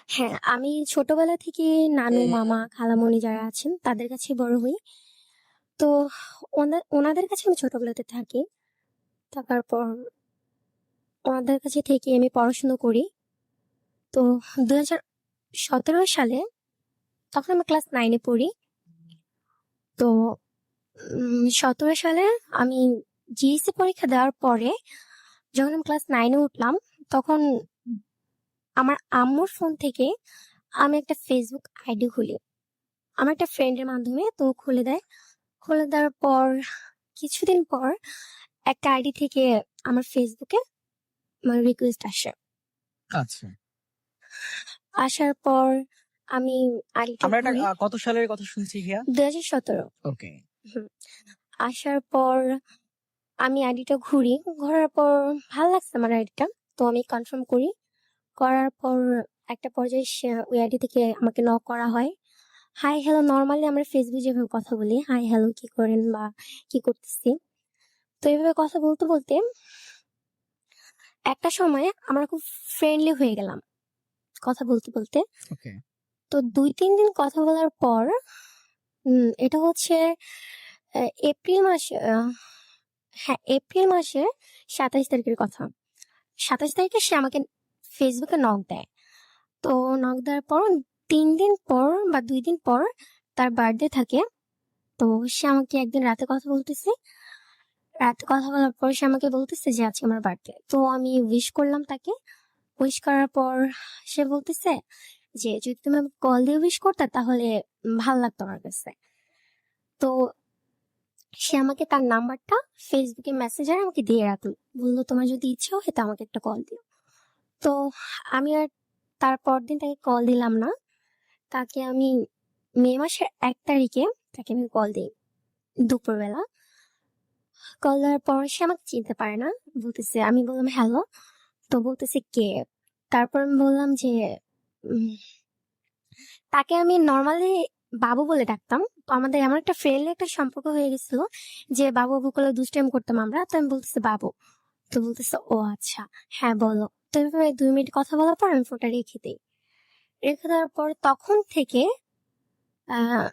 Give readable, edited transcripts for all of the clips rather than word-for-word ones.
হ্যাঁ, আমি ছোটবেলা থেকে নানু, মামা, খালামণি যারা আছেন তাদের কাছে বড় হই। তো ওনাদের কাছে আমি ছোটবেলাতে থাকি। থাকার পর ওনাদের কাছে থেকে আমি পড়াশুনো করি। তো ২০১৭ সালে তখন আমি ক্লাস 9 এ পড়ি। তো ১৭ সালে আমি জিএসসি পরীক্ষা দেওয়ার পরে যখন আমি ক্লাস 9 এ উঠলাম, তখন আমার আম্মুর ফোন থেকে আমি একটা ফেসবুক আইডি খুলি। আমার একটা ফ্রেন্ডের মাধ্যমে তো খুলে দেয়। খুলে দেওয়ার পর কিছুদিন পর একটা আইডি থেকে আমার ফেসবুকে আমার রিকোয়েস্ট আসে। আচ্ছা, আসার পর আমি আইডিটা আমরা এটা ঘুরি। কত সালের কথা শুনছি হিয়া? ২০১৭। ওকে। হুম। আসার পর আমি আইডিটা ঘুরি। ঘোরার পর ভাল লাগছে আমার আইডিটা। তো আমি কনফার্ম করি। করার পর একটা পর্যায়ে ওই আইডি থেকে আমাকে নক করা হয়। হাই হ্যালো, নরমালি আমরা ফেসবুকে যেভাবে কথা বলি, হাই হ্যালো কি করেন বা কি করতেছি। তো এইভাবে কথা বলতে বলতে একটা সময় আমরা খুব ফ্রেন্ডলি হয়ে গেলাম কথা বলতে বলতে। ওকে। তো ২-৩ দিন কথা বলার পর এটা হচ্ছে এপ্রিল মাসে, হ্যাঁ, এপ্রিল মাসের ২৭ তারিখের কথা। ২৭ তারিখে সে আমাকে ফেসবুকে নক দেয়। তো নক দেওয়ার পর ৩ দিন পর বা ২ দিন পর তার বার্থডে থাকে। তো সে আমাকে একদিন রাতে কথা বলতেছে। রাতে কথা বলার পর সে আমাকে বলতেছে যে আজকে আমার বার্থডে। তো আমি উইশ করলাম তাকে। উইশ করার পর সে বলতেছে যে যদি তুমি আমাকে কল দিয়ে উইশ করতে তাহলে ভাল লাগতো আমার কাছে। তো সে আমাকে তার নাম্বারটা ফেসবুকে মেসেঞ্জারে আমাকে দিয়ে রাখলো। বললো তোমার যদি ইচ্ছে হয় তো আমাকে একটা কল দিও। তো আমি আর তার পরদিন তাকে কল দিলাম না। তাকে আমি মে মাসের ১ তারিখে তাকে আমি কল দিই দুপুরবেলা। কল দেওয়ার পর সে আমাকে চিনতে পারে না। বলতেছে, আমি বললাম হ্যালো। তো বলতেছে কে? তারপর আমি বললাম যে উম, তাকে আমি নর্মালি বাবু বলে ডাকতাম। তো আমাদের এমন একটা ফ্রেন্ডলি একটা সম্পর্ক হয়ে গেছিল যে বাবু বাবু করে দুষ্টাইম করতাম আমরা। তো আমি বলতেছি বাবু। তো বলতেছে ও আচ্ছা, হ্যাঁ বলো। তো এভাবে ২ মিনিট কথা বলার পর আমি ফোনটা রেখে দিই। রেখে দেওয়ার পর তখন থেকে আহ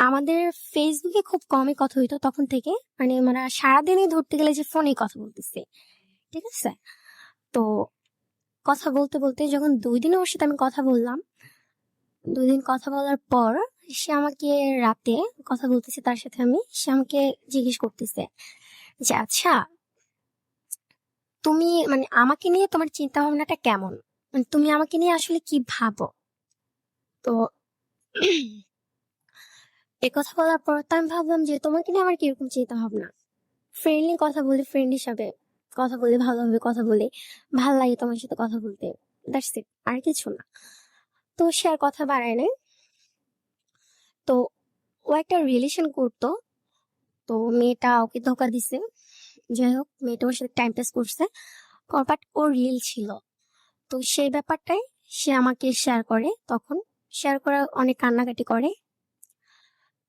আমাদের ফেসবুকে খুব কমই কথা হইতো তখন থেকে। মানে আমরা সারাদিনই ধরতে গেলে যে ফোনে কথা বলতেছি, ঠিক আছে। তো কথা বলতে বলতে যখন ২ দিন ওর সাথে আমি কথা বললাম, ২ দিন কথা বলার পর সে আমাকে রাতে কথা বলতেছে তার সাথে আমি, সে আমাকে জিজ্ঞেস করতেছে যে আচ্ছা তুমি মানে আমাকে নিয়ে তোমার চিন্তা ভাবনাটা কেমন, মানে তুমি আমাকে নিয়ে আসলে কি ভাবো। তো এ কথা বলার পর তো আমি ভাবলাম যে তোমাকে নিয়ে আমার কিরকম চিন্তা ভাবনা। ফ্রেন্ডলি কথা বলি, ফ্রেন্ড হিসাবে কথা বলি, ভালোভাবে কথা বলি, ভাল লাগে তোমার সাথে কথা বলতে, দ্যাটস ইট, আর কিছু না। তো সে আর কথা বাড়ায় নাই। তো ও একটা রিলেশন করতো। তো মেয়েটা ওকে ধোকা দিছে। যাই হোক, মেয়েটা ওর সাথে টাইম পাস করছে, বাট ও রিয়েল ছিল। তো সেই ব্যাপারটাই সে আমাকে শেয়ার করে। তখন শেয়ার করা অনেক কান্নাকাটি করে।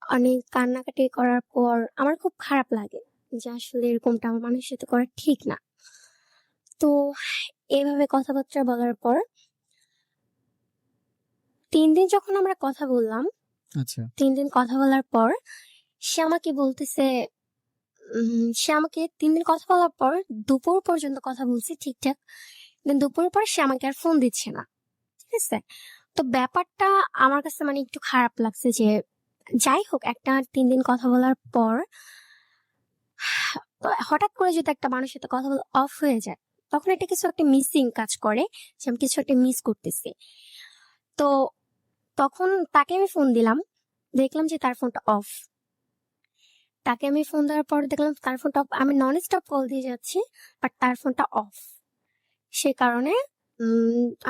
অনেক কান্নাকাটি করার পর আমার খুব খারাপ লাগে যে আসলে এরকমটা আমার মানুষের সাথে করা ঠিক না। তো এইভাবে কথাবার্তা বলার পর ৩ দিন যখন আমরা কথা বললাম, আচ্ছা। ৩ দিন কথা বলার পর সে আমাকে বলতেছে, সে আমাকে ৩ দিন কথা বলার পর দুপুর পর্যন্ত কথা বলছি ঠিকঠাক। দেন দুপুরের পর সে আমাকে আর ফোন দিচ্ছে না, ঠিক আছে। তো ব্যাপারটা আমার কাছে মানে একটু খারাপ লাগছে যে যাই হোক, একটা ৩ দিন কথা বলার পর হঠাৎ করে যদি একটা মানুষের সাথে কথা বলা অফ হয়ে যায়, তখন এটা কিছু একটা মিসিং কাজ করে যে আমি কিছু একটা মিস করতেছি। তো তখন তাকে আমি ফোন দিলাম, দেখলাম যে তার ফোনটা অফ। তাকে আমি ফোন দেওয়ার পর দেখলাম তার ফোনটা অফ। আমি নন স্টপ কল দিয়ে যাচ্ছি, বাট তার ফোনটা অফ। সে কারণে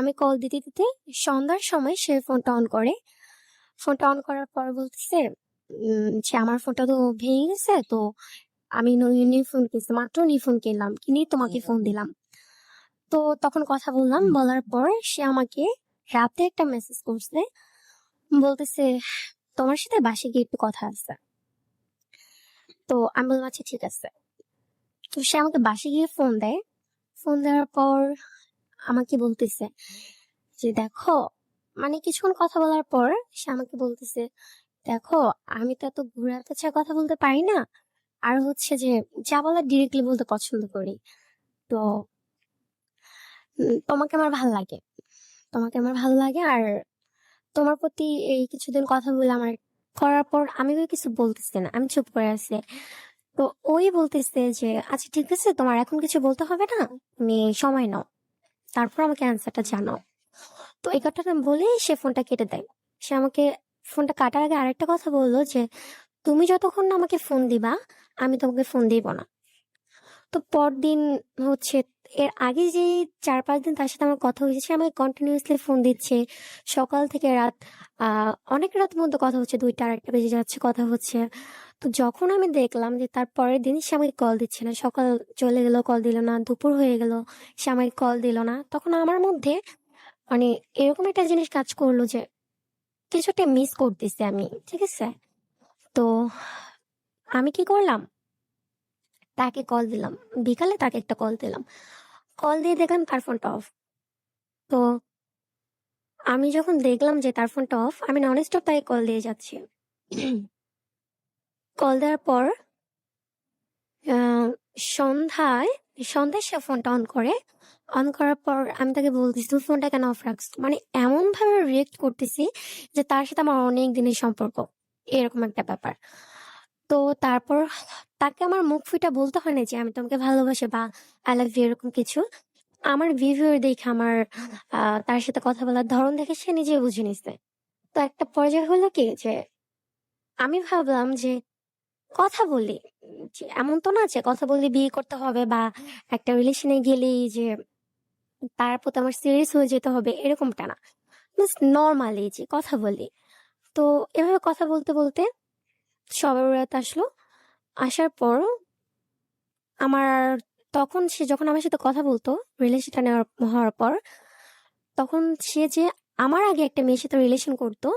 আমি কল দিতে দিতে সন্ধ্যার সময় সে ফোনটা অন করে। ফোনটা অন করার পর বলতেছে যে আমার ফোনটা তো ভেঙে গেছে, তো আমি নিউ ফোন কিনছি, মাত্র নিউ ফোন কিনলাম, কিনে তোমাকে ফোন দিলাম। তো তখন কথা বললাম, বলার পর সে আমাকে রাতে একটা মেসেজ করছে, বলতেছে তোমার সাথে বাসায় গিয়ে একটু কথা আছে। তো আমি বললাম আচ্ছা ঠিক আছে। তো সে আমাকে বাসায় গিয়ে ফোন দেয়। ফোন দেওয়ার পর আমাকে বলতেছে যে দেখো মানে কিছুক্ষণ কথা বলার পর সে আমাকে বলতেছে, দেখো আমি তো এত ঘুরে পেঁচায় কথা বলতে পারি না। আর হচ্ছে যে যা বলার ডিরেক্টলি বলতে পছন্দ করি। তো তোমাকে আমার ভাল লাগে। তোমাকে আমার ভালো লাগে। আর তোমার প্রতি এই কিছুদিন কথা বলে আমার করার পর আমি ওই কিছু বলতেছি না। আমি চুপ করে আছি। তো ওই বলতেছে যে আচ্ছা ঠিক আছে, তোমার এখন কিছু বলতে হবে না। তুমি সময় নাও। তারপর আমাকে অ্যান্সারটা জানাও। তো এই কথাটা বলেই সে ফোনটা কেটে দেয়। সে আমাকে ফোনটা কাটার আগে আরেকটা কথা বললো যে তুমি যতক্ষণ না আমাকে ফোন দিবা আমি তোমাকে ফোন দিব না। তো পরদিন হচ্ছে এর আগে যে 4-5 দিন তার সাথে আমার কথা হয়েছে, সে আমাকে কন্টিনিউয়াসলি ফোন দিচ্ছে। সকাল থেকে রাত অনেক রাত মধ্যে কথা হচ্ছে, 2টা 2:30 বেজে যাচ্ছে কথা হচ্ছে। তো যখন আমি দেখলাম যে তার পরের দিন সে আমাকে কল দিচ্ছে না, সকাল চলে গেল কল দিল না, দুপুর হয়ে গেল সে আমাকে কল দিল না, তখন আমার মধ্যে মানে এরকম একটা জিনিস কাজ করলো যে কিছু একটা মিস করতেছি আমি, ঠিক আছে? তো আমি কি করলাম, তাকে কল দিলাম। বিকালে তাকে একটা কল দিলাম। কল দিয়ে দেখলাম তার ফোনটা অফ। তো আমি যখন দেখলাম যে তার ফোনটা অফ, আমি নন স্টপ তাকে কল দিয়ে যাচ্ছি। কল দেওয়ার পর আহ, সন্ধ্যায় সন্ধ্যায় সে ফোনটা অন করে। অন করার পর আমি তাকে বলতেছি তুই ফোনটা কেন অফ রাখছো, মানে এমন ভাবে রিয়েক্ট করতেছি যে তার সাথে আমার অনেক দিনের সম্পর্ক, এরকম একটা ব্যাপার। তো তারপর তাকে আমার মুখ ফুটে বলতে হয় না যে আমি তোমাকে ভালোবাসি বা আই লাভ ইউ এরকম কিছু। আমার বিহেভিয়ার দেখে, আমার তার সাথে কথা বলার ধরন দেখে সে নিজে বুঝে নিছে। তো একটা পর্যায়ে হলো কি যে আমি ভাবলাম যে কথা বলি, যে এমন তো না যে কথা বললে বিয়ে করতে হবে বা একটা রিলেশনে গেলেই যে তার প্রতি আমার সিরিয়াস হয়ে যেতে হবে, এরকমটা না। জাস্ট নর্মালি যে কথা বলি। তো এভাবে কথা বলতে বলতে সবার রাত আসলো। আসার পর আমার তখন সে যখন আমার সাথে কথা বলতো রিলেশনটা নেওয়ার হওয়ার পর, তখন সে যে আমার আগে একটা মেয়ের সাথে রিলেশন করতো,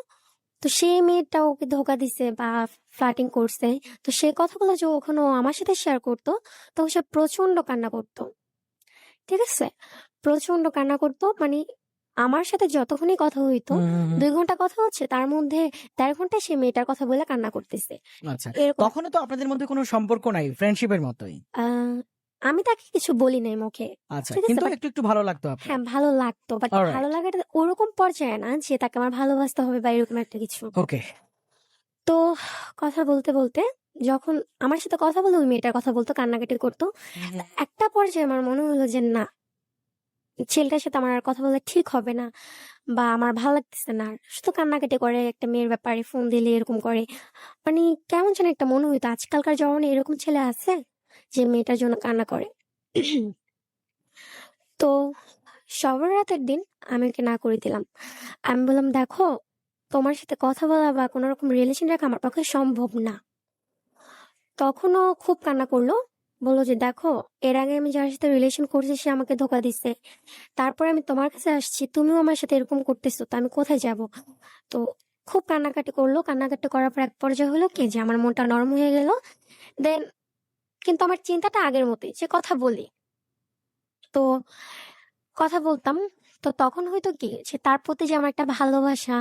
তো সেই মেয়েটা ওকে ধোকা দিছে বা ফ্লার্টিং করছে। তো সেই কথাগুলো যখন ও আমার সাথে শেয়ার করতো তখন সে প্রচন্ড কান্না করতো, ঠিক আছে? প্রচন্ড কান্না করতো, মানে আমার সাথে যতক্ষণই কথা হইতো, হুম হুম হুম। 2 ঘন্টা কথা হচ্ছে তার মধ্যে 1.5 ঘন্টা সে মেয়েটার কথা বলে কান্না করতেছে, আচ্ছা, এরকম। তখনও তো আপনাদের মধ্যে কোনো সম্পর্ক নাই, ফ্রেন্ডশিপের মতোই। আহ আমি তাকে কিছু বলি নাই মুখে, আচ্ছা, ঠিক আছে? কিন্তু বাট একটু একটু ভালো লাগতো আপনার। হ্যাঁ, ভালো লাগতো। বাট ভালো অলরাইট। লাগাটা ওরকম পর্যায়ে না যে তাকে আমার ভালোবাসতে হবে বা এরকম একটা কিছু। ওকে। তো কথা বলতে বলতে যখন আমার সাথে কথা বলে ওই মেয়েটার কথা বলতো, কান্নাকাটি করতো। তো একটা পর্যায়ে আমার মনে হলো যে না, ছেলেটার সাথে আমার আর কথা বলা ঠিক হবে না বা আমার ভালো লাগতেছে না। আর শুধু কান্নাকাটি করে, একটা মেয়ের ব্যাপারে ফোন দিলে এরকম করে। মানে কেমন যেন একটা মনে হইতো আজকালকার জমানায় এরকম ছেলে আছে যে মেয়েটার জন্য কান্না করে। তো সবার রাতের দিন আমি ওকে না করে দিলাম। আমি বললাম দেখো, তোমার সাথে কথা বলা বা কোনো রকম রিলেশন রাখা আমার পক্ষে সম্ভব না। তখনও খুব কান্না করলো। বললো যে দেখো, এর আগে আমি যার সাথে রিলেশন করছি সে আমাকে ধোকা দিচ্ছে, তারপর আমি তোমার কাছে আসছি, তুমিও আমার সাথে এরকম করতেছো, তো আমি কোথায় যাব? তো খুব কান্নাকাটি করলো। কান্নাকাটি করার পর এক পর্যায়ে হলো কি যে আমার মনটা নরম হয়ে গেল। দেন কিন্তু আমার চিন্তাটা আগের মতোই যে কথা বলি। তো কথা বলতাম। তো তখন হয়তো কি যে তার প্রতি যে আমার একটা ভালোবাসা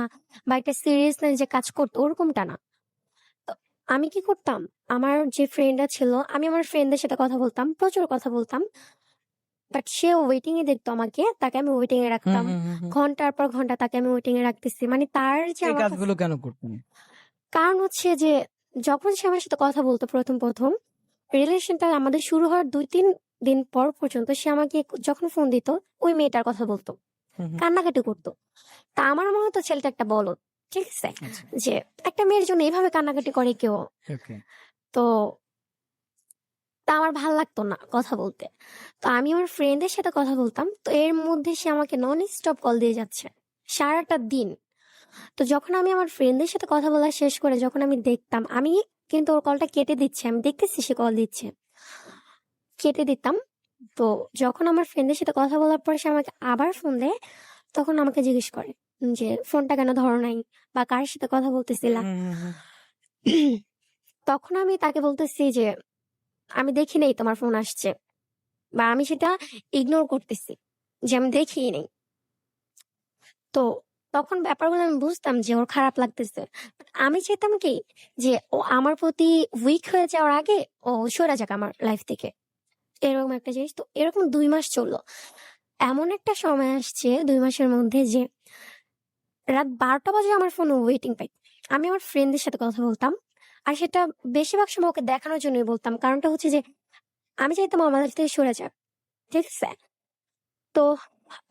বা একটা সিরিয়াসনেস যে কাজ করতো ওরকমটা না। তো আমি কি করতাম, আমার যে ফ্রেন্ডরা ছিল, আমি আমার ফ্রেন্ডদের সাথে কথা বলতাম, প্রচুর কথা বলতাম। বাট সে ওয়েটিং এ দেখতো আমাকে, তাকে আমি ওয়েটিং এ হুম রাখতাম। হুম হুম হুম। ঘন্টার পর ঘন্টা তাকে আমি ওয়েটিং এ রাখতেছি, মানে তার যে এই আমার কাছে। কাজগুলো কেন করতেন? কারণ হচ্ছে যে যখন সে আমার সাথে কথা বলতো প্রথম প্রথম রিলেশনটা আমাদের শুরু হওয়ার 2-3 দিন পর পর্যন্ত সে আমাকে যখন ফোন দিত ওই মেয়েটার কথা বলতো, হুম হুম। কান্নাকাটি করতো। তা আমার মনে হতো ছেলেটা একটা বলদ, ঠিক আছে? আচ্ছা। যে একটা মেয়ের জন্য এভাবে কান্নাকাটি করে কেউ? ওকে। তো তা আমার ভাল লাগতো না কথা বলতে। তো আমি আমার ফ্রেন্ডের সাথে কথা বলতাম, তো এর মধ্যে সে আমাকে নন স্টপ কল দিয়ে যাচ্ছে সারাটা দিন। তো যখন আমি আমার ফ্রেন্ডের সাথে কথা বলা শেষ করে যখন আমি দেখতাম, আমি কিন্তু ওর কলটা কেটে দিচ্ছি, আমি দেখতেছি সে কল দিচ্ছে, কেটে দিতাম। তো যখন আমার ফ্রেন্ডের সাথে কথা বলার পর সে আমাকে আবার ফোন দেয়, তখন আমাকে জিজ্ঞেস করে যে ফোনটা কেন ধরো নাই বা কার সাথে কথা বলতেছিলা। হুম হুম হুম। তখন আমি তাকে বলতেছি যে আমি দেখি নাই তোমার ফোন আসছে, বা আমি সেটা ইগনোর করতেছি যে আমি দেখিই নেই। তো তখন ব্যাপারগুলো আমি বুঝতাম যে ওর খারাপ লাগতেছে। But আমি চাইতাম কি যে ও আমার প্রতি উইক হয়ে যাওয়ার আগে ও সরে যাক আমার লাইফ থেকে। এরকম একটা জিনিস। তো এরকম ২ মাস চললো। এমন একটা সময় আসছে ২ মাসের মধ্যে যে রাত ১২টা বাজে আমার ফোনে ওয়েটিং পাই। আমি আমার ফ্রেন্ডদের সাথে কথা বলতাম। আর সেটা বেশিরভাগ সময় ওকে দেখানোর জন্যই বলতাম। কারণটা হচ্ছে যে আমি চাইতাম ও আমার লাইফ থেকে সরে যাক। ঠিক আছে? তো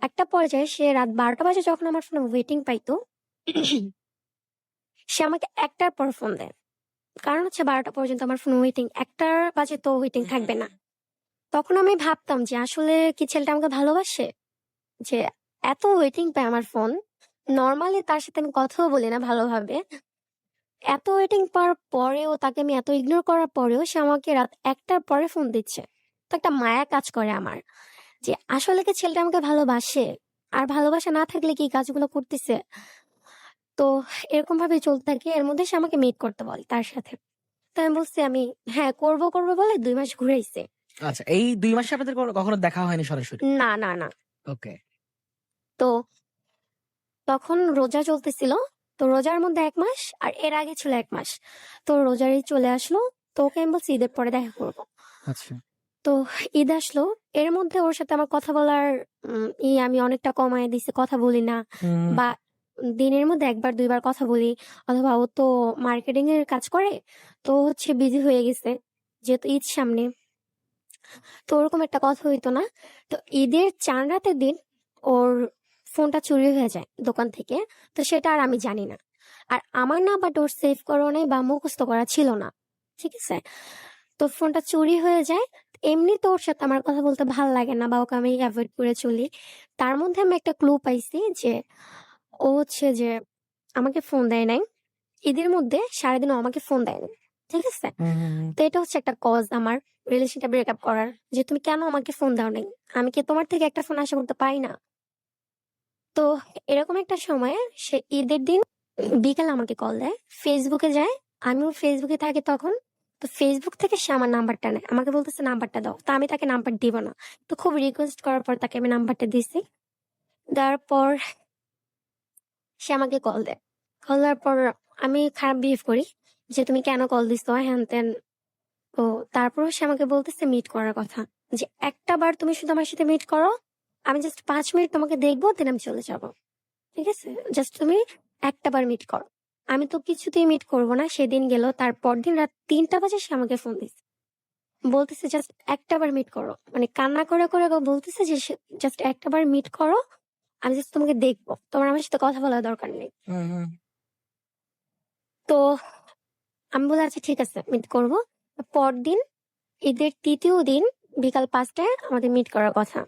একটা পর্যায়ে সে রাত ১২টা বাজে যখন আমার ফোনে ওয়েটিং পাইতো, সে আমাকে ১টার পর ফোন দেয়। কারণ হচ্ছে ১২টা পর্যন্ত আমার ফোন ওয়েটিং। ১টা বাজে তো ওয়েটিং থাকবে না। তখন আমি ভাবতাম যে আসলে কি ছেলেটা আমাকে ভালোবাসে? যে এত ওয়েটিং পায় আমার ফোন। নরমালি তার সাথে আমি কথাও বলি না ভালোভাবে। এত ওয়েটিং পাওয়ার পরেও তাকে আমি এত ইগনোর করার পরেও সে আমাকে রাত ১টার পরে ফোন দিচ্ছে। তো একটা মায়া কাজ করে আমার। যে আসলে কি ছেলেটা আমাকে ভালোবাসে? আর ভালোবাসা না থাকলে কি এই কাজগুলো করতেছে? তো এরকম ভাবে চলতে থাকে। এর মধ্যে সে আমাকে মিট করতে বলে তার সাথে। তো আমি বলছি আমি হ্যাঁ করব বলে ২ মাস ঘুরাইছে। আচ্ছা, এই ২ মাসে আপনাদের কখনো দেখা হয়নি সরাসরি? না। ওকে। তো তখন রোজা চলতেছিল। তো রোজার মধ্যে ১ মাস আর এর আগে ছিল ১ মাস। তো রোজার ঈদ চলে আসলো। তো ওকে আমি বলছি ঈদের পরে দেখা করব। আচ্ছা। তো ঈদ আসলো। এর মধ্যে ওর সাথে আমার কথা বলার আমি অনেকটা কমায় দিছি। কথা বলি না। হুম, বা দিনের মধ্যে ১ বার ২ বার কথা বলি। অথবা ও তো মার্কেটিং এর কাজ করে। তো হচ্ছে বিজি হয়ে গেছে। যেহেতু ঈদ সামনে। তো ওরকম একটা কথা হইতো না। তো ঈদের ৪ রাতের দিন ওর ফোনটা চুরি হয়ে যায় দোকান থেকে। তো সেটা আর আমি জানি না। আর আমার নাম্বারটা ওর সেভ করাও নাই বা মুখস্থ করা ছিল না। ঠিক আছে? তো ফোনটা চুরি হয়ে যায়। এমনি তো ওর সাথে আমার কথা বলতে ভাল লাগে না বা ওকে আমি এভয়েড করে চলি। তার মধ্যে আমি একটা ক্লু পাইছি যে ও হচ্ছে যে আমাকে ফোন দেয় নাই। ঈদের মধ্যে সারাদিন ও আমাকে ফোন দেয়নি। ঠিক আছে? হুম। তো এটা হচ্ছে একটা কজ আমার রিলেশনটা ব্রেকআপ করার। যে তুমি কেন আমাকে ফোন দাও নাই? আমি কি তোমার থেকে একটা ফোন আশা করতে পারি না? তো এরকম একটা সময়ে সে ঈদের দিন বিকালে আমাকে কল দেয়। ফেসবুকে যায়। আমিও ফেসবুকে থাকি তখন। তো ফেসবুক থেকে সে আমার নাম্বারটা নেয়। আমাকে বলতেছে নাম্বারটা দাও। তো আমি তাকে নাম্বার দিব না। তো খুব রিকোয়েস্ট করার পর তাকে আমি নাম্বারটা দিছি। দেওয়ার পর সে আমাকে কল দেয়। কল দেওয়ার পর আমি খারাপ বিহেভ করি। যে তুমি কেন কল দিছো? হ্যান-ত্যান। তো তারপরেও সে আমাকে বলতেছে মিট করার কথা। যে একটা বার তুমি শুধু আমার সাথে মিট করো। আমি জাস্ট ৫ মিনিট তোমাকে দেখবো দেন আমি চলে যাব। ঠিক আছে? জাস্ট তুমি একটা বার মিট করো। আমি তো কিছুতেই মিট করব না। সেদিন গেল। তার পরদিন রাত ৩টা বাজে সে আমাকে ফোন দিছে। বলতেছে জাস্ট একটা বার মিট করো। মানে কান্না করে বলতেছে যে জাস্ট একটা বার মিট করো। আমি জাস্ট তোমাকে দেখবো। তোমার আমার সাথে কথা বলার দরকার নেই। হুম। তো আমি বললাম আচ্ছা ঠিক আছে মিট করব। পরদিন ঈদের ৩য় দিন বিকাল ৫টায় আমাদের মিট করার কথা।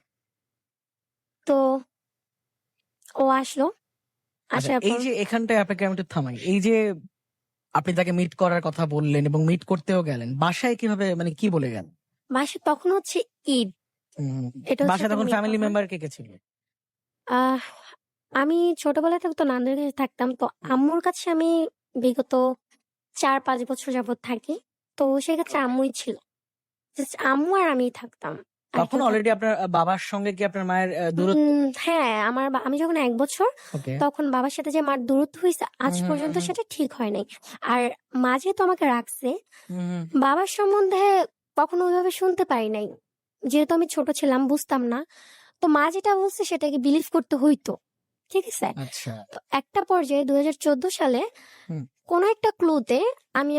তো ও আসলো। আচ্ছা, আসার এই পর যে এখানটায় আপনাকে আমি একটু থামাই। এই যে আপনি তাকে মিট করার কথা বললেন এবং মিট করতেও গেলেন। বাসায় কিভাবে, মানে কি বলে গেলেন? মাসে তখন হচ্ছে ঈদ। হুম। এটা হচ্ছে বাসায় একটা তখন মেন ফ্যামিলি কথা। মেম্বার কে কে ছিল? আহ আমি ছোটবেলা থেকে তো নানুর কাছে থাকতাম। তো আম্মুর কাছে আমি বিগত ৪-৫ বছর যাবৎ থাকি। তো সেক্ষেত্রে আম্মুই ছিল। জাস্ট আম্মু আর আমিই থাকতাম। আর তখন কেউ অলরেডি থাকতো না। আপনার বাবার সঙ্গে কি আপনার মায়ের দূরত্ব? হ্যাঁ, আমি যখন ১ বছর ওকে। তখন বাবার সাথে যে মার দূরত্ব হইছে আজ হুম, হুম, পর্যন্ত হুম, সেটা ঠিক হয় নাই। আর মা যেহেতু আমাকে রাখছে, হুম, হুম। বাবার সম্বন্ধে কখনো ওইভাবে শুনতে পারি নাই। যেহেতু আমি ছোট ছিলাম বুঝতাম না। তো মা যেটা বলছে সেটাকে বিলিভ করতে হইতো। ঠিক আছে? আচ্ছা। তো একটা পর্যায়ে ২০১৪ সালে হুম, কোনো একটা ক্লুতে আমি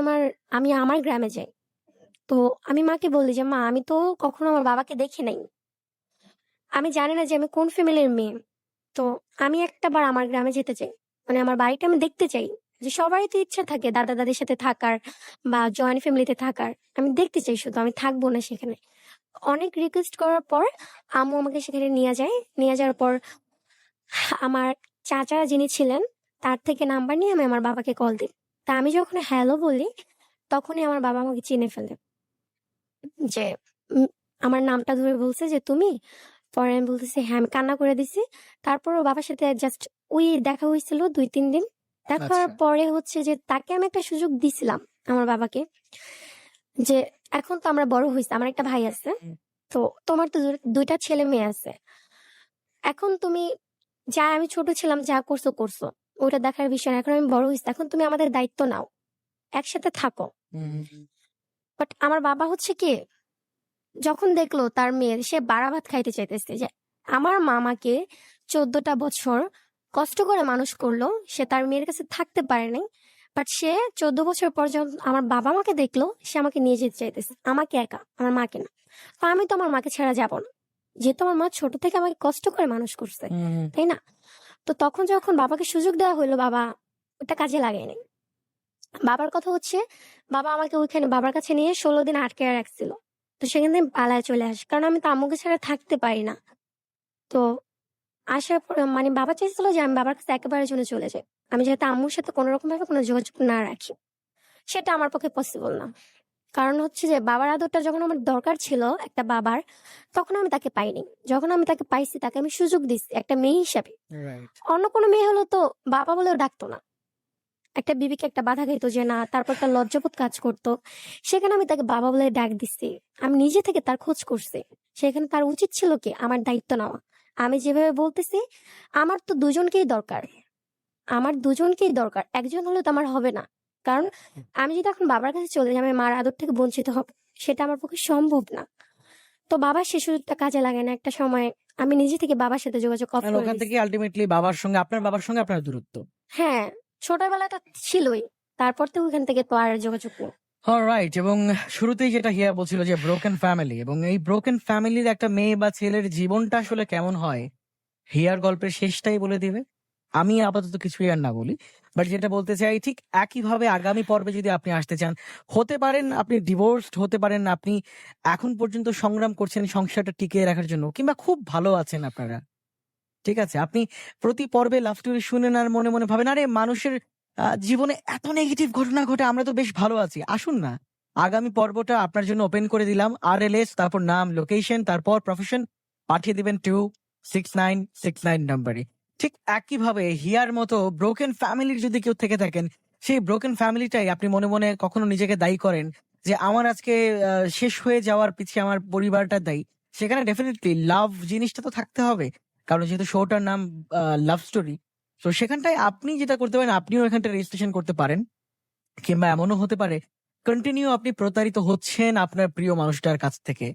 আমার গ্রামে যাই। তো আমি মাকে বলি যে, "মা আমি তো কখনো আমার বাবাকে দেখি নাই। আমি জানি না যে আমি কোন ফ্যামিলির মেয়ে। তো আমি একটাবার আমার গ্রামে যেতে চাই। মানে আমার বাড়িটা আমি দেখতে চাই।" যে সবারই তো ইচ্ছা থাকে দাদা-দাদির সাথে থাকার বা জয়েন্ট ফ্যামিলিতে থাকার। আমি দেখতে চাই শুধু আমি থাকবো না সেখানে। অনেক রিকোয়েস্ট করার পর আম্মু আমাকে সেখানে নিয়ে যায়। নিয়ে যাওয়ার পর আমার চাচা যিনি ছিলেন তার থেকে নাম্বার নিয়ে আমি আমার বাবাকে কল দিই। তা আমি যখন হ্যালো বলি তখনই আমার বাবা আমাকে চিনে ফেলে। যে উম আমার নামটা ধরে বলছে যে, "তুমি?" পরে আমি বলতেছি, "হ্যাঁ।" আমি কান্না করে দিছি। তারপরও বাবার সাথে জাস্ট ওই দেখা হইছিল ২-৩ দিন। দেখা হওয়ার আচ্ছা। পরে হচ্ছে যে তাকে আমি একটা সুযোগ দিছিলাম আমার বাবাকে যে, "এখন তো আমরা বড় হইছি। আমার একটা ভাই আছে। হুম, তো তোমার তো ২ টা ছেলে-মেয়ে আছে। এখন তুমি যা আমি ছোট ছিলাম, যা করছো করছো, ওটা দেখার বিষয় না। এখন আমি বড় হয়েছি, এখন তুমি আমাদের দায়িত্ব নাও, একসাথে থাকো। হুম, বাট আমার বাবা হচ্ছে কি, যখন দেখলো তার মেয়ের সে বাড়া ভাত খাইতে চাইতেছে, যে আমার মামাকে 14টা বছর কষ্ট করে মানুষ করলো, সে তার মেয়ের কাছে থাকতে পারে নাই, বাট সে 14 বছর পর যখন আমার বাবা মাকে দেখলো, সে আমাকে নিয়ে যেতে চাইতেছে, আমাকে একা, আমার মাকে না। তো আমি তো আমার মাকে ছাড়া যাব না, যেহেতু আমার মা ছোট থেকে আমাকে কষ্ট করে মানুষ করছে, হুম, তাই না? তো তখন যখন বাবাকে সুযোগ দেওয়া হলো, বাবা ওটা কাজে লাগায়নি। বাবার কথা হচ্ছে, বাবা আমাকে ওইখানে বাবার কাছে নিয়ে 16 দিন আটকে রাখছিল। তো সেখান থেকে পালায় চলে আসে, কারণ আমি তো আম্মুকে ছাড়া থাকতে পারি না। তো আসার পর মানে বাবা চেয়েছিল যে আমি বাবার কাছে একেবারের জন্য চলে যাই, আমি যাতে আম্মুর সাথে কোনো রকম ভাবে কোনো যোগাযোগ না রাখি। সেটা আমার পক্ষে পসিবল না। কারণ হচ্ছে যে বাবার আদরটা যখন আমার দরকার ছিল একটা বাবার, তখন আমি তাকে পাইনি। যখন আমি তাকে পাইছি, তাকে আমি সুযোগ দিচ্ছি একটা মেয়ে হিসাবে। রাইট। অন্য কোনো মেয়ে হলো তো বাবা বলেও ডাকতো না, একটা বিবিকে একটা বাধা খাইতো যে না, তারপর তার লজ্জাবোধ কাজ করতো। সেখানে আমি তাকে বাবা বলে ডাক দিচ্ছি, আমি নিজে থেকে তার খোঁজ করছি। সেখানে তার উচিত ছিল কি আমার দায়িত্ব নেওয়া। আমি যেভাবে বলতেছি, আমার তো দুজনকেই দরকার, আমার দুজনকেই দরকার, একজন হলে তো আমার হবে না। কারণ আমি যদি এখন বাবার কাছে চলে যাই, আমি মার আদর থেকে বঞ্চিত হব, সেটা আমার পক্ষে সম্ভব না। তো বাবা সে সুযোগটা কাজে লাগে না। একটা সময় আমি নিজে থেকে বাবার সাথে যোগাযোগ অফ মানে করে ওখান দিচ্ছি। থেকে আলটিমেটলি আপনার বাবার সঙ্গে আপনার দূরত্ব। হ্যাঁ, ছোটবেলাটা ছিলই, তারপর তো ওখান থেকে তো আর যোগাযোগ নেই। রাইট। এবং শুরুতেই যেটা হিয়া বলছিল যে ব্রোকেন ফ্যামিলি, এবং এই ব্রোকেন ফ্যামিলির একটা মেয়ে বা ছেলের জীবনটা আসলে কেমন হয় হিয়ার গল্পের শেষটাই বলে দিবে। আমি আপাতত কিছুই আর না বলি, বাট যেটা বলতে চাই, ঠিক একইভাবে আগামী পর্বে যদি আপনি আসতে চান, হতে পারেন আপনি ডিভোর্সড, হতে পারেন আপনি এখন পর্যন্ত সংগ্রাম করছেন সংসারটা টিকিয়ে রাখার জন্য, কিংবা খুব ভালো আছেন আপনারা, ঠিক আছে? আপনি প্রতি পর্বে লাভ স্টোরি শুনেন আর মনে মনে ভাবেন, আরে মানুষের জীবনে এত নেগেটিভ ঘটনা ঘটে, আমরা তো বেশ ভালো আছি। আসুন না, আগামী পর্বটা আপনার জন্য ওপেন করে দিলাম। RLS, তারপর নাম, লোকেশন, তারপর প্রফেশন, পাঠিয়ে দিবেন 26969 নাম্বারে। ঠিক একইভাবে হিয়ার মতো ব্রোকেন ফ্যামিলির যদি কেউ থেকে থাকেন, সেই ব্রোকেন ফ্যামিলিটাই আপনি মনে মনে কখনো নিজেকে দায়ী করেন যে আমার আজকে শেষ হয়ে যাওয়ার পিছিয়ে আমার পরিবারটা দায়ী, সেখানে ডেফিনেটলি লাভ জিনিসটা তো থাকতে হবে। কারণ যেহেতু শোটার নাম লাভ স্টোরি, তো সেখানটায় আপনি যেটা করতে পারেন, আপনিও এখানটা রেজিস্ট্রেশন করতে পারেন। কিংবা এমনও হতে পারে কন্টিনিউ আপনি প্রতারিত হচ্ছেন আপনার প্রিয় মানুষটার কাছ থেকে,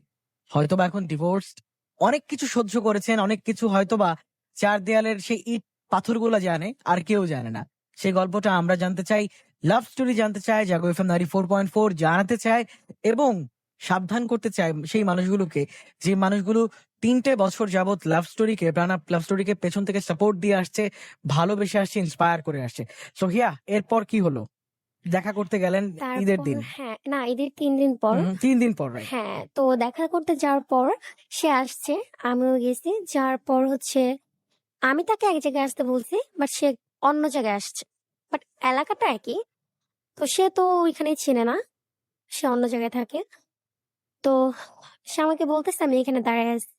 হয়তোবা এখন ডিভোর্সড, অনেক কিছু সহ্য করেছেন, অনেক কিছু হয়তোবা চার দেয়ালের সেই ইট পাথরগুলো জানে আর কেউ জানে না। সেই গল্পটা আমরা জানতে চাই, লাভ স্টোরি জানতে চাই, জাগো FM 94.4 জানাতে চায়, এবং সাবধান করতে চায় সেই মানুষগুলোকে, যে মানুষগুলো 3টে বছর যাবত লাভ স্টোরিকে, প্রাণা লাভ স্টোরিকে পেছন থেকে সাপোর্ট দিয়ে আসছে, ভালোবেসে আসছে, ইন্সপায়ার করে আসছে। সো হিয়া, এরপর কি হলো? দেখা করতে গেলেন ঈদের তারপর দিন। হ্যাঁ, না, ঈদের 3 দিন পর। 3 দিন পর, রাইট? হ্যাঁ, তো দেখা করতে যাওয়ার পর সে আসছে, আমিও গেছি। যাওয়ার পর হচ্ছে আমি তাকে এক জায়গায় আসতে বলছি, বাট সে অন্য জায়গায় আসছে। বাট এলাকাটা একই। তো সে তো ওইখানেই চিনে না, সে অন্য জায়গায় থাকে। তো সে আমাকে বলতেছে আমি এখানে দাঁড়ায় আছি।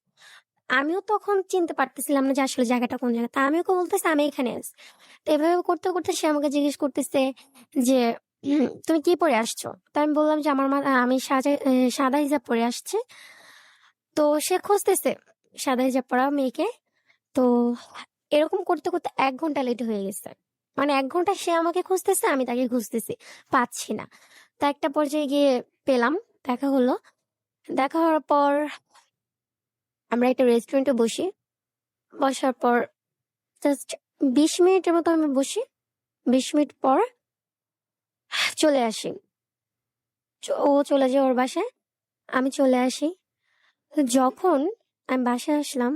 আমিও তখন চিনতে পারতেছিলাম না যে আসলে জায়গাটা কোন জায়গা। তা আমিও ওকে বলতেছি আমি এখানে আছি। তো এভাবে করতে করতে সে আমাকে জিজ্ঞেস করতেছে যে তুমি কি পরে আসছো? তো আমি বললাম যে আমার আমি সাদা হিজাব পরে আসছি। তো সে খুঁজতেছে সাদা হিজাব পরা মেয়েকে। তো এরকম করতে করতে 1 ঘন্টা লেট হয়ে গেছে। মানে 1 ঘন্টা সে আমাকে খুঁজতেছে, আমি তাকে খুঁজতেছি, পাচ্ছি না। তা একটা পর্যায়ে গিয়ে পেলাম, দেখা হলো। দেখা হওয়ার পর আমরা একটা রেস্টুরেন্টে বসি। বসার পর জাস্ট 20 মিনিটের মতো আমি বসি। 20 মিনিট পর চলে আসি। ও চলে যায় ওর বাসায়, আমি চলে আসি। তো যখন আমি বাসায় আসলাম,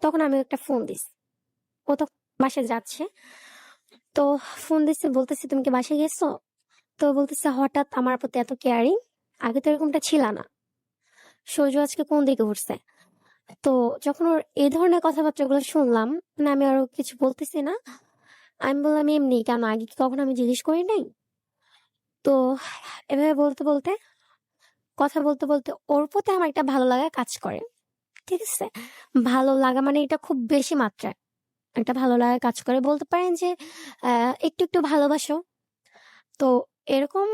তখন আমি একটা ফোন দিছি। ও তো বাসায় যাচ্ছে। তো ফোন দিচ্ছে, বলতেছে তুমি কি বাসায় গেছো? তো বলতেছে হঠাৎ আমার প্রতি এত কেয়ারিং, আগে তো এরকমটা ছিল না, সূর্য আজকে কোন দিকে উঠছে? তো যখন ওর এই ধরনের কথাবার্তাগুলো শুনলাম, মানে আমি আরো কিছু বলতেছি না। আমি বললাম এমনি, কেন আগে কি কখনো আমি জিজ্ঞেস করি নাই? তো এভাবে বলতে বলতে, কথা বলতে বলতে ওর প্রতি আমার একটা ভালো লাগা কাজ করে। ঠিক আছে, ভালো লাগা মানে এটা খুব বেশি মাত্রায় একটা ভালো লাগা কাজ করে, বলতে পারেন যে একটু একটু ভালোবাসো। তো এরকম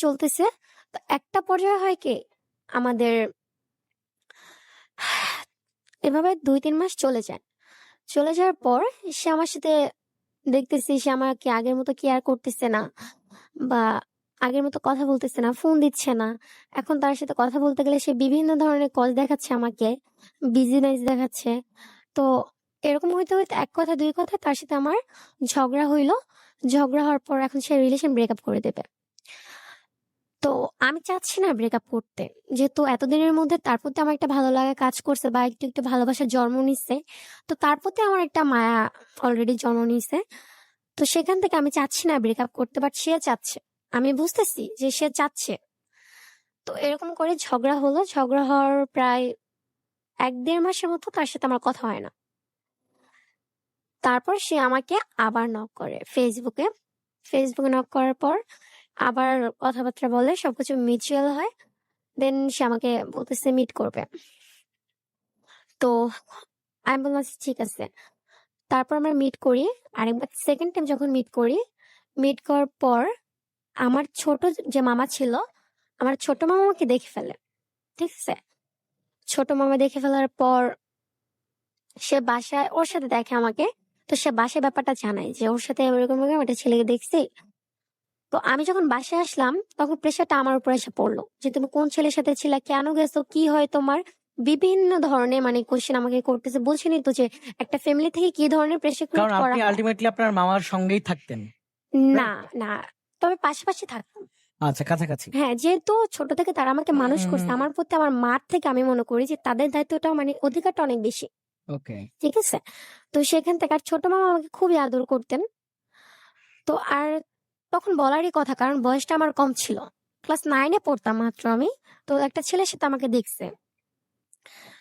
চলতেছে। তো একটা পর্যায়ে হয় কি, আমাদের এভাবে 2-3 মাস চলে যায়। চলে যাওয়ার পর সে আমার সাথে দেখতেছি সে আমাকে আগের মতো কেয়ার করতেছে না, বা আগের মতো কথা বলতেছে না, ফোন দিচ্ছে না। এখন তার সাথে কথা বলতে গেলে সে বিভিন্ন ধরনের কল দেখাচ্ছে আমাকে, বিজিনেস দেখাচ্ছে। তো এরকম হইতে হইতে এক কথা দুই কথা তার সাথে আমার ঝগড়া হইলো। ঝগড়া হওয়ার পর এখন সে রিলেশন ব্রেকআপ করে দেবে। তো আমি চাচ্ছি না ব্রেকআপ করতে, যেহেতু এতদিনের মধ্যে তার প্রতি আমার একটা ভালো লাগা কাজ করছে বা একটু একটু ভালোবাসার জন্ম নিচ্ছে। তো তার প্রতি আমার একটা মায়া অলরেডি জন্ম নিছে। তো সেখান থেকে আমি চাচ্ছি না ব্রেকআপ করতে, বাট সে চাচ্ছে। আমি বুঝতেছি যে সে চাচ্ছে। তো এরকম করে ঝগড়া হলো। ঝগড়া হওয়ার প্রায় ১-১.৫ মাসের মতো তার সাথে আমার কথা হয় না। তারপর সে আমাকে আবার নক করে ফেসবুকে। ফেসবুকে নক করার পর আবার কথাবার্তা বলে, সবকিছু মিউচুয়াল হয়। দেন সে আমাকে বলতেছে মিট করবে। তো আমি বললাম আচ্ছা ঠিক আছে। তারপর আমরা মিট করি। আরেকবার সেকেন্ড টাইম যখন মিট করি, মিট করার পর আমার ছোট যে মামা ছিল, আমার ছোট মামা আমাকে দেখে ফেলে। ঠিক আছে? ছোট মামা দেখে ফেলার পর সে বাসায় ওর সাথে দেখে আমাকে। তো সে বাসায় ব্যাপারটা জানায় যে ওর সাথে এরকম এরকম একটা ছেলেকে দেখছি। তো আমি যখন বাসায় আসলাম তখন প্রেশারটা আমার উপর এসে পড়লো যে তুমি কোন ছেলের সাথে ছিলা, কেন গেছো, কি হয় তোমার, বিভিন্ন ধরনের মানে কোশ্চেন আমাকে করতেছে। বলছিনি তো যে একটা ফ্যামিলি থেকে কি ধরনের প্রেশার ক্রিয়েট কারণ করা আপনি হয়। আলটিমেটলি আপনার মামার সঙ্গেই থাকতেন, না, রাইট? না, তবে পাশাপাশি থাকতাম। আচ্ছা, কাছাকাছি। হ্যাঁ, যেহেতু ছোট থেকে তারা আমাকে মানুষ করছে, হুম। আমার প্রতি আমার মার থেকে আমি মনে করি যে তাদের দায়িত্বটা মানে অধিকারটা অনেক বেশি। ওকে। ঠিক আছে? তো সেখান থেকে আর ছোট মামা আমাকে খুবই আদর করতেন। তো আর তখন বলারই কথা, কারণ বয়সটা আমার কম ছিল। ক্লাস 9 এ পড়তাম মাত্র আমি। তো একটা ছেলের সাথে আমাকে দেখছে।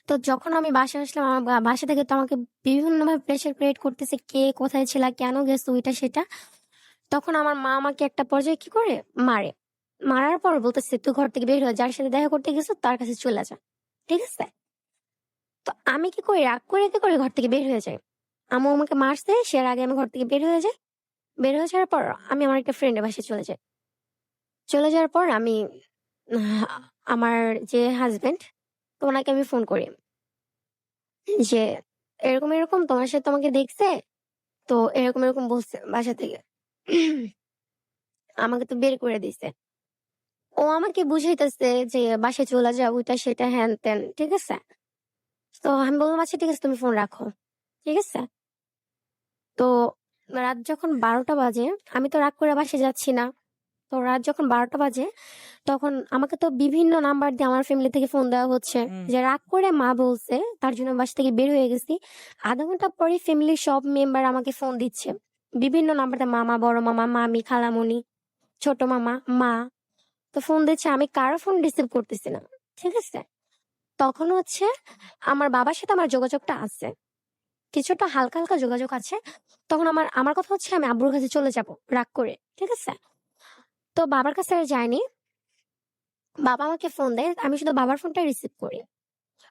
তো যখন আমি বাসায় আসলাম, আমার বাসা থেকে তো আমাকে বিভিন্নভাবে প্রেশার ক্রিয়েট করতেছে, কে কোথায় ছিলা, কেন গেছো, এটা সেটা। তখন আমার মা আমাকে একটা পর্যায়ে কি করে মারে। মারার পর বলতেছে তুই ঘর থেকে বের হয়ে যার সাথে দেখা করতে গেছো তার কাছে চলে যা। ঠিক আছে? তো আমি কি করি, রাগ করে কি করে ঘর থেকে বের হয়ে যাই। আম্মু আমাকে মারছে, সে এর আগে আমি ঘর থেকে বের হয়ে যাই। বের হয়ে যাওয়ার পর আমি আমার একটা ফ্রেন্ডের বাসায় চলে যাই। চলে যাওয়ার পর আমি আহ, আমার যে হাজবেন্ড, তো ওনাকে আমি ফোন করি যে এরকম এরকম তোমার সাথে তোমাকে দেখছে, তো এরকম এরকম বলছে বাসা থেকে। আমাকে তো বের করে দিছে। ও আমাকে বুঝাইতেছে যে বাসায় চলে যাও, ওইটা সেটা হ্যান ত্যান। ঠিক আছে? তো আমি বললাম আচ্ছা ঠিক আছে তুমি ফোন রাখো। ঠিক আছে? তো রাত যখন 12টা বাজে, আমি তো রাগ করে বাসায় যাচ্ছি না। তো রাত যখন 12টা বাজে তখন আমাকে তো বিভিন্ন নাম্বার দিয়ে আমার ফ্যামিলি থেকে ফোন দেওয়া হচ্ছে হুম। যে রাগ করে মা বলছে তার জন্য বাসা থেকে বের হয়ে গেছি। আধা ঘন্টা পরে ফ্যামিলির সব মেম্বার আমাকে ফোন দিচ্ছে বিভিন্ন নাম্বার দিয়ে, মামা, বড় মামা, মামি, খালামণি, ছোট মামা, মা। তো ফোন দিচ্ছে, আমি কারো ফোন রিসিভ করতেছি না। ঠিক আছে? তখন হচ্ছে আমার বাবার সাথে আমার যোগাযোগটা আছে, কিছুটা হালকা হালকা যোগাযোগ আছে। তখন আমার আমার কথা হচ্ছে আমি আব্বুর কাছে চলে যাব রাগ করে। ঠিক আছে? তো বাবার কাছে আর যায়নি। বাবা আমাকে ফোন দেয়, আমি শুধু বাবার ফোনটা রিসিভ করি।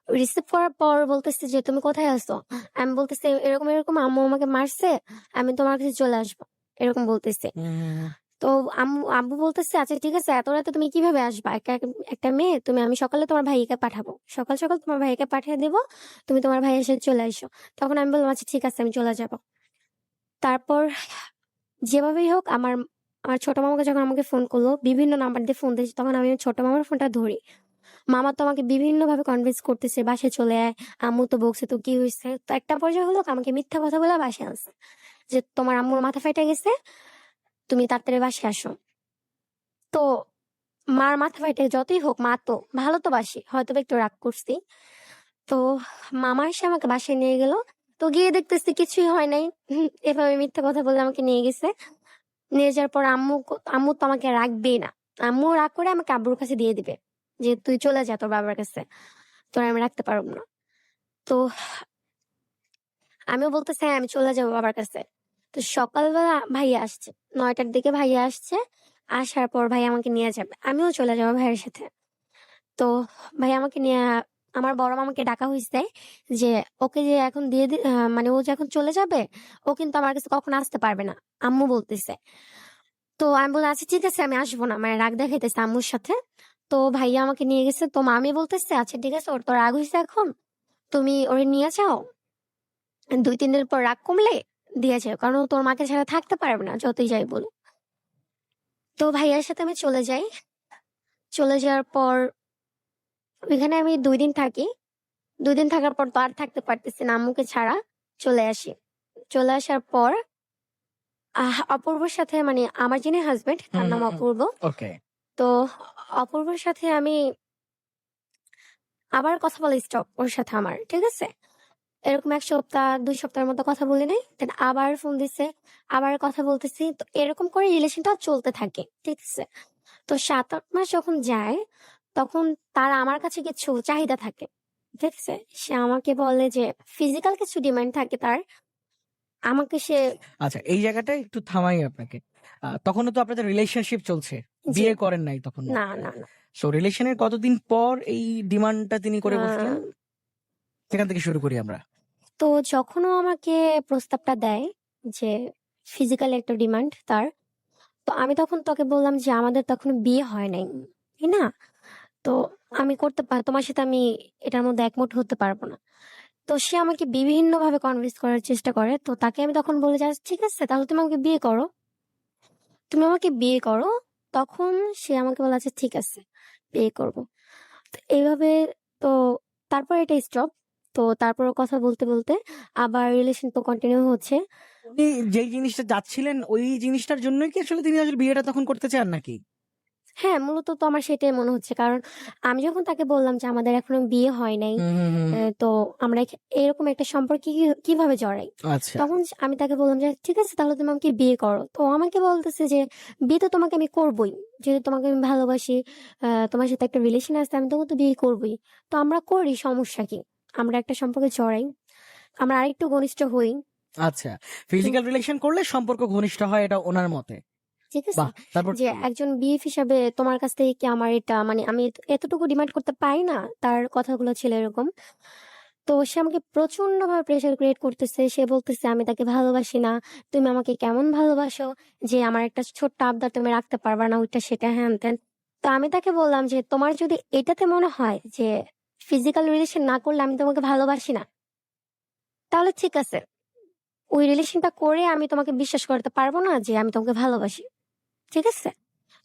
রিসিভ করার পর বলতেছে যে তুমি কোথায় আছো। আমি বলতেছি এরকম এরকম আম্মু আমাকে মারছে, আমি তোমার কাছে চলে আসবো, এরকম বলতেছে। হুম। তো আম্মু আব্বু বলতেছে আচ্ছা ঠিক আছে, এত রাতে তুমি কিভাবে আসবা, একটা মেয়ে তুমি, আমি সকালে তোমার ভাইকে পাঠাবো, সকাল সকাল তোমার ভাইকে পাঠিয়ে দেবো, তুমি তোমার ভাইয়ের সাথে চলে আসো। তখন আমি বললাম আচ্ছা ঠিক আছে আমি চলে যাব। তারপর যেভাবেই হোক আমার আমার ছোট মামাকে যখন আমাকে ফোন করলো, বিভিন্ন নাম্বার দিয়ে ফোন দিয়েছে, তখন আমি ছোট মামার ফোনটা ধরি। মামা তো আমাকে বিভিন্ন ভাবে কনভিন্স করতেছে বাসায় চলে আয়, আম্মু তো বকছে তো কি হয়েছে। তো একটা পর্যায়ে হলো আমাকে মিথ্যা কথা বলে বাসায় আনছে যে তোমার আম্মুর মাথা ফাইটা গেছে, তুমি তাড়াতাড়ি বাসায় আসো। তো মার মাথা ফাইটে যতই হোক মা তো ভালো তো বাসি, হয়তো বা একটু রাগ করছি। তো মামা এসে আমাকে বাসায় নিয়ে গেল। তো গিয়ে দেখতেছি কিছুই হয় নাই। এভাবে মিথ্যা কথা বলে আমাকে নিয়ে গেছে। নিয়ে যাওয়ার পর আম্মু তো আমাকে রাখবেই না। আম্মু রাগ করে আমাকে আব্বুর কাছে দিয়ে দিবে যে তুই চলে যা তোর বাবার কাছে, তোর আমি রাখতে পারবো না। তো আমিও বলতেছি হ্যাঁ আমি চলে যাবো বাবার কাছে। তো সকালবেলা ভাইয়া আসছে, 9টার দিকে ভাইয়া আসছে। আসার পর ভাই আমাকে নিয়ে যাবে, আমিও চলে যাবো ভাইয়ের সাথে। তো ভাই আমাকে নিয়ে আমার বড় মামাকে ডাকা হয়েছে যে ওকে যে এখন মানে ও যে এখন চলে যাবে, ও কিন্তু আমার কাছে কখনো আসতে পারবে না, আম্মু বলতেছে। তো আমি বললাম আচ্ছা ঠিক আছে আমি আসবো না, মানে রাগ দেখাইতেছে আম্মুর সাথে। তো ভাইয়া আমাকে নিয়ে গেছে, তো মামি বলতেছে আচ্ছা ঠিক আছে ওর তো রাগ হয়েছে এখন, তুমি ওরে নিয়ে যাও। 2-3 দিন পর রাগ কমলে দিয়ে যায়, কারণ ও তোর মাকে ছাড়া থাকতে পারবে না যতই যাই বলো। তো ভাইয়ার সাথে আমি চলে যাই। চলে যাওয়ার পর ওইখানে আমি 2 দিন থাকি। 2 দিন থাকার পর তো আর থাকতে পারতেছি না, আম্মুকে ছাড়া চলে আসি। চলে আসার পর অপূর্বর সাথে, মানে আমার যিনি হাজবেন্ড তার নাম অপূর্ব। ওকে। তো অপূর্বর সাথে আমি আবার কথা বলা স্টপ ওর সাথে আমার, ঠিক আছে। এরকম 1 সপ্তাহ 2 সপ্তাহের মতো কথা বলি নাই, দেন আবার ফোন দিছে, আবার কথা বলতেছি, তো এরকম করে রিলেশনটা চলতে থাকে, ঠিক আছে। তো 7-8 মাস যখন যায়, তখন তার আমার কাছে কিছু চাহিদা থাকে, ঠিক আছে। সে আমাকে বলে যে ফিজিক্যাল কিছু ডিমান্ড থাকে তার, আমাকে সে। আচ্ছা, এই জায়গাটায় একটু থামাই আপনাকে। তখনও তো আপনাদের রিলেশনশিপ চলছে, জি, বিয়ে করেন নাই তখনও। না না না। সো রিলেশনের কতদিন পর এই ডিমান্ডটা তিনি করে বসলেন? আহ, সেখান থেকে শুরু করি আমরা। তো যখন ও আমাকে প্রস্তাবটা দেয় যে ফিজিক্যাল একটা ডিমান্ড তার, তো আমি তখন তোকে বললাম যে আমাদের তখন বিয়ে হয় নাই, তাই না। তো আমি তোমার সাথে আমি এটার মধ্যে একমত হতে পারবো না। তো সে আমাকে বিভিন্ন ভাবে কনভিন্স করার চেষ্টা করে, তো তাকে আমি তখন বলে যে ঠিক আছে তাহলে তুমি আমাকে বিয়ে করো, তুমি আমাকে বিয়ে করো। তখন সে আমাকে বলে আচ্ছা ঠিক আছে বিয়ে করবো। তো এইভাবে, তো তারপর এটা স্টপ। তো তারপর কথা বলতে বলতে আবার রিলেশন তো কন্টিনিউ হচ্ছে। উনি যেই জিনিসটা যাচ্ছিলেন ওই জিনিসটার জন্যই কি আসলে তিনি আসলে বিয়েটা তখন করতে চান নাকি? হ্যাঁ, মূলত তো আমার সেটাই মনে হচ্ছে। কারণ আমি যখন তাকে বললাম যে আমাদের এখনো বিয়ে হয় নাই, তো আমরা এরকম একটা সম্পর্কে কিভাবে জড়াই? আচ্ছা। তখন আমি তাকে বললাম যে, "ঠিক আছে তাহলে তুমি আমাকে বিয়ে করো।" তো ও আমাকে বলতেছে যে, "বিয়ে তো তোমাকে আমি করবই। যেহেতু তোমাকে আমি ভালোবাসি, তোমার সাথে একটা রিলেশন আছে, আমি তোমাকে তো বিয়ে করবই। তো আমরা করি, সমস্যা কি? আমরা একটা সম্পর্কে জড়াই। আমরা আরেকটু ঘনিষ্ঠ হই।" আচ্ছা, তো ফিজিক্যাল রিলেশন করলে সম্পর্ক ঘনিষ্ঠ হয়, এটা ওনার মতে। ঠিক আছে? বাহ! তারপর যে কি? একজন বিএফ হিসাবে তোমার কাছ থেকে কি আমার এটা, মানে আমি এতটুকু ডিমান্ড করতে পারি না? তার কথাগুলো ছিল এরকম। তো সে আমাকে প্রচন্ডভাবে প্রেশার ক্রিয়েট করতেছে। সে বলতেছে আমি তাকে ভালোবাসি না। তুমি আমাকে কেমন ভালোবাসো? যে আমার একটা ছোট্ট আবদার তুমি রাখতে পারবা না, ওইটা সেটা হ্যান-ত্যান। তো আমি তাকে বললাম যে তোমার যদি এটাতে মনে হয় যে ফিজিক্যাল রিলেশন না করলে আমি তোমাকে ভালোবাসি না, তাহলে ঠিক আছে। ওই রিলেশনটা করে আমি তোমাকে বিশ্বাস করাতে পারবো না যে আমি তোমাকে ভালোবাসি। ঠিক আছে?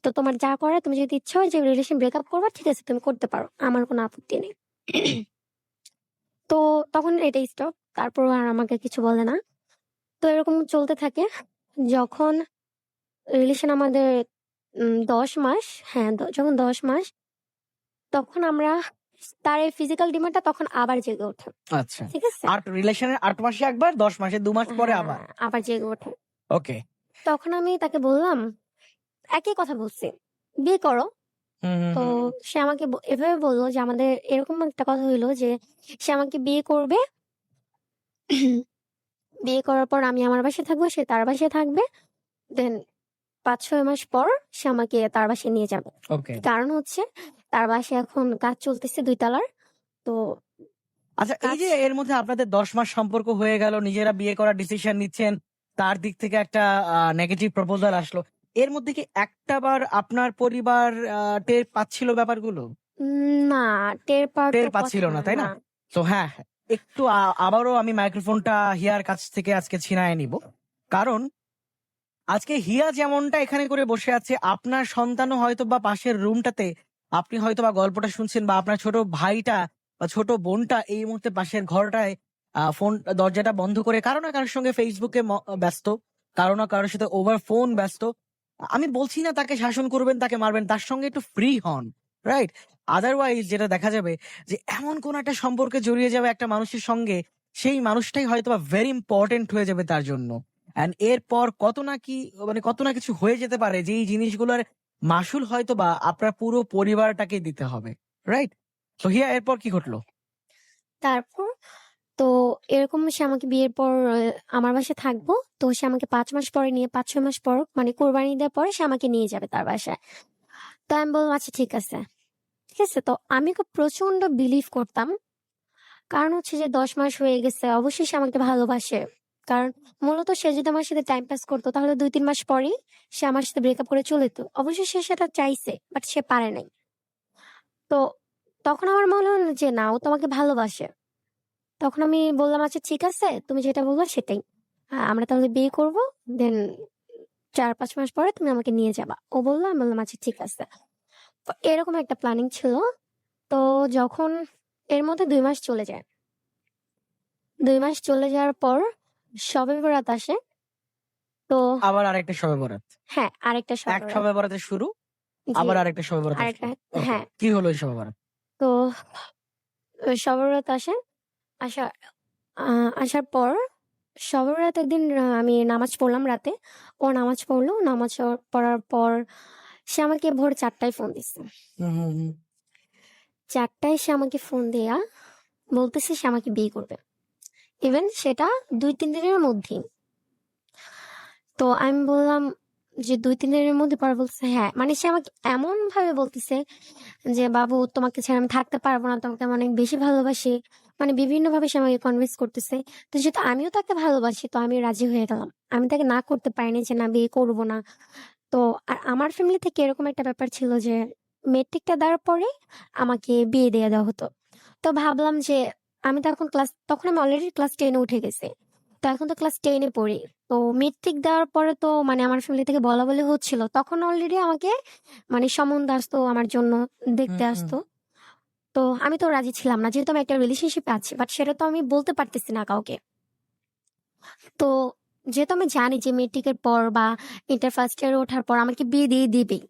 তো তোমার যা করার, তুমি যদি ইচ্ছা হয় যে রিলেশন ব্রেকআপ করবা, ঠিক আছে তুমি করতে পারো। আমার কোনো আপত্তি নেই। তো তখন এটাই স্টপ। তারপর আর আমাকে কিছু বলে না। তো এরকম চলতে থাকে। যখন রিলেশন আমাদের ১০ মাস, হ্যাঁ, যখন ১০ মাস, তখন আমরা তার এই ফিজিক্যাল ডিমান্ডটা তখন আবার জেগে ওঠে। আচ্ছা। ঠিক আছে? 8 মাসে একবার, 10 মাসে 2 মাস পরে হ্যাঁ, আবার। আবার জেগে ওঠে। ওকে। তখন আমি তাকে বললাম, একই কথা বলছি, "বিয়ে করো।" হুম, হুম, তো হুম। সে আমাকে এভাবে বলল যে আমাদের এরকম একটা কথা হইলো যে সে আমাকে বিয়ে করবে। বিয়ে করার পর আমি আমার বাসায় থাকবো, সে তার বাসায় থাকবে। দেন ৫-৬ মাস পর সে আমাকে তার বাসায় নিয়ে যাবে। ওকে। কারণ হচ্ছে তার বাসায় এখন কাজ চলতেছে ২ তলার। তো আচ্ছা, এই কাজ। যে এর মধ্যে আপনাদের 10 মাস সম্পর্ক হয়ে গেল, নিজেরা বিয়ে করার ডিসিশন নিচ্ছেন, তার দিক থেকে একটা নেগেটিভ প্রপোজাল আসলো। এর মধ্যে কি একটাবার আপনার পরিবার টের পাচ্ছিল ব্যাপারগুলো? না, টের পাওয়ার টের তো পাচ্ছিল কথা না, তাই না। না? তো হ্যাঁ, একটু আবারও আমি মাইক্রোফোনটা হিয়ার কাছ থেকে আজকে ছিনায়ে নিব। কারণ আজকে হিয়া যেমনটা এখানে করে বসে আছে, আপনার সন্তানও হয়তোবা পাশের রুমটাতে, আপনি হয়তোবা গল্পটা শুনছেন, বা আপনার ছোট ভাইটা বা ছোট বোনটা এই মুহূর্তে পাশের ঘরটায় ফোন দরজাটা বন্ধ করে কারো না কারোর সঙ্গে ফেসবুকে ব্যস্ত, কারো না কারোর সাথে ওভার ফোন ব্যস্ত। আমি বলছি না তাকে শাসন করবেন, তাকে মারবেন, তার সঙ্গে একটু ফ্রি হন, রাইট? আদারওয়াইজ যেটা দেখা যাবে যে এমন কোন একটা সম্পর্কে জড়িয়ে যাবে একটা মানুষের সঙ্গে, সেই মানুষটাই হয়তোবা ভেরি ইম্পর্টেন্ট হয়ে যাবে তার জন্য। অ্যান্ড এরপর কত না কি, মানে কত না কিছু হয়ে যেতে পারে, যে এই জিনিসগুলোর মাসুল হয়তো বা আপনার পুরো পরিবারটাকে দিতে হবে, রাইট? তো হিয়া, এরপর কি ঘটলো? তারপর তো এরকম সে আমাকে বিয়ের পর আমার বাসায় থাকবো। তো সে আমাকে ৫ মাস পরে নিয়ে, ৫-৬ মাস পর, মানে কোরবানি দেওয়ার পরে সে আমাকে নিয়ে যাবে তার বাসায়। তো আমি বললাম আচ্ছা ঠিক আছে। ঠিক আছে? তো আমি খুব প্রচন্ড বিলিভ করতাম। কারণ হচ্ছে যে ১০ মাস হয়ে গেছে, অবশ্যই সে আমাকে ভালোবাসে। কারণ মূলত সে যদি আমার সাথে টাইম পাস করতো তাহলে ২-৩ মাস পরেই সে আমার সাথে ব্রেকআপ করে চলে যেত। অবশ্যই সে সেটা চাইছে, বাট সে পারে নাই। তো তখন আমার মনে হলো যে না, ও তো আমাকে ভালোবাসে। তখন আমি বললাম, আচ্ছা ঠিক আছে, তুমি যেটা বললো সেটাই। আমরা তাহলে বিয়ে করব, দেন 4-5 মাস পরে তুমি আমাকে নিয়ে যাবা। ও বললো, আমি বললাম আচ্ছা ঠিক আছে। তো এরকম একটা প্ল্যানিং ছিল। তো যখন এর মধ্যে 2 মাস চলে যায়, 2 মাস চলে যাওয়ার পর শবে বরাত আসে। তো আবার আরেকটা শবে বরাত। হ্যাঁ, আরেকটা শবে এক বরাত। শবে বরাতের শুরু, জি, আবার আরেকটা শবে বরাত আরেকটা। আসলো। ওকে, হ্যাঁ, কি হলো এই শবে বরাত? তো শবে বরাত আসে। আসা আসার পর শবে বরাতের দিন আমি নামাজ পড়লাম রাতে। ও নামাজ পড়লো। নামাজ পড়ার পর সে আমাকে ভোর 4টায় ফোন দিচ্ছে। হুম হুম হুম। 4টায় সে আমাকে ফোন দেয়া বলতেছে সে আমাকে বিয়ে করবে। ইভেন সেটা 2-3 দিনের মধ্যেই। তো আমি বললাম যে 2-3 দিনের মধ্যে, পরে বলতেছে হ্যাঁ, মানে সে আমাকে এমন ভাবে বলতেছে যে বাবু তোমাকে ছাড়া আমি থাকতে পারবো না, তোমাকে আমি অনেক বেশি ভালোবাসি। মানে বিভিন্ন ভাবে সে আমাকে কনভিন্স করতেছে। তো যেহেতু আমিও তাকে ভালোবাসি, তো আমি রাজি হয়ে গেলাম। আমি তাকে না করতে পারিনি যে না, বিয়ে করবো না। তো আর আমার ফ্যামিলি থেকে এরকম একটা ব্যাপার ছিল যে মেট্রিকটা দেওয়ার পরে আমাকে বিয়ে দিয়ে দেওয়া হতো। তো ভাবলাম যে আমি তখন আমি অলরেডি ক্লাস 10 উঠে গেছি। তো এখন তো ক্লাস 10 পড়ি। তো মেট্রিক দেওয়ার পরে তো মানে আমার ফ্যামিলি থেকে বলা বলি হচ্ছিল। তখন অলরেডি আমাকে মানে সম্বন্ধ আসতো আমার জন্য, হুম দেখতে হুম। আসতো। তো আমি তো রাজি ছিলাম না, যেহেতু আমি একটা রিলেশনশিপে আছি, বাট সেটা তো আমি বলতে পারতেছি না কাউকে। তো যেহেতু আমি জানি যে মেট্রিকের পর বা ইন্টার ফার্স্ট ইয়ারে ওঠার পর আমাকে বিয়ে দিয়ে দিবেই,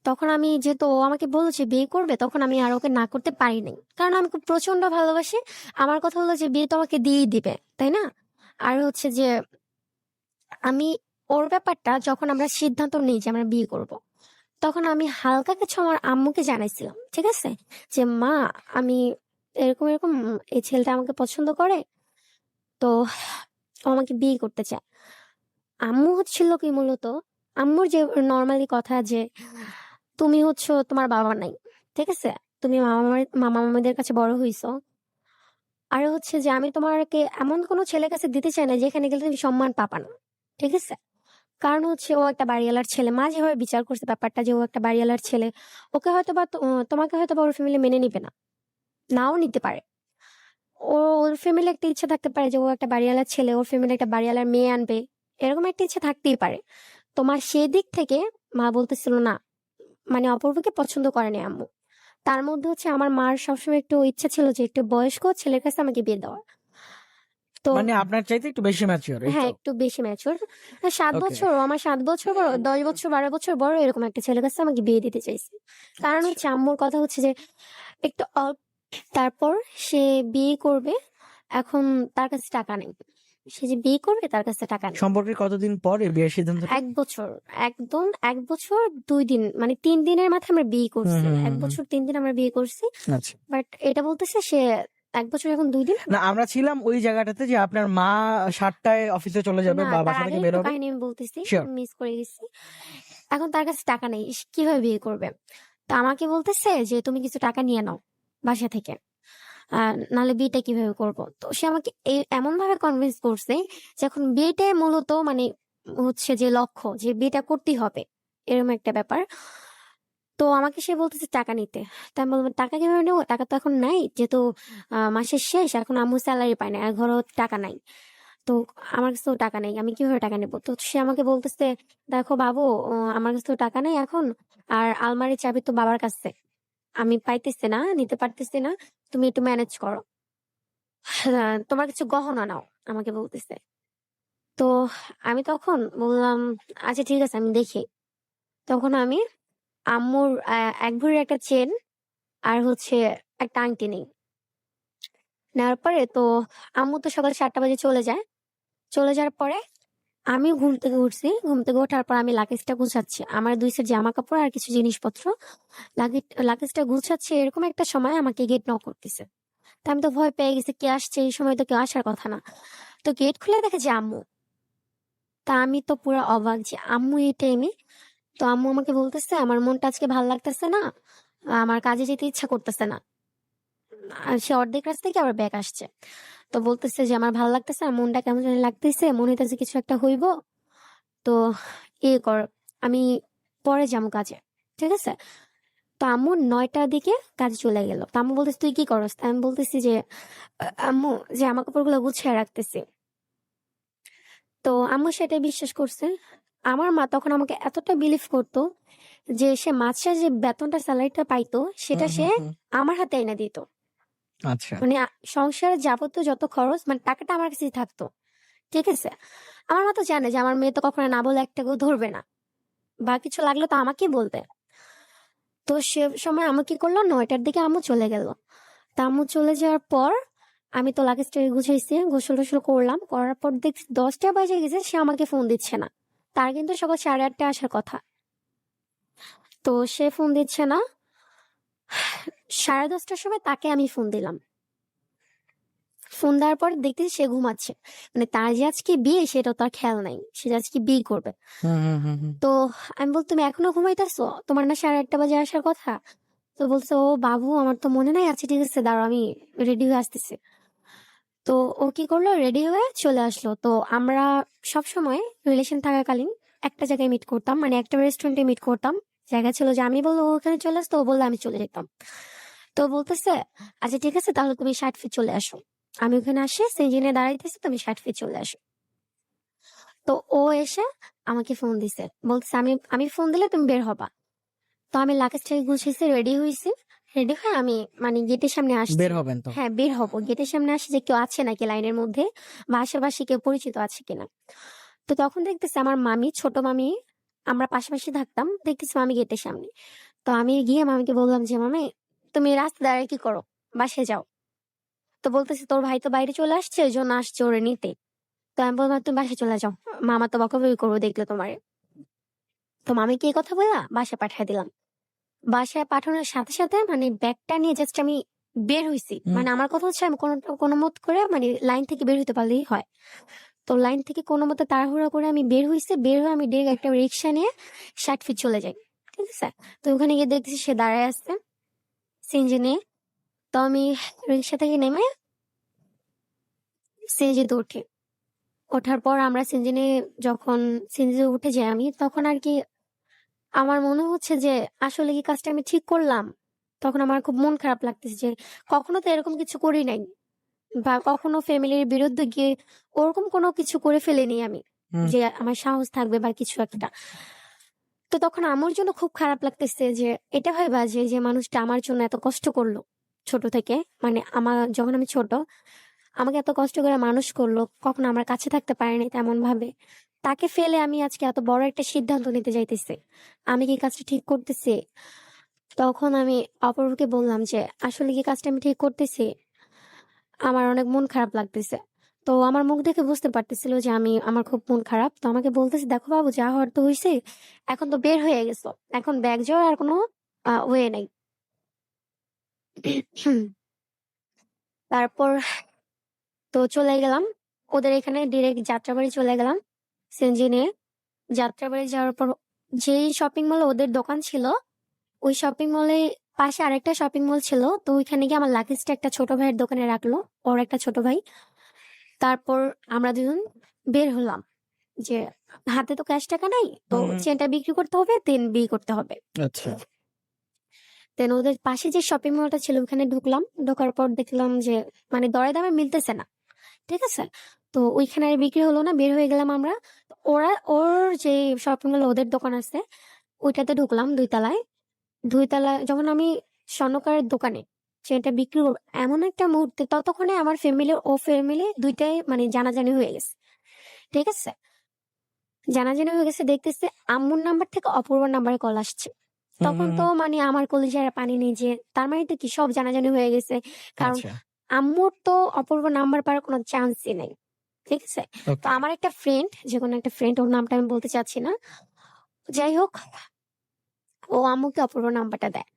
তখন আমি যেহেতু ও আমাকে বলেছে বিয়ে করবে, তখন আমি আর ওকে না করতে পারি নাই, কারণ আমি খুব প্রচন্ড ভালোবাসি। আমার কথা হলো যে বিয়ে তো আমাকে দিয়েই দিবে, তাই না? আর হচ্ছে যে আমি ওর ব্যাপারটা যখন আমরা সিদ্ধান্ত নিই যে আমরা বিয়ে করব, তখন আমি হালকা কিছু আমার আম্মুকে জানাইছিলাম, ঠিক আছে, যে মা, আমি এরকম এরকম এই ছেলেটা আমাকে পছন্দ করে, তো ও আমাকে বিয়ে করতে চায়। আম্মু হচ্ছিল কি মূলত, আম্মুর যে নর্মালি কথা যে তুমি হচ্ছে তোমার বাবা নাই, ঠিক আছে, তুমি মামা মামিদের কাছে বড় হইছো, আর হচ্ছে যে আমি তোমাকে এমন কোনো ছেলের কাছে দিতে চাই না যেখানে গেলে তুমি সম্মান পাবা না, ঠিক আছে। কারণ হচ্ছে ও একটা বাড়িওয়ালার ছেলে, মা যেভাবে বিচার করছে ব্যাপারটা যে ও একটা বাড়িওয়ালার ছেলে, ওকে হয়তো বা তোমাকে হয়তো বা ওর ফ্যামিলি মেনে নিবে না, নাও নিতে পারে। ওর ফ্যামিলি একটা ইচ্ছা থাকতে পারে যে ও একটা বাড়িওয়ালার ছেলে, ওর ফ্যামিলি একটা বাড়িওয়ালার মেয়ে আনবে, এরকম একটা ইচ্ছা থাকতেই পারে। তোমার সেদিক থেকে মা বলতেছিল না, মানে অপূর্বকে পছন্দ করেনি আম্মু। তার মধ্যে হচ্ছে আমার মার সবসময় একটু ইচ্ছা ছিল যে একটু বয়স্ক ছেলের কাছে আমাকে বিয়ে দেওয়া। তো মানে আপনার চাইতে একটু বেশি ম্যাচিওর, এই হ্যাঁ, তো? একটু বেশি ম্যাচুর। 7 ওকে। বছর, ও আমার 7 বছর বড়, 10 বছর 12 বছর বড়, এরকম একটা ছেলের কাছে আমাকে বিয়ে দিতে চাইছে। কারণ আচ্ছা। হচ্ছে আম্মুর কথা হচ্ছে যে একটু অল্প, তারপর সে বিয়ে করবে। এখন তার কাছে টাকা নেই, সে যে বিয়ে করবে তার কাছে টাকা নেই। সম্পর্কের কতদিন পর এই বিয়ের সিদ্ধান্তটা? 1 বছর, একদম 1 বছর 2 দিন, মানে 3 দিনের মাথায় আমরা বিয়ে হুম করছি। হুম এক হুম হুম। বছর 3 দিন আমরা বিয়ে করছি। আচ্ছা। বাট এটা বলতেছে সে 1 বছর এখন 2 দিন। না, আমরা ছিলাম ওই জায়গাটাতে যে আপনার মা 7টায় অফিসে চলে যাবে না, বা তার বাসা আগে থেকে বের একটু হবে। কাহিনী আমি বলতেছি, শিওর। মিস করে গেছি। এখন তার কাছে টাকা নেই, সে কিভাবে বিয়ে করবে? তা আমাকে বলতেছে যে তুমি কিছু টাকা নিয়ে নাও বাসা থেকে, নাহলে বিয়েটা কিভাবে করব। তো সে আমাকে এমন ভাবে কনভিন্স করছে যে এখন বিয়েটাই মূলত মানে হচ্ছে যে লক্ষ্য, যে বিয়েটা করতেই হবে, এরকম একটা ব্যাপার। তো আমাকে সে বলতেছে টাকা নিতে। তাই আমি বললাম টাকা কিভাবে নেবো, টাকা তো এখন নাই, যেহেতু মাসের শেষ, এখন আম্মু স্যালারি পায় না আর ঘরও টাকা নাই। তো আমার কাছেও টাকা নেই, আমি কিভাবে টাকা নেবো? তো সে আমাকে বলতেছে, দেখো বাবু, আমার কাছেও টাকা নেই এখন, আর আলমারির চাবি তো বাবার কাছে, আমি পাইতেছি না, নিতে পারতেছি না, তুমি একটু ম্যানেজ করো। তোমার কিছু গহনা নাও, আমাকে বলতেছে। তো আমি তখন বললাম আচ্ছা ঠিক আছে, আমি দেখি। তখন আমি আম্মুর 1 ভরির একটা চেন আর হচ্ছে একটা আংটি নেই। নেওয়ার পরে তো আম্মু তো সকাল 7টা বাজে চলে যায়। চলে যাওয়ার পরে আমিও ঘুম থেকে উঠছি। ঘুম থেকে ওঠার পর আমি লাগেজটা গুছাচ্ছি। আমার 2 সেট জামা কাপড় আর কিছু জিনিসপত্র। লাগেজটা গুছাচ্ছি, এরকম একটা সময় আমাকে গেট নক করতেছে। তো আমি তো ভয় পেয়ে গেছি, কে আসছে? এই সময় তো কেউ আসার কথা না। তো গেট খুলে দেখে যে আম্মু। তা আমি তো পুরো অবাক যে আম্মু এই টাইমে। তো আম্মু আমাকে বলতেছে আমার মনটা আজকে ভাল লাগতেছে না, আমার কাজে যেতে ইচ্ছা করতেছে না। আর সে অর্ধেক রাস্তা থেকে আবার ব্যাক আসছে। তো বলতেছে যে আমার ভালো লাগতেছে, আমার মনটা কেমন জানি লাগতেছে, মনে হইতেছে কিছু একটা হইব। তো কর, আমি পরে যাবো কাজে, ঠিক আছে। তো আম্মু 9টার দিকে কাজে চলে গেল। তো আম্মু বলতেছে তুই কি করস? আমি বলতেছি যে আম্মু যে জামা কাপড়গুলো গুছিয়ে রাখতেছি। তো আম্মু সেটাই বিশ্বাস করছে। আমার মা তখন আমাকে এতটা বিলিভ করতো যে সে মাস শেষে যে বেতনটা স্যালারিটা পাইতো সেটা হুম সে হুম হুম আমার হাতে এনে দিত। আচ্ছা। মানে সংসারের যাবতীয় যত খরচ মানে টাকাটা আমার কাছেই থাকতো। ঠিক আছে? আমার মা তো জানে যে আমার মেয়ে তো কখনো না বলে এক টাকাও ধরবে না। বা কিছু লাগলে তো আমাকেই বলবে। তো সে সময় আম্মু কি করলো 9টার দিকে আম্মু চলে গেল। তা আম্মু চলে যাওয়ার পর আমি তো লাগেজটাকে গুছাইছি, গোসল টোসল করলাম। করার পর দেখছি 10টা বাজে গেছে, সে আমাকে ফোন দিচ্ছে না। তার কিন্তু সকাল 8:30টায় আসার কথা। তো সে ফোন দিচ্ছে না। 10:30টার সময় তাকে আমি ফোন দিলাম। ফোন দেওয়ার পর দেখতেছি সে ঘুমাচ্ছে। মানে তার যে আজকে বিয়ে সেটাও তার খেয়াল নাই। সে যে আজকে বিয়ে করবে। হুম হুম হুম হুম তো আমি বললাম, তুমি এখনো ঘুমাইতেছো? তোমার না 8:30 বাজে আসার কথা? তো বলছে, ও বাবু আমার তো মনে নাই। আচ্ছা ঠিক আছে, দাঁড়াও আমি রেডি হয়ে আসতেছি। তো ও কি করলো, রেডি হয়ে চলে আসলো। তো আমরা সব সময় রিলেশন থাকাকালীন একটা জায়গায় মিট করতাম, মানে একটা রেস্টুরেন্টে মিট করতাম। জায়গা ছিল যে আমি বলবো ও ওখানে চলে আসতো, ও বললো আমি চলে যেতাম। তো বলতেছে আচ্ছা ঠিক আছে তাহলে তুমি 60 ফিট চলে আসো। আমি ওখানে আসি সেঞ্জিনে দাঁড়াইতেছি, তুমি 60 ফিট চলে আসো। তো ও এসে আমাকে ফোন দিছে, বলতেছে আমি আমি ফোন দিলে তুমি বের হবা। তো আমি লাগেজটাকে গুছিয়েছি, রেডি হয়েছি। রেডি হয়ে আমি মানে গেটের সামনে আসছি। বের হবেন তো? হ্যাঁ, বের হবো। গেটের সামনে আসি যে কেউ আছে নাকি লাইনের মধ্যে বা আশেপাশে কেউ পরিচিত আছে কিনা। তো তখন দেখতেছি আমার মামি, ছোট মামি, আমরা পাশাপাশি থাকতাম। দেখতেছি মামি গেটের সামনে। তো আমি গিয়ে মামিকে বললাম যে মামি তুমি রাস্তা দাঁড়িয়ে কি করো, বাসায় যাও। তো বলতেছে তোর ভাই তো বাইরে চলে আসছে, ওই জন্য আসছে ওরে নিতে। তো আমি বললাম তুমি বাসায় চলে যাও, মামা তো বকাবকি করবো দেখলে তোমারে। তো মামিকে এই কথা বলা বাসায় পাঠিয়ে দিলাম। বাসায় পাঠানোর সাথে সাথে মানে ব্যাগটা নিয়ে জাস্ট আমি বের হইছি। হুম মানে আমার কথা হচ্ছে আমি কোনো মত করে মানে লাইন থেকে বের হইতে পারলেই হয়। তো লাইন থেকে কোনো মতে তাড়াহুড়া করে আমি বের হইছি। বের হয়ে আমি ডিরেক্ট একটা রিক্সা নিয়ে 60 ফিট চলে যাই। ঠিক আছে? তো ওখানে গিয়ে দেখতেছি সে দাঁড়ায় আছে সিএনজি নিয়ে। তো আমি রিক্সা থেকে নেমে সিএনজিতে উঠি। ওঠার পর আমরা সিএনজি নিয়ে যখন সিএনজিতে উঠে যাই আমি, তখন আর কি আমার মনে হচ্ছে যে আসলে কি কাজটা আমি ঠিক করলাম। তখন আমার খুব মন খারাপ লাগতেছে যে কখনো তো এরকম কিছু করি নাই বা কখনো ফ্যামিলির বিরুদ্ধে গিয়ে ওরকম কোনো কিছু করে ফেলিনি আমি, হুম যে আমার সাহস থাকবে বা কিছু একটা। তো তখন আমার জন্য খুব খারাপ লাগতেছে যে এটা ভাইবা যে যে মানুষটা আমার জন্য এত কষ্ট করলো ছোট থেকে, মানে আমার যখন আমি ছোট আমাকে এত কষ্ট করে মানুষ করলো, কখনো আমার কাছে থাকতে পারেনি তেমন ভাবে, তাকে ফেলে আমি আজকে এত বড় একটা সিদ্ধান্ত নিতে যাইতেছি। আমি কি কাজটা ঠিক করতেছি? তখন আমি অপরকে বললাম যে আসলে কি কাজটা আমি ঠিক করতেছি? আমার অনেক মন খারাপ লাগতেছে। তো আমার মুখ দেখে বুঝতে পারতেছিল যে আমার খুব মন খারাপ। তো আমাকে বলতেছে, দেখো বাবু যা হওয়ার তো হয়েছে, এখন তো বের হয়ে গেছো, এখন ব্যাগ যাওয়ার আর কোনো ওয়ে নাই। তারপর তো চলে গেলাম ওদের এখানে, ডিরেক্ট যাত্রাবাড়ি চলে গেলাম সিএনজি নিয়ে। যাত্রাবাড়ি যাওয়ার পর যেই শপিং মলে ওদের দোকান ছিল, ওই শপিং মলে পাশে আরেকটা শপিং মল ছিল। তো ওইখানে গিয়ে আমার লাগেজটা একটা ছোট ভাইয়ের দোকানে রাখলো, ওর একটা ছোট ভাই। তারপর আমরা দুজন বের হলাম যে হাতে তো ক্যাশ টাকা নাই, তো হুম হুম, চেনটা বিক্রি করতে হবে, দেন বিয়ে করতে হবে। আচ্ছা। দেন ওদের পাশে যে শপিং মলটা ছিল ওখানে ঢুকলাম। ঢোকার পর দেখলাম যে মানে দরে দামে মিলতেছে না। ঠিক আছে? তো ওইখানে আর বিক্রি হলো না, বের হয়ে গেলাম আমরা। তো ওর যে শপিং মল ওদের দোকান আছে ওইটাতে ঢুকলাম 2 তলায়। 2 তলায় যখন আমি স্বর্ণকারের দোকানে সেটা বিক্রি করবো এমন একটা মুহূর্তে, ততক্ষণে আমার ফ্যামিলি ও ফ্যামিলি দুইটাই মানে জানাজানি হয়ে গেছে। ঠিক আছে? জানাজানি হয়ে গেছে, দেখতেছে আম্মুর নাম্বার থেকে অপূর্বর নাম্বারে কল আসছে। হুম তখন হুম তো হুম, মানে আমার কলিজার পানি নেই যে তার মানে তো কি সব জানাজানি হয়ে গেছে। কারণ আচ্ছা। আম্মুর তো অপূর্ব নাম্বার পাওয়ার কোনো চান্সই নেই। ঠিক আছে? তো ওকে। আমার একটা ফ্রেন্ড, যে কোনো একটা ফ্রেন্ড, ওর নামটা আমি বলতে চাচ্ছি না, যাই হোক, ও আম্মুকে অপূর্ব নাম্বারটা দেয়।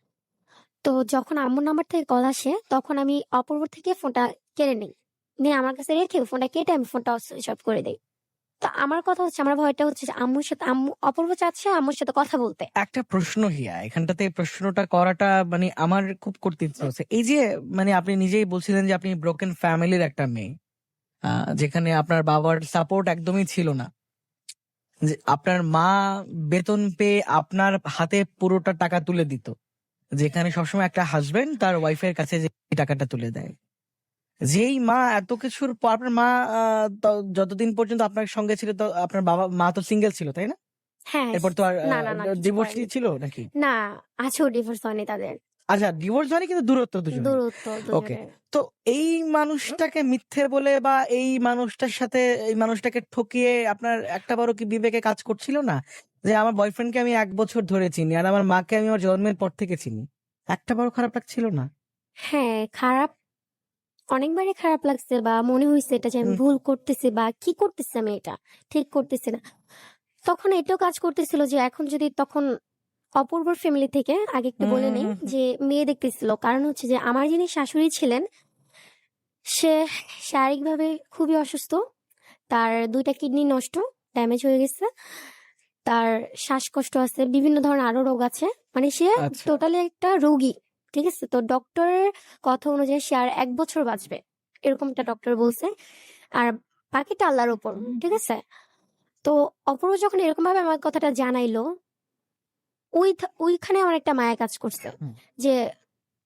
তো যখন আম্মুর নাম্বার থেকে কল আসে তখন আমি অপূর্ব থেকে ফোনটা কেড়ে নিই, নিয়ে আমার কাছে রেখে ফোনটা কেটে আমি ফোনটা সুইচ অফ করে দিই। তো আমার কথা হচ্ছে, আমার ভয়টা হচ্ছে যে আম্মুর সাথে অপূর্ব চাচ্ছে আম্মুর সাথে কথা বলতে। একটা প্রশ্ন হিয়া, এখানটাতে প্রশ্নটা করাটা মানে আমার খুব করতে ইচ্ছে হচ্ছে। এই যে মানে আপনি নিজেই বলছিলেন যে আপনি ব্রোকেন ফ্যামিলির একটা মেয়ে, যেখানে আপনার বাবার সাপোর্ট একদমই ছিল না, যে আপনার মা বেতন পেয়ে আপনার হাতে পুরোটা টাকা তুলে দিত, যেখানে সবসময় একটা হাজবেন্ড তার ওয়াইফের কাছে যে টাকাটা তুলে দেয়। যেই মা এত কিছুর পর আপনার মা যতদিন পর্যন্ত আপনার সঙ্গে ছিল তো আপনার মা তো সিঙ্গেল ছিল তাই না? হ্যাঁ। এরপর তো আর না না না, কিছু ডিভোর্স করেনি। ছিল নাকি? না, আছেও, ডিভোর্স হয়নি তাদের। আচ্ছা, ডিভোর্স হয়নি কিন্তু দূরত্ব দুজনের। দূরত্ব ওকে। দুজনের। তো এই মানুষটাকে মিথ্যে বলে বা এই মানুষটার সাথে এই মানুষটাকে ঠকিয়ে আপনার একটা বারও কি বিবেকে কাজ করছিল না যে আমার বয়ফ্রেন্ডকে আমি 1 বছর ধরে চিনি আর আমার মাকে আমি আমার জন্মের পর থেকে চিনি, একটা বারও খারাপ লাগছিল না? হ্যাঁ, খারাপ, অনেকবারই খারাপ লাগছে বা মনে হয়েছে এটা যে আমি হুম, ভুল করতেছি বা কি করতেছি আমি, এটা ঠিক করতেছি না। তখন এটাও কাজ করতেছিল যে এখন যদি তখন অপূর্বর ফ্যামিলি থেকে আগে একটু হুম, বলে হুম, নেই হুম, হুম। যে মেয়ে দেখতেছিল, কারণ হচ্ছে যে আমার যিনি শাশুড়ি ছিলেন সে শারীরিকভাবে খুবই অসুস্থ, তার 2টা কিডনি নষ্ট, ড্যামেজ হয়ে গেছে, তার শ্বাসকষ্ট আছে, বিভিন্ন ধরনের আরো রোগ আছে, মানে সে আচ্ছা। টোটালি একটা রোগী। ঠিক আছে, তো ডক্টরের কথা অনুযায়ী সে আর 1 বছর বাঁচবে, এরকমটা ডক্টর বলছে, আর বাকিটা আল্লাহর উপর। ঠিক আছে, তো অপূর্ব যখন এরকম ভাবে আমার কথাটা জানাইলো, ওইখানে আমার একটা মায়া কাজ করছে হুম, যে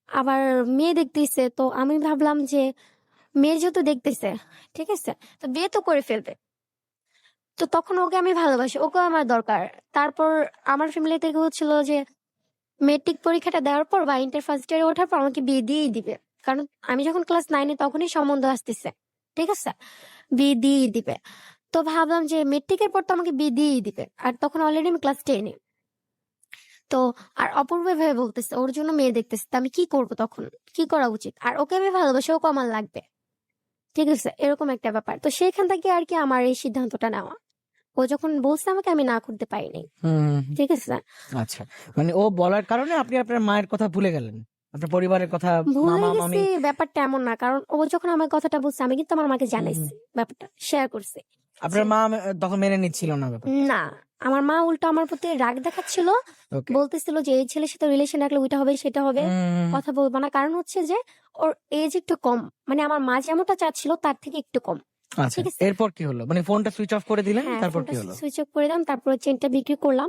আবার মেয়ে দেখতেছে, তো আমি ভাবলাম যে মেয়ে যেহেতু দেখতেছে, ঠিক আছে, তো বিয়ে তো করে ফেলবে, তো তখন ওকে আমি ভালোবাসি, ওকে আমার দরকার। তারপর আমার ফ্যামিলি থেকে হচ্ছিল যে মেট্রিক পরীক্ষাটা দেওয়ার পর বা ইন্টার ফার্স্ট ইয়ারে ওঠার পর আমাকে বিয়ে দিয়েই দিবে, কারণ আমি যখন ক্লাস 9-এ তখনই সম্বন্ধ আসতেছে। ঠিক আছে, বিয়ে দিয়েই দিবে। তো ভাবলাম যে মেট্রিকের পর তো আমাকে বিয়ে দিয়েই দিবে, আর তখন অলরেডি আমি ক্লাস 10-এ। তো আর অপূর্ব ভেবে বলতেছে ওর জন্য মেয়ে দেখতেছে, তো আমি কি করব তখন, কি করা উচিত? আর ওকে আমি ভালোবাসি, ওকে আমার লাগবে। ঠিক আছে, এরকম একটা ব্যাপার। তো সেখান থেকে আর কি আমার এই সিদ্ধান্তটা নেওয়া। ও যখন বলছে আমাকে, আমি না করতে পারিনি। হুম, হুম, হুম। ঠিক আছে, আচ্ছা, মানে ও বলার কারণে আপনি আপনার মায়ের কথা ভুলে গেলেন, আপনার পরিবারের কথা, ভুলে মামা গেছি মামি। ব্যাপারটা এমন না, কারণ ও যখন আমার কথাটা বলছে আমি কিন্তু আমার মাকে হুম, হুম। জানাইছি, ব্যাপারটা শেয়ার করছি যে আপনার মা তখন মেনে নিচ্ছিল না ব্যাপারটা? না, আমার মা উল্টো আমার প্রতি রাগ দেখাচ্ছিল, ওকে। বলতেছিল যে এই ছেলের সাথে রিলেশন রাখলে ওইটা হবে সেটা হবে, কথা বলবো না, কারণ হচ্ছে যে ওর এজ একটু কম, মানে আমার মা যেমনটা চাচ্ছিল তার থেকে একটু কম। আচ্ছা, ঠিক আছে, এরপর কি হলো? মানে ফোনটা সুইচ অফ করে দিলেন, হ্যাঁ, তারপর ফোনটা কি হলো? সুইচ অফ করে দিলাম, তারপর চেনটা বিক্রি করলাম।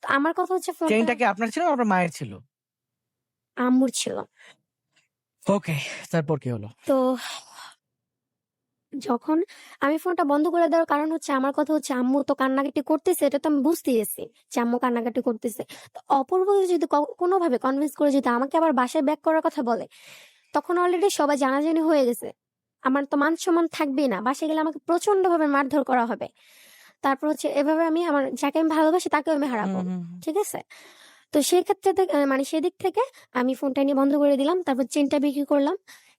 তো আমার কথা হচ্ছে ফোনটা চেইনটা কি আপনার ছিল না আপনার মায়ের ছিল? আম্মুর ছিল। ওকে, তারপর কি হলো? তো যখন আমি ফোনটা বন্ধ করে দেওয়ার কারণ হচ্ছে, আমার কথা হচ্ছে আম্মু তো কান্নাকাটি করতেছে, এটা তো আমি বুঝতে গেছি যে আম্মু কান্নাকাটি করতেছে। তো অপূর্বকে যদি কোনোভাবে কনভিন্স করে যদি আমাকে আবার বাসায় ব্যাক করার কথা বলে, তখন অলরেডি সবাই জানাজানি হয়ে গেছে, আমার তো মান সম্মান থাকবেই না, বাসায় গেলে আমাকে প্রচন্ড ভাবে মারধর করা হবে। তারপর হচ্ছে এভাবে আমি আমার যাকে আমি ভালোবাসি তাকেও আমি হারাবো। হুম, হুম, ঠিক আছে, তো সেক্ষেত্রে মানে সেদিক থেকে আমি ফোনটা নিয়ে বন্ধ করে দিলাম, তারপর চেনটা বিক্রি করলাম।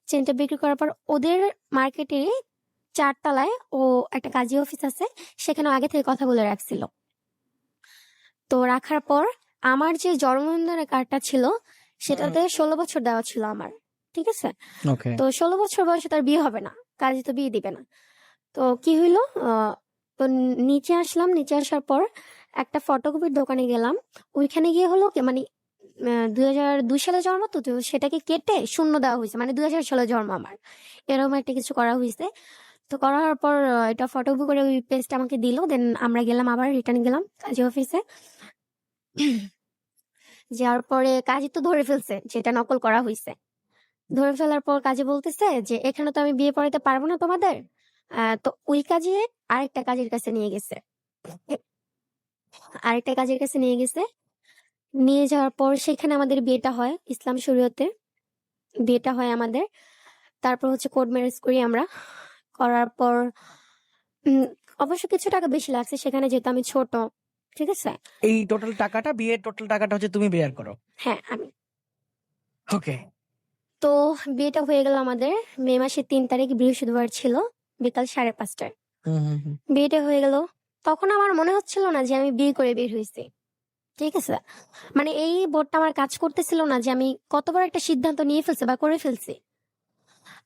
চেনটা বিক্রি করার পর ওদের মার্কেটে 4 তলায় ও একটা কাজী অফিস আছে, সেখানে আগে থেকে কথা বলে রাখছিল। তো রাখার পর আমার যে জন্মদিনের কার্ডটা ছিল সেটাতে 16 বছর দেওয়া ছিল আমার। ঠিক আছে, ওকে। তো 16 বছর বয়সে তার বিয়ে হবে না, কাজী তো বিয়ে দিবে না। তো কি হইলো, তো নিচে আসলাম, নিচে আসার পর একটা ফটোকপির দোকানে গেলাম। ওইখানে গিয়ে হলো কি, মানে 2002 সালে জন্ম, তো তো সেটাকে কেটে শূন্য দেওয়া হয়েছে, মানে 2000 সালে জন্ম আমার, এরকম একটা কিছু করা হয়েছে। তো করার পর এটা ফটোকপি করে ওই পেজটা আমাকে দিল, দেন আমরা গেলাম, আবার রিটার্ন গেলাম কাজী অফিসে। যাওয়ার পরে কাজী তো ধরে ফেলছে যেটা নকল করা হয়েছে। ধরে ফেলার পর কাজী বলতেছে যে এখানে তো আমি বিয়ে পড়াইতে পারবো না তোমাদের। তো ওই কাজে আরেকটা কাজের কাছে নিয়ে গেছে, আরেকটা কাজের কাছে নিয়ে গেছে। নিয়ে যাওয়ার পর সেখানে আমাদের বিয়েটা হয় ইসলাম শরীয়তে, বিয়েটা হয় আমাদের। তারপর হচ্ছে কোর্ট ম্যারেজ করি আমরা। করার পর উম, অবশ্য কিছু টাকা বেশি লাগছে সেখানে, যেহেতু আমি ছোট। ঠিক আছে, এই টোটাল টাকাটা, বিয়ের টোটাল টাকাটা হচ্ছে তুমি বেয়ার করো? হ্যাঁ আমি। ওকে। তো বিয়েটা হয়ে গেল আমাদের মে মাসের 3 তারিখ, বৃহস্পতিবার ছিল, বিকাল 5:30টায় হুম, হুম, হুম। বিয়েটা হয়ে গেল। তখন আমার মনে হচ্ছিল না যে আমি বিয়ে করে বের হয়েছি। ঠিক আছে, মানে এই বোর্ডটা আমার কাজ করতেছিল না যে আমি কতবার একটা সিদ্ধান্ত নিয়ে ফেলছি বা করে ফেলছি।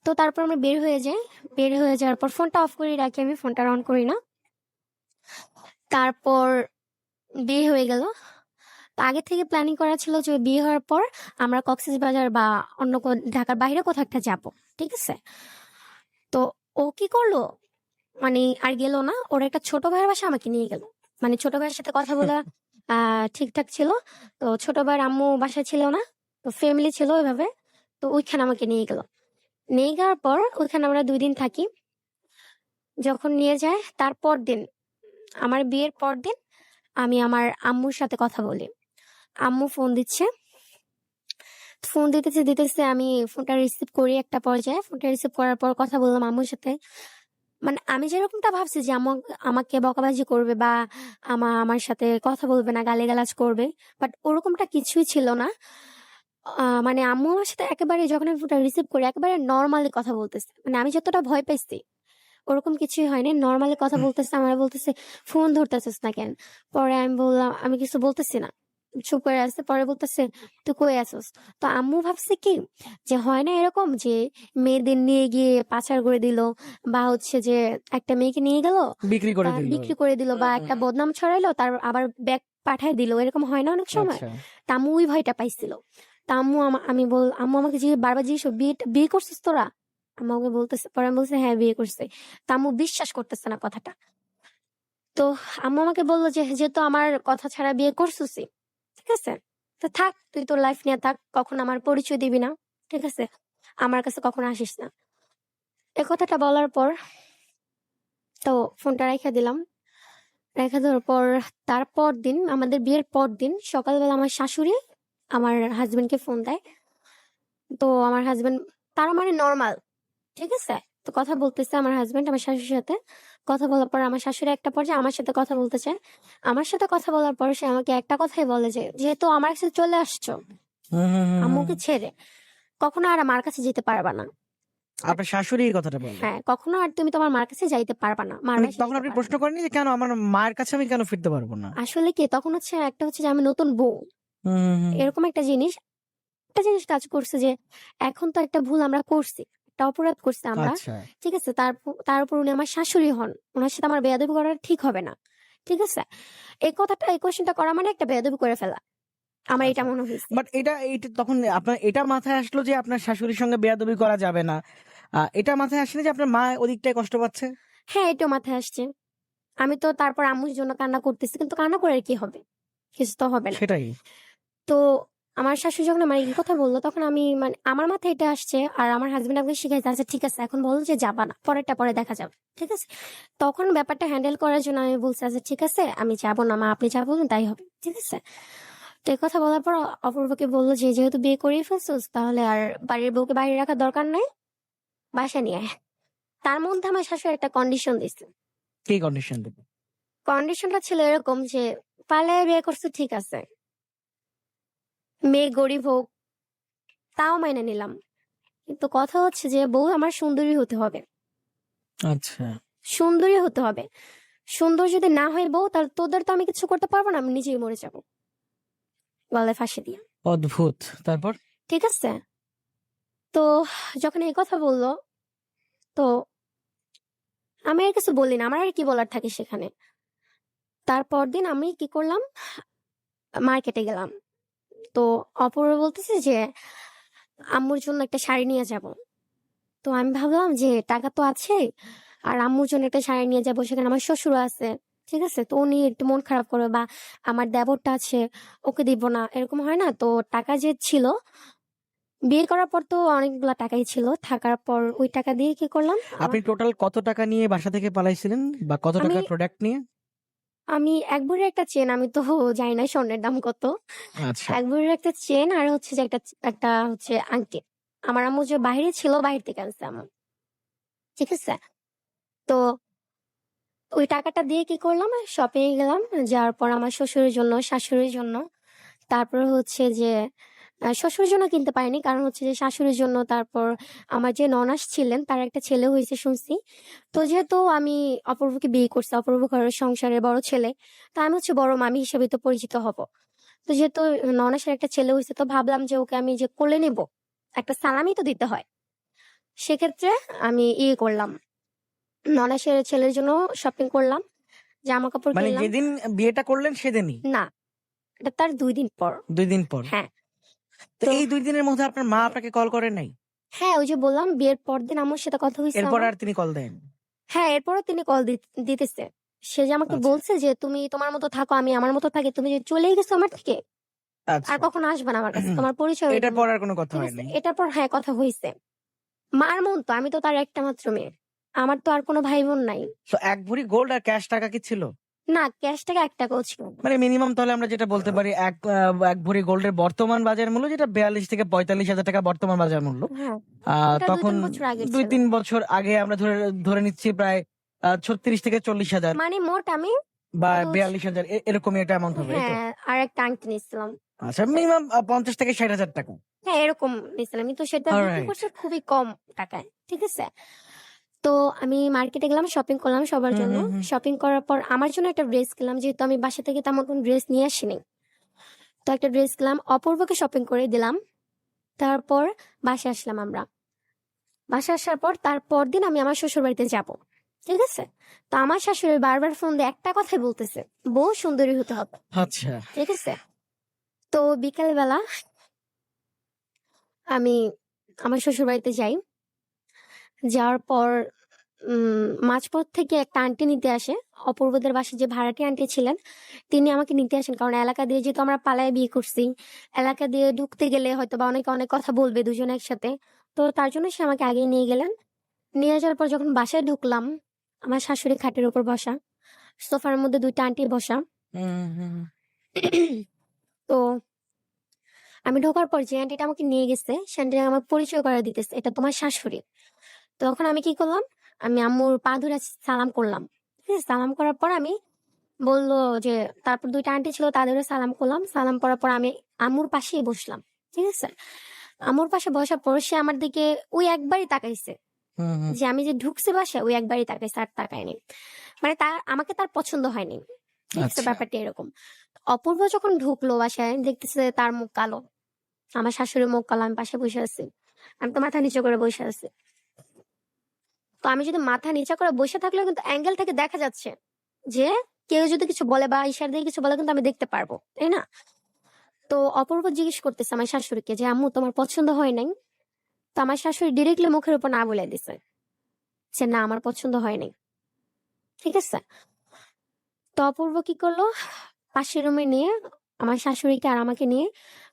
তো তারপর আমরা বের হয়ে যাই, বের হয়ে যাওয়ার পর ফোনটা অফ করে রাখি, আমি ফোনটা অন করি না। তারপর বিয়ে হয়ে গেল। তো আগে থেকে প্ল্যানিং করা ছিল যে বিয়ে হওয়ার পর আমরা কক্সবাজার বা অন্য ঢাকার বাইরে কোথাও একটা যাবো। ঠিক আছে, তো ও কি করলো, মানে আর গেল না, ওর একটা ছোট ভাইয়ের বাসা আমাকে নিয়ে গেল। মানে ছোট ভাইয়ের সাথে কথা বলা ঠিকঠাক ছিল। তো ছোট ভাইয়ের আম্মু বাসায় ছিল না, তো ফ্যামিলি ছিল ওইভাবে। তো ওইখানে আমাকে নিয়ে গেল। নিয়ে যাওয়ার পর ওইখানে আমরা 2 দিন থাকি। যখন নিয়ে যায় তার দিন, আমার বিয়ের পরদিন আমি আমার আম্মুর সাথে কথা বলি। আম্মু ফোন দিচ্ছে। ফোন দিতেছে আমি ফোনটা রিসিভ করি একটা পর্যায়ে। ফোনটা রিসিভ করার পর কথা বললাম আম্মুর সাথে। মানে আমি যেরকমটা ভাবছি যে আম্মু আমাকে বকাবাজি করবে বা আমার সাথে কথা বলবে না, গালিগালাজ করবে। বাট ওরকমটা কিছুই ছিল না। মানে আম্মু আমার সাথে একেবারে যখন আমি ফোনটা রিসিভ করি একেবারে নরমালি কথা বলতেছে। মানে আমি যতটা ভয় পাইছি ওরকম কিছুই হয়নি। নরমালি কথা বলতেছে, আমারে বলতেছে, "ফোন ধরতেছিস না কেন?" পরে আমি বললাম, "আমি কিছু বলতেছি না।" চুপ করে আছে। পরে বলতেছে, "তুই কই আছোস?" তো আম্মু ভাবছে কি যে হয় না এরকম যে মেয়েদের নিয়ে গিয়ে পাচার করে দিল বা হচ্ছে যে একটা মেয়েকে নিয়ে গেল, বিক্রি করে দিল। বিক্রি করে দিল বা একটা বদনাম ছড়াইলো তার আবার ব্যাগ পাঠায় দিল। এরকম হয় না অনেক সময়? আচ্ছা। তা আম্মু ওই ভয়টা পাইছিল। তা আম্মু আমাকে বারবার জিজ্ঞেস বিয়ে করছিস তোরা? আম্মু আমাকে বলতেছে, পরে আমি বলছি, "হ্যাঁ, বিয়ে করছি।" তা আম্মু বিশ্বাস করতেছে না কথাটা। তো আম্মু আমাকে বলল যে, "যেহেতু আমার কথা ছাড়া বিয়ে করছুসই, ঠিক আছে? তো থাক, তুই তোর লাইফ নিয়ে থাক। কখনো আমার পরিচয় দিবি না। ঠিক আছে? আমার কাছে কখনো আসিস না।" এ কথাটা বলার পর তো ফোনটা রাইখা দিলাম। রাইখা দেওয়ার পর তারপর দিন আমাদের বিয়ের পরদিন সকালবেলা আমার শাশুড়ি আমার হাসব্যান্ডকে ফোন দেয়। তো আমার হাসব্যান্ড তারা মানে নরমাল, ঠিক আছে? তো কথা বলতেছে আমার হাসব্যান্ড আমার শাশুড়ির সাথে। কথা বলার পর আমার শাশুড়ি একটা পর্যায়ে আমার সাথে কথা বলতে চায়। আমার সাথে কথা বলার পর সে আমাকে একটা কথাই বলে যে, "যেহেতু আমার কাছে চলে আসছো হুম, হুম, হুম, হুম। আম্মুকে ছেড়ে, কখনো আর আমার কাছে যেতে পারবা না। আপনার শাশুড়ি এই কথাটা বলে? হ্যাঁ, কখনো আর তুমি তোমার মার কাছে যাইতে পারবা না। মার মানে বাসায় তখন যেতে আপনি পারবা প্রশ্ন না।" করেননি যে কেন আমার মায়ের কাছে আমি কেন ফিরতে পারবো না? আসলে কি তখন হচ্ছে একটা হচ্ছে যে আমি নতুন বউ। হুম, হুম, হুম। এরকম একটা জিনিস কাজ করছে যে এখন তো একটা ভুল আমরা করছি। একটা অপরাধ করছি আমরা। আচ্ছা। ঠিক আছে? তার উপর উনি আমার শাশুড়ি হন। উনার সাথে আমার বেয়াদবি করা ঠিক হবে না। ঠিক আছে? এই কোয়েশ্চেনটা করা মানে একটা বেয়াদবি করে ফেলা। আমার এটা আচ্ছা। মনে হইছে। বাট এইটা তখন আপনার এটা মাথায় আসলো যে আপনার শাশুড়ির সঙ্গে বেয়াদবি করা যাবে না। এটা মাথায় আসেনি যে আপনার মা ওদিকটায় কষ্ট পাচ্ছে? হ্যাঁ, এটাও মাথায় আসছে। আমি তো তারপর আম্মুর জন্য কান্না করতেছি। কিন্তু কান্না করে আর কি হবে? কিছু তো হবে না। সেটাই। তো আমার শাশুড়ি যখন আমার এই কথা বলল তখন আমি মানে আমার মাথায় এটা আসছে আর আমার হাসব্যান্ড আমাকে শিখাইছে, "আচ্ছা ঠিক আছে এখন বলো যে যাবা না। পরেরটা পরে দেখা যাবে।" ঠিক আছে? তখন ব্যাপারটা হ্যান্ডেল করার জন্য আমি বলছি, "আচ্ছা ঠিক আছে আমি যাব না মা, আপনি যা বলবেন তাই হবে।" ঠিক আছে? তো এই কথা বলার পর অপূর্বকে বলল যে, "যেহেতু বিয়ে করেই ফেলছোস তাহলে আর বাড়ির বউকে বাইরে রাখার দরকার নাই। বাসায় নিয়ে আয়।" তার মধ্যে আমার শাশুড়ি একটা কন্ডিশন দিছে। কি কন্ডিশন দিবে? কন্ডিশনটা ছিল এরকম যে, "পালায়ে বিয়ে করছো ঠিক আছে। মেয়ে গরিব হোক তাও মাইনে নিলাম। কিন্তু কথা হচ্ছে যে বউ আমার সুন্দরী হতে হবে। আচ্ছা। সুন্দরী হতে হবে। সুন্দর যদি না হয় বউ তাহলে তোদের তো আমি কিছু করতে পারবো না। আমি নিজেই মরে যাবো। গলায় ফাঁসি দিয়া।" অদ্ভুত। তারপর? ঠিক আছে? তো যখন এই কথা বলল তো আমি আর কিছু বলি না। আমার আর কি বলার থাকে সেখানে। তারপর দিন আমি কি করলাম? মার্কেটে গেলাম। তো অপূর্ব বলতেছে যে আম্মুর জন্য একটা শাড়ি নিয়ে যাব। তো আমি ভাবলাম যে টাকা তো আছে আর আম্মুর জন্য একটা শাড়ি নিয়ে যাবো, সেখানে আমার শ্বশুরও আছে। ঠিক আছে? তো উনি একটু মন খারাপ করবে বা আমার দেবরটা আছে ওকে দিব না, এরকম হয় না? তো টাকা যে ছিল বিয়ে করার পর তো অনেকগুলা টাকাই ছিল, থাকার পর ওই টাকা দিয়ে কি করলাম, আপনি টোটাল কত টাকা নিয়ে বাসা থেকে পালাইছিলেন? বা কত আমি টাকার প্রোডাক্ট নিয়ে? আমি এক ভরির একটা চেন, আমি তো জানি না স্বর্ণের দাম কত। আচ্ছা। এক ভরির একটা চেন আর হচ্ছে যে একটা একটা হচ্ছে আংটি। আমার আম্মু যে বাইরে ছিল, বাহির থেকে আনছে আম্মু। ঠিক আছে? তো ওই টাকাটা দিয়ে কি করলাম, শপিং এ গেলাম। যাওয়ার পর আমার শ্বশুরের জন্য, শাশুড়ির জন্য, তারপরে হচ্ছে যে শ্বশুরের জন্য কিনতে পারিনি। কারণ হচ্ছে যে শাশুড়ির জন্য, তারপর আমার যে ননাস ছিলেন তার একটা ছেলে হইছে শুনছি। তো যেহেতু আমি অপূর্বকে বিয়ে করছি, অপূর্ব ঘরের সংসারের বড় ছেলে, তো আমি হচ্ছে বড় মামি হিসেবে তো পরিচিত হব। তো যেহেতু ননাসের একটা ছেলে হইছে তো ভাবলাম যে ওকে আমি যে কোলে নেব, একটা সালামি তো দিতে হয়। সেক্ষেত্রে আমি ইয়ে করলাম, ননাসের ছেলের জন্য শপিং করলাম, জামাকাপড় মানে কিনলাম। যেদিন বিয়েটা করলেন সেদিনই? না, এটা তার ২ দিন পর। ২ দিন পর? হ্যাঁ, তো তো এই ২ দিনের মধ্যে আপনার মা আপনাকে কল করে নাই? হ্যাঁ, ওই যে বললাম বিয়ের পরদিন আম্মুর সাথে কথা হইছে এরপর আমার। আর তিনি কল দেন? হ্যাঁ, এরপরও তিনি কল দিতেছে। সে যে আমাকে আচ্ছা। বলছে যে, "তুমি তোমার মতো থাকো, আমি আমার মতো থাকি। তুমি যে চলেই গেছো আমার থেকে, আর আচ্ছা কখনো আসবে না আমার কাছে, তোমার পরিচয় এটার দিব পর না। আর কোনো কথা ঠিক হয় আছে, নাই। এটার পর হ্যাঁ কথা হয়েছে। মার মন তো, আমি তো তার একটা মাত্র মেয়ে, আমার তো আর কোনো ভাই বোন নাই। তো 1 ভরি গোল্ড আর ক্যাশ টাকা কি ছিল? না, ক্যাশ টাকা 1 টাকাও ছিল না। মানে মিনিমাম তাহলে আমরা যেটা বলতে পারি 1 ভরি গোল্ডের বর্তমান বাজার মূল্য যেটা 42 থেকে 45 হাজার টাকা বর্তমান বাজার মূল্য। হ্যাঁ, এটা তখন 2-3 বছর আগের ছিল। 2-3 বছর আগে আমরা ধরে ধরে নিচ্ছি প্রায় 36 থেকে 40 হাজার মানে মোট আমি বা কত 42 হাজার এরকমই একটা অ্যামাউন্ট হবে, এই তো? হ্যাঁ, আর একটা আংটি নিয়েছিলাম। আচ্ছা মিনিমাম 50 থেকে 60 হাজার টাকা। হ্যাঁ, এরকম নিয়েছিলাম, কিন্তু সেটা বিক্রি অলরাইট। করছে খুবই কম টাকায়। ঠিক আছে, তো আমি মার্কেটে গেলাম, শপিং করলাম সবার হুম জন্য। হুম হুম। শপিং করার পর আমার জন্য একটা ড্রেস কিনলাম, যেহেতু আমি বাসা থেকে তেমন কোনো ড্রেস নিয়ে আসিনি। তো একটা ড্রেস কিনলাম, অপূর্বকে শপিং করে দিলাম। তারপর বাসায় আসলাম আমরা। বাসায় আসার পর তারপর দিন আমি আমার শ্বশুর বাড়িতে যাব। ঠিক আছে, তো আমার শাশুড়ি বারবার ফোন দিয়ে একটা কথাই বলতেছে, বউ সুন্দরী হতে হবে। আচ্ছা ঠিক আছে, তো বিকাল বেলা আমি আমার শ্বশুর বাড়িতে যাই। যাওয়ার পর মাঝপথ থেকে একটা আন্টি নিতে আসে। অপূর্বদের বাসায় যে ভাড়াটি আন্টি ছিলেন, তিনি আমাকে নিতে আসেন, কারণ এলাকা দিয়ে যেহেতু আমরা পালায়ে বিয়ে করছি, এলাকা দিয়ে ঢুকতে গেলে হয়তো বা অনেকে অনেক কথা বলবে দুজন একসাথে। তো তার জন্য সে আমাকে আগে নিয়ে গেলেন। নিয়ে যাওয়ার পর যখন বাসায় ঢুকলাম, আমার শাশুড়ি খাটের উপর বসা, সোফার মধ্যে 2টা আন্টি বসা। হুম হুম হুম। তো আমি ঢোকার পর যে আন্টিটা আমাকে নিয়ে গেছে, সে আন্টি আমাকে পরিচয় করে দিতেছে, এটা তোমার শাশুড়ি। তখন আমি কি করলাম, আমি আম্মুর পা ধরে সালাম করলাম। ঠিক আছে, সালাম করার পর আমি বললো যে, তারপর 2টা আন্টি ছিল, তাদেরও সালাম করলাম। সালাম করার পর আমি আম্মুর পাশেই বসলাম। ঠিক আছে, আম্মুর পাশে বসার পর সে আমার দিকে ওই একবারই তাকাইছে, হুম হুম। যে আমি যে ঢুকছি বাসায় ওই একবারই তাকাইছে, আর তাকায়নি। মানে তার আমাকে তার পছন্দ হয়নি। ঠিক আছে, আচ্ছা ব্যাপারটা এরকম। অপূর্ব যখন ঢুকলো বাসায়, দেখতেছে তার মুখ কালো, আমার শাশুড়ির মুখ কালো, আমি পাশে বসে আছি। আমি তো মাথা নিচু করে বসে আছি। তো আমি যদি মাথা নিচা করে বসে থাকলেও কিন্তু অ্যাঙ্গেল থেকে দেখা যাচ্ছে যে কেউ যদি কিছু বলে বা ইশারা দিয়ে কিছু বলে, কিন্তু আমি দেখতে পারবো, তাই না? তো অপূর্ব জিজ্ঞেস করতেছে আমার শাশুড়িকে যে, আম্মু তোমার পছন্দ হয় নাই? তো আমার শাশুড়ি ডিরেক্টলি মুখের উপর না বলে দিছে যে, না আমার পছন্দ হয় নাই। ঠিক আছে, তো অপূর্ব কি করলো, পাশের রুমে নিয়ে আমার শাশুড়িকে আর আমাকে নিয়ে,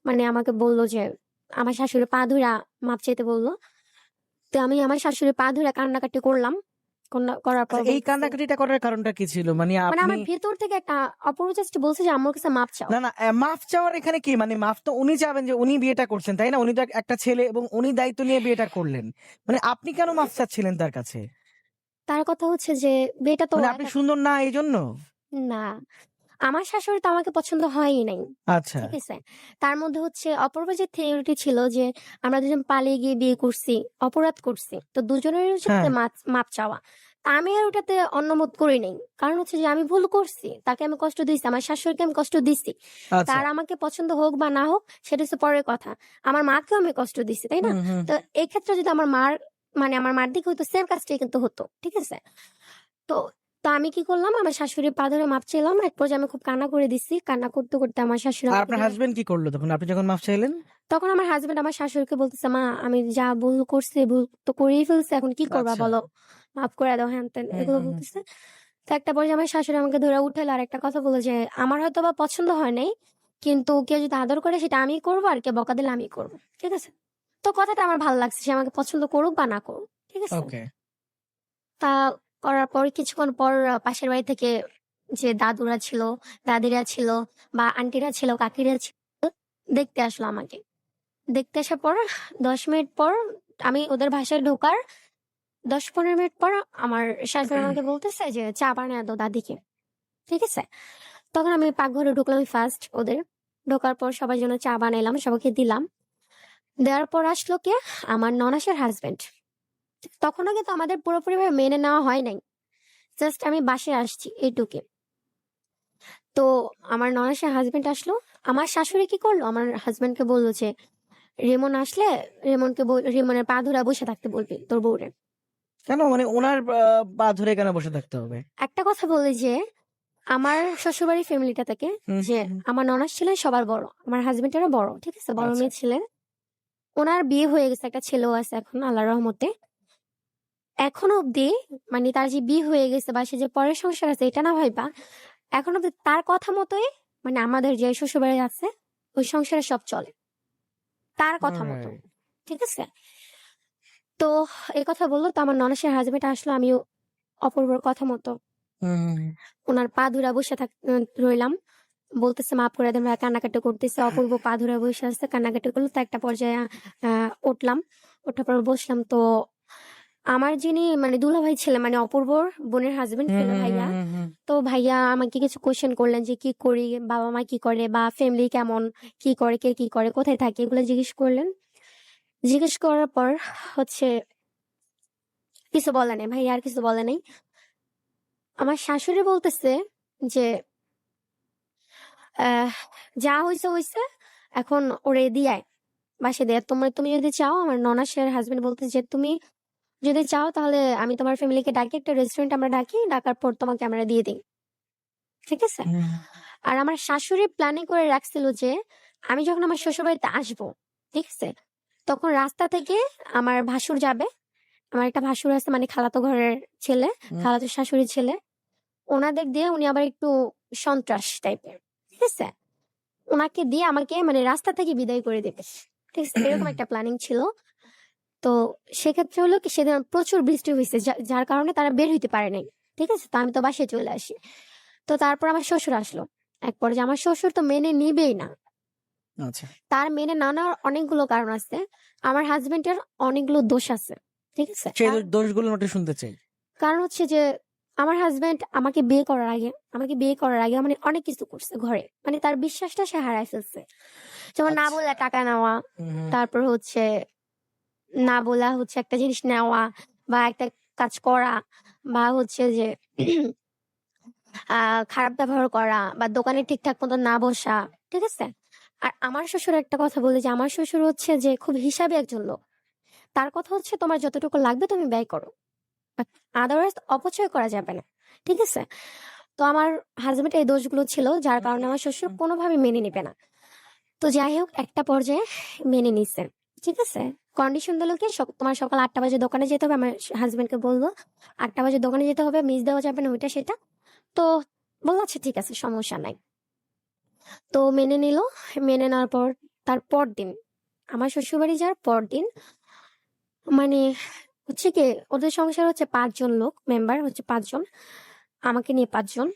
মানে আমাকে বললো যে, আমার শাশুড়ি পা ধুরা মাপ চাইতে বললো। তো আমি আমার শাশুড়ি পা ধুরা কান্নাকাটি করলাম। করার পর আচ্ছা এই বলতেছে, কান্নাকাটিটা করার কারণটা কি ছিল? মানে মানে আপনি আমার ভেতর থেকে একটা অপূর্ব জাস্ট বলছে যে আম্মুর কাছে মাপ চাও। না না মাফ চাওয়ার এখানে কি মানে মাফ তো উনি চাবেন যে উনি বিয়েটা করছেন তাই না? উনি তো একটা ছেলে এবং উনি দায়িত্ব নিয়ে বিয়েটা করলেন। মানে আপনি কেন মাফ চাচ্ছিলেন তার কাছে? তার কথা হচ্ছে যে বিয়েটা তো মানে ও আপনি একা, সুন্দর না এই জন্য? না, আমার শাশুড়ি তো আমাকে পছন্দ হয়ই নাই। আচ্ছা ঠিক আছে, তার মধ্যে হচ্ছে অপূর্ব যে থিওরিটি ছিল যে আমরা দুজন পালিয়ে গিয়ে বিয়ে করছি, অপরাধ করছি, তো দুজনের হ্যাঁ সাথে মাপ চাওয়া। তা আমি আর ওটাতে অন্যমত করি নাই, কারণ হচ্ছে যে আমি ভুল করছি, তাকে আমি কষ্ট দিয়েছি, আমার শাশুড়িকে আমি কষ্ট দিছি। আচ্ছা তার আমাকে পছন্দ হোক বা না হোক সেটা হচ্ছে পরের কথা, আমার মাকেও আমি কষ্ট দিছি, তাই না? হুম হুম। তো এই ক্ষেত্রে যদি আমার মার, মানে আমার মার দিকে হয়তো সেম কাজটাই কিন্তু হতো। ঠিক আছে, তো তো আমি কি করলাম, আমার শাশুড়ির পা ধরে মাপ চাইলাম। এক পর্যায়ে আমি খুব কান্না করে দিছি, কান্না করতে করতে আমার শাশুড়ি আর আমাকে আপনার ধরে, হাজবেন্ড কি করলো তখন আপনি যখন মাফ চাইলেন? তখন আমার হাজবেন্ড আমার শাশুড়িকে বলতেছে, মা আমি যা ভুল করছি, ভুল তো করেই ফেলছি, এখন কি করবা আচ্ছা বলো, মাফ করে দাও, হ্যান ত্যান হুম এগুলো হুম হুম। বলতেছে। তো একটা পর্যায়ে আমার শাশুড়ি আমাকে ধরে উঠাইলো আর একটা কথা বলে যে, আমার হয়তো বা পছন্দ হয় নাই, কিন্তু কেউ যদি আদর করে সেটা আমি করবো, আর কেউ বকা দিলে আমি করবো। ঠিক আছে, তো কথাটা আমার ভালো লাগছে, সে আমাকে পছন্দ করুক বা না করুক। ঠিক আছে, ওকে। তা করার পর কিছুক্ষণ পর পাশের বাড়ি থেকে যে দাদুরা ছিল, দাদিরা ছিল, বা আন্টিরা ছিল, কাকিরা ছিল, দেখতে আসলো আমাকে। দেখতে আসার পর 10 মিনিট পর আমি ওদের বাসায় ঢোকার 10-15 মিনিট পর আমার শাশুড়ি আমাকে বলতেছে যে, চা বানিয়ে দাও দাদিকে। ঠিক আছে, তখন আমি পাকঘরে ঢুকলাম ফার্স্ট ওদের। ঢোকার পর সবার জন্য চা বানাইলাম, সবাইকে দিলাম। দেওয়ার পর আসলো কে, আমার ননাসের হাজবেন্ড। তখনও কিন্তু আমাদের পুরোপুরিভাবে মেনে নেওয়া হয় নাই, জাস্ট আমি বাসায় আসছি এইটুকু। তো আমার ননাসের হাজবেন্ড আসলো। আমার শাশুড়ি কি করলো, আমার হাজবেন্ডকে বললো যে, রেমন আসলে রেমনের পা ধরে বসে থাকতে বলবি তোর বউরে। কেন মানে ওনার পা ধরে কেন বসে থাকতে হবে? একটা কথা বলি যে, আমার শ্বশুরবাড়ির ফ্যামিলিটা থেকে, হুম যে হুম হুম। আমার ননাস ছিলেন সবার বড়, আমার হাজবেন্ডেরও বড়। ঠিক আছে, বড় আচ্ছা মেয়ে ছিলেন। ওনার বিয়ে হয়ে গেছে, একটা ছেলেও আছে এখন আল্লাহর রহমতে। এখনো অব্দি, মানে তার যে বিয়ে হয়ে গেছে বা সে যে পরের সংসার আছে এটা না ভাইবা, এখন অব্দি তার কথা মতোই, মানে আমাদের যে শ্বশুরবাড়ি আছে ওই সংসারে সব চলে তার কথা মতো, Alright. ঠিক আছে? তো এই কথা বললো, তো আমার ননাসের হাজবেন্ড আসলো, আমিও অপূর্বর কথা মতো হুম, ওনার পা ধরে বসে রইলাম, বলতেছে মাফ করে দেন ভাই, কান্নাকাটি করতেছে। অপূর্ব পা ধরে বসে আসছে, কান্নাকাটি করলো। তো একটা পর্যায়ে উঠলাম, ওঠার পর বসলাম। তো আমার যিনি মানে দুলাভাই ছেলে, মানে অপূর্বর বোনের হাজবেন্ড ছিল ভাইয়া, তো ভাইয়া আমাকে কিছু কোশ্চেন করলেন যে কি করি, বাবা মা কি করে, বা ফ্যামিলি কেমন, কি করে, কে কি করে, কোথায় থাকে, এগুলো জিজ্ঞেস করলেন। জিজ্ঞেস করার পর হচ্ছে কিছু বলে নাই ভাইয়া, আর কিছু বলে নাই। আমার শাশুড়ি বলতেছে যে আহ যা হইছে হইছে, এখন ওরে দিয়ায় বাসে দেয়। তুমি যদি চাও, আমার ননাসের হাজবেন্ড বলতে যে তুমি যদি চাও তাহলে আমি তোমার ফ্যামিলিকে ডাকি, একটা রেস্টুরেন্ট আমরা ডাকি, ডাকার পর তোমাকে আমরা দিয়ে দিই, ঠিক আছে? আর আমার শাশুড়ি প্ল্যানিং করে রাখছিল যে আমি যখন আমার শ্বশুর বাড়িতে আসবো, ঠিক আছে, তখন রাস্তা থেকে আমার ভাসুর যাবে। আমার একটা ভাসুর আছে, মানে খালাতো ঘরের ছেলে, খালাতো শাশুড়ির ছেলে। ওনাদের দিয়ে, উনি আবার একটু সন্ত্রাস টাইপের, ঠিক আছে, ওনাকে দিয়ে আমাকে মানে রাস্তা থেকে বিদায় করে দেবে, ঠিক আছে? এরকম একটা প্ল্যানিং ছিল। তো সেক্ষেত্রে হলো কি, সেদিন প্রচুর বৃষ্টি হয়েছে, যার কারণে তারা বের হইতে পারে নাই, ঠিক আছে? তো আমি তো বাসায় চলে আসি। তো তারপর আমার শ্বশুর আসলো। এক পর্যায়ে আমার শ্বশুর তো মেনে নিবেই না। আচ্ছা, তার মেনে না নেওয়ার অনেকগুলো কারণ আছে, আমার হাজবেন্ডের অনেকগুলো দোষ আছে, ঠিক আছে? সেই দোষগুলো নোটে শুনতে চাই। কারণ হচ্ছে যে আমার হাজবেন্ড আমাকে বিয়ে করার আগে মানে অনেক কিছু করছে ঘরে, মানে তার বিশ্বাসটা সে হারায় ফেলছে। যেমন না আচ্ছা। বলে টাকা নেওয়া, হুম, তারপর হচ্ছে না বলা হচ্ছে একটা জিনিস নেওয়া বা একটা কাজ করা, বা হচ্ছে যে খারাপ ব্যবহার করা, বা দোকানে ঠিকঠাক মতো না বসা, ঠিক আছে? আর আমার শ্বশুর একটা কথা বলে যে আমার শ্বশুর হচ্ছে যে খুব হিসাবি একজন লোক। তার কথা হচ্ছে তোমার যতটুকু লাগবে তুমি ব্যয় করো, আদারওয়াইজ অপচয় করা যাবে না, ঠিক আছে? তো আমার হাজবেন্ড এই দোষগুলো ছিল, যার কারণে আমার শ্বশুর কোনোভাবে মেনে নিবে না। তো যাই হোক, একটা পর্যায়ে মেনে নিছে, ঠিক আছে? কন্ডিশন দিল কি, তোমার সকাল 8টা বাজে দোকানে যেতে হবে। আমার হাজবেন্ডকে বলবো 8টা বাজে দোকানে যেতে হবে, মিস দেওয়া যাবে না, ওইটা সেটা। তো বললো আচ্ছা ঠিক আছে, সমস্যা নাই। তো মেনে নিল। মেনে নেওয়ার পর তারপর দিন, আমার শ্বশুরবাড়ি যাওয়ার পর দিন, মানে হচ্ছে কি, ওদের সংসার হচ্ছে 5 জন লোক, মেম্বার হচ্ছে 5 জন, আমাকে নিয়ে 5 জন।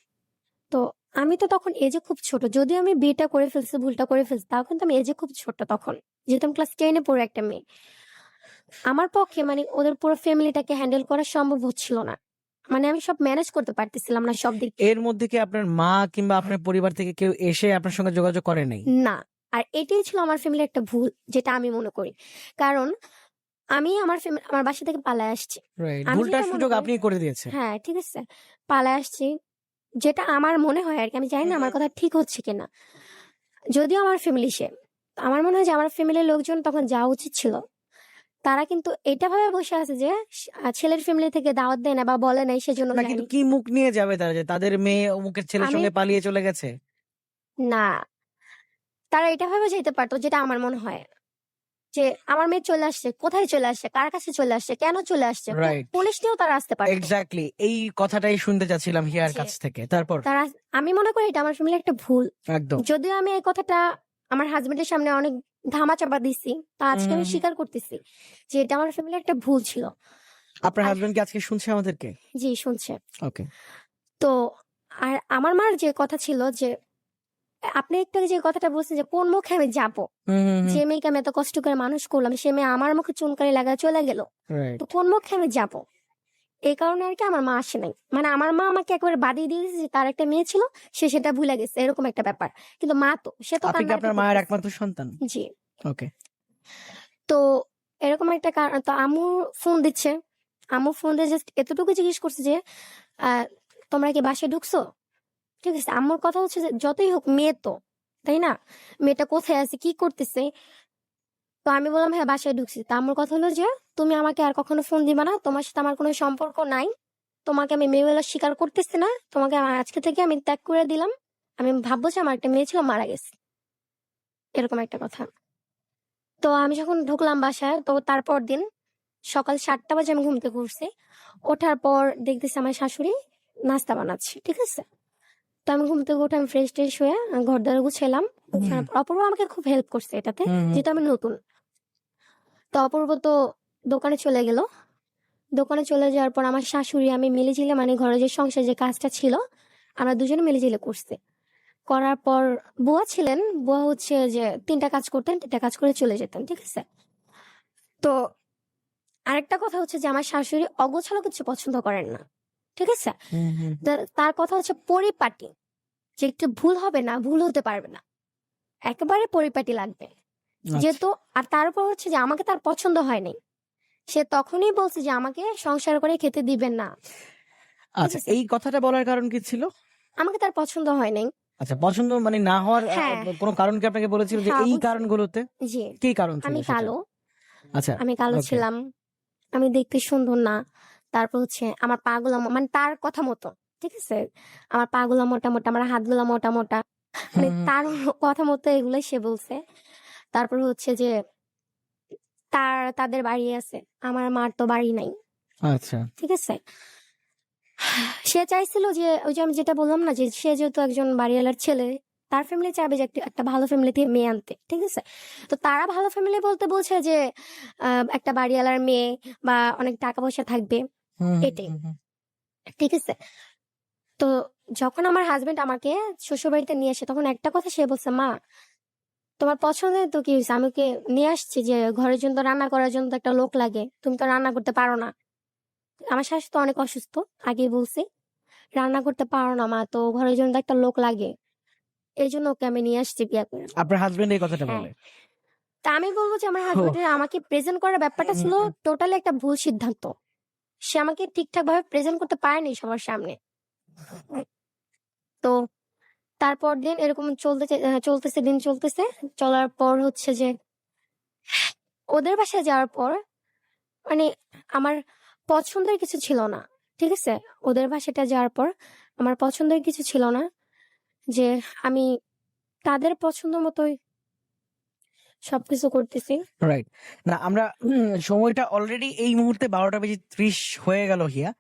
তো আমি তো তখন এজে খুব ছোট, যদিও আমি বিয়েটা করে ফেলছি, ভুলটা করে ফেলছি, তাও কিন্তু আমি এজে খুব ছোট তখন, যেহেতু আমি ক্লাস 10-এ পড়ে একটা মেয়ে। আমার পক্ষে মানে ওদের পুরো ফ্যামিলিটাকে হ্যান্ডেল করা সম্ভব হচ্ছিল না, মানে আমি সব ম্যানেজ করতে পারতেছিলাম না সব দিক এর মধ্যে কি আপনার মা কিংবা আপনার পরিবার থেকে কেউ এসে আপনার সঙ্গে যোগাযোগ করে নাই? না। আর এটাই ছিল আমার ফ্যামিলির একটা ভুল, যেটা আমি মনে করি। কারণ আমি আমার বাসা থেকে পালায় আসছি। রাইট, আমি ভুলটার যেটা মনে সুযোগ করি, আপনি করে দিয়েছেন। হ্যাঁ ঠিক আছে, পালায় আসছি, যেটা আমার মনে হয় আর কি। আমি জানি না আমার কথা ঠিক হচ্ছে কিনা, যদিও আমার ফ্যামিলি সে, আমার মনে হয় যে আমার ফ্যামিলির লোকজন তখন যাওয়া উচিত ছিল। তারা কিন্তু এটা ভাবে বসে আছে যে ছেলের ফ্যামিলি থেকে দাওয়াত দেয় না বা বলে নাই, সেজন্য না, কিন্তু যায়নি। কি মুখ নিয়ে যাবে তারা যে তাদের মেয়ে অমুকের ছেলের আমি সঙ্গে পালিয়ে চলে গেছে? না, তারা এটা ভাবে যেতে পারতো, যেটা আমার মনে হয় যে আমার মেয়ে চলে আসছে, কোথায় চলে আসছে, কার কাছে চলে আসছে, কেন চলে আসছে, রাইট, পুলিশ নিয়েও তারা আসতে পারতো। এক্স্যাক্টলি এই কথাটাই শুনতে চাচ্ছিলাম হিয়ার যে কাছ থেকে। তারপর তারা, আমি মনে করি এটা আমার ফ্যামিলির একটা ভুল। একদম। যদিও আমি এই কথাটা আমার হাজবেন্ডের সামনে অনেক ধামা চাপা দিছি, তা আজকে আমি স্বীকার করতেছি যে এটা আমার ফ্যামিলির একটা ভুল ছিল। আপনার আর হাজবেন্ড কি আজকে শুনছে আমাদেরকে? জি, শুনছে। ওকে। তো আর আমার মার যে কথা ছিল যে আপনি একটু আগে যে কথাটা বলছেন যে কোন মুখে আমি যাব, যে মেয়েকে আমি এত কষ্ট করে মানুষ করলাম, সে মেয়ে আমার মুখে চুনকারি লাগা চলে গেল, রাইট। তো কোন মুখে আমি যাব? এই কারণে আর কি আমার মা আসে নাই। মানে আমার মা আমাকে একবারে বাদিয়ে দিয়ে দিয়েছে যে তার একটা মেয়ে ছিল, সে সেটা ভুলে গেছে, এরকম একটা ব্যাপার। কিন্তু মা তো, সে তো আপনি কি কান্নাকাটি আপনার মায়ের করতেছে। একমাত্র সন্তান? জি। ওকে। তো এরকম একটা কারণ, তো আম্মু ফোন দিচ্ছে, আম্মু ফোন দিয়ে জাস্ট এতটুকু জিজ্ঞেস করছে যে আহ, তোমরা কি বাসায় ঢুকছো? ঠিক আছে, আম্মুর কথা হচ্ছে যে যতই হোক মেয়ে তো, তাই না, মেয়েটা কোথায় আছে, কি করতেছে। তো আমি বললাম হ্যাঁ বাসায় ঢুকছি। তা আম্মুর কথা হলো যে তুমি আমাকে আর কখনো ফোন দিবা না, তোমার সাথে আমার কোনো সম্পর্ক নাই, তোমাকে আমি মেয়ে বলে স্বীকার করতেছি না, তোমাকে আজকে থেকে আমি ত্যাগ করে দিলাম, আমি ভাববো যে আমার একটা মেয়ে ছিল, মারা গেছে, এরকম একটা কথা। তো আমি যখন ঢুকলাম বাসায়, তো তারপর দিন সকাল 7টা বাজে আমি ঘুম থেকে উঠছি। ওঠার পর দেখতেছি আমার শাশুড়ি নাস্তা বানাচ্ছে, ঠিক আছে? তো আমি ঘুম থেকে উঠে আমি ফ্রেশ ট্রেশ হয়ে ঘর দ্বার গুছাইলাম। গুছানোর পর অপূর্ব আমাকে খুব হেল্প করছে এটাতে, যেহেতু আমি নতুন। তো অপূর্ব তো দোকানে চলে গেল। দোকানে চলে যাওয়ার পর আমার শাশুড়ি আমি মিলেঝিলে মানে ঘরে যে সংসার যে কাজটা ছিল আমরা দুজনে মিলেঝিলে করছি। করার পর বুয়া ছিলেন, বুয়া হচ্ছে যে 3টা কাজ করতেন, 3টা কাজ করে চলে যেতেন, ঠিক আছে। তো আরেকটা কথা হচ্ছে যে আমার শাশুড়ি অগোছালো কিছু পছন্দ করেন না, ঠিক আছে। তার কথা হচ্ছে পরিপাটি, যে একটু ভুল হবে না, ভুল হতে পারবে না, একেবারে পরিপাটি লাগবে। আচ্ছা যেহেতু আর তার উপর হচ্ছে যে আমাকে তার পছন্দ হয়নি, সে তখনই বলছে যে আমাকে সংসার করে খেতে দিবেন না, ঠিক আচ্ছা আছে। এই কথাটা বলার কারণ কি ছিল? আমাকে তার পছন্দ হয়নি। আচ্ছা পছন্দ মানে না হওয়ার হ্যাঁ, কোনো কারণ কি আপনাকে বলেছিল যে হ্যাঁ এই অবশ্যই। কারণগুলোতে? জি, কি কারণ ছিল আমি সেটা? কালো, আচ্ছা আমি কালো ওকে ছিলাম, আমি দেখতে সুন্দর না। তারপর হচ্ছে আমার পা গুলা মানে তার কথা মতো, ঠিক আছে, আমার পা গুলা মোটা মোটা, আমার হাত গুলা মোটা মোটা, মানে তার কথা মতো এগুলোই সে বলছে। তারপর হচ্ছে যে তাদের বাড়ি আছে, আমার মার তো বাড়ি নাই, আচ্ছা ঠিক আছে। সে চাইছিল যে ওই যে আমি যেটা বললাম না, যে সে যেহেতু একজন বাড়িওয়ালার ছেলে, তার ফ্যামিলি চাইবে যে একটা ভালো ফ্যামিলি থেকে মেয়ে আনতে, ঠিক আছে। তো তারা ভালো ফ্যামিলি বলতে বলছে যে একটা বাড়িওয়ালার মেয়ে বা অনেক টাকা পয়সা থাকবে, এটাই, ঠিক আছে। তো যখন আমার হাজবেন্ড আমাকে শ্বশুর বাড়িতে নিয়ে আসে, তখন একটা কথা সে বলছে, মা তোমার পছন্দের তো কি হয়েছে, আমি ওকে নিয়ে আসছি যে ঘরের জন্য রান্না করার জন্য তো একটা লোক লাগে, তুমি তো রান্না করতে পারো না। আমার শাশু তো অনেক অসুস্থ, আগেই বলছি, রান্না করতে পারো না মা, তো ঘরের জন্য তো একটা লোক লাগে, এই জন্য ওকে আমি নিয়ে আসছি বিয়ে করে। আপনার হাজবেন্ড এই কথাটা হ্যাঁ, বলে? তা আমি বলবো যে আমার হো, হাজবেন্ডের আমাকে প্রেজেন্ট করার ব্যাপারটা ছিল টোটালি একটা ভুল সিদ্ধান্ত। সে আমাকে ঠিকঠাক ভাবে প্রেজেন্ট করতে পারেনি সবার সামনে। তো তারপর দিন এরকম চলতেছে, দিন চলতেছে, চলার পর হচ্ছে যে ওদের বাসায় যাওয়ার পর মানে আমার পছন্দের কিছু ছিল না, ঠিক আছে। ওদের বাসাটা যাওয়ার পর আমার পছন্দের কিছু ছিল না, যে আমি তাদের পছন্দ মতোই সবকিছু করতেছি। রাইট। না আমরা সময়টা অলরেডি এই মুহূর্তে 12:30 হয়ে গেল হিয়া।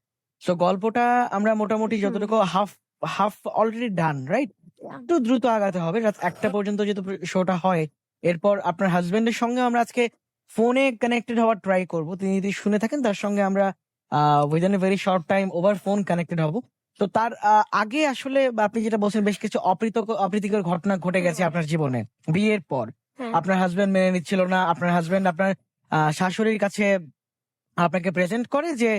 সো গল্পটা আমরা মোটামুটি হুম, যতটুকু half half already done, right? একটু দ্রুত আগাতে হবে। রাত 1টা পর্যন্ত যেহেতু শোটা হয়, এরপর আপনার হাজবেন্ডের সঙ্গে আমরা আজকে ফোনে কানেক্টেড হওয়ার ট্রাই করব। তিনি যদি শুনে থাকেন তার সঙ্গে আমরা within a very short time over phone connected হব। তো তার আগে আসলে আপনি যেটা বলছেন বেশ কিছু অপ্রীতিকর ঘটনা ঘটে গেছে হ্যাঁ, আপনার জীবনে বিয়ের পর। হ্যাঁ, আপনার হাজবেন্ড মেনে নিচ্ছিল না। আপনার হাজবেন্ড আপনার শাশুড়ির কাছে আপনাকে প্রেজেন্ট করে যে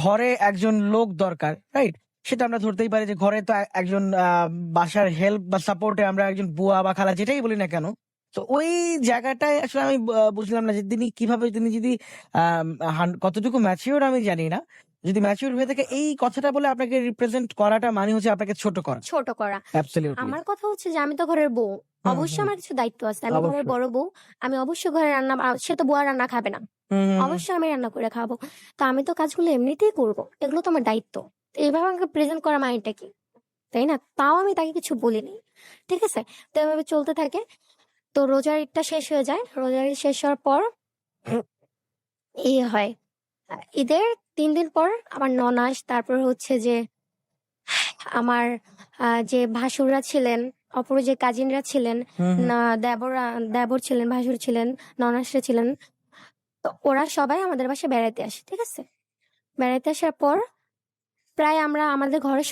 ঘরে একজন লোক দরকার, রাইট? সেটা আমরা ধরতেই পারি যে ঘরে তো একজন বাসার হেল্প বা সাপোর্টে আমরা একজন বুয়া বা খালা যেটাই বলি না কেন। তো ওই জায়গাটায় আসলে আমি বুঝলাম না যে তিনি যদি কতটুকু ম্যাচিওর আমি জানি না। যদি ম্যাচিওর হয়ে থাকে এই কথাটা বলে আপনাকে রিপ্রেজেন্ট করাটা মানে হচ্ছে আপনাকে ছোট করা। ছোট করা। অ্যাবসলিউটলি। আমার কথা হচ্ছে যে আমি তো ঘরের বউ, হুম অবশ্যই হুম আমার কিছু দায়িত্ব আছে, আমি ঘরের অবশ্যই। বড় বউ, আমি অবশ্যই ঘরে রান্না সে তো বুয়া রান্না খাবে না, হুম হুম হুম অবশ্যই আমি রান্না করে খাবো। তো আমি তো কাজগুলো এমনিতেই করবো, এগুলো তো আমার দায়িত্ব। তো এইভাবে আমাকে প্রেজেন্ট করা মানেটা কি, তাই না? তাও আমি তাকে কিছু বলিনি, ঠিক আছে। তো এভাবে চলতে থাকে। তো রোজার ঈদটা শেষ হয়ে যায়, রোজার ঈদ শেষ হওয়ার পর হয় ঈদের 3 দিন পর আমার ননাস, তারপর হচ্ছে যে আমার যে ভাসুররা ছিলেন, অপর যে কাজিনরা ছিলেন, হুম হুম না দেবর ছিলেন, ভাসুর ছিলেন, ননাসরা ছিলেন, তো ওরা সবাই আমাদের বাসায় বেড়াতে আসে, ঠিক আছে। বেড়াতে আসার পর প্রায় আমরা আমাদের ঘরের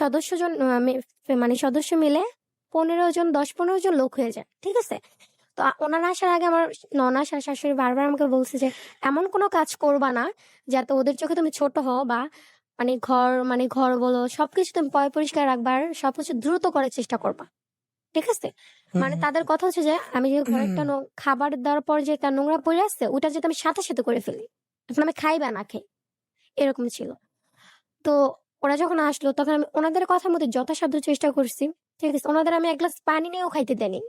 মানে সদস্য মিলে 15 জন, 10-15 জন লোক হয়ে যায়, ঠিক আছে। তো ওনারা আসার আগে আমার ননাস আর শাশুড়ি বারবার আমাকে বলছে যে এমন কোনো কাজ করবা না যাতে ওদের চোখে তুমি ছোট হও, বা মানে ঘর বলো সবকিছু তুমি পরিষ্কার রাখবার, সবকিছু দ্রুত করার চেষ্টা করবা, ঠিক আছে। মানে তাদের কথা হচ্ছে যে আমি যে ঘরে একটা খাবার দেওয়ার পর যে একটা নোংরা পড়ে আসছে, ওটা যাতে আমি সাথে সাথে করে ফেলি, এখন আমি খাই বা না খাই, এরকম ছিল। তো ওরা যখন আসলো তখন আমি ওনাদের কথা মতো যথাসাধ্য চেষ্টা করছি, ঠিক আছে। ওনাদের আমি 1 গ্লাস পানি নিয়েও খাইতে দেয়নি।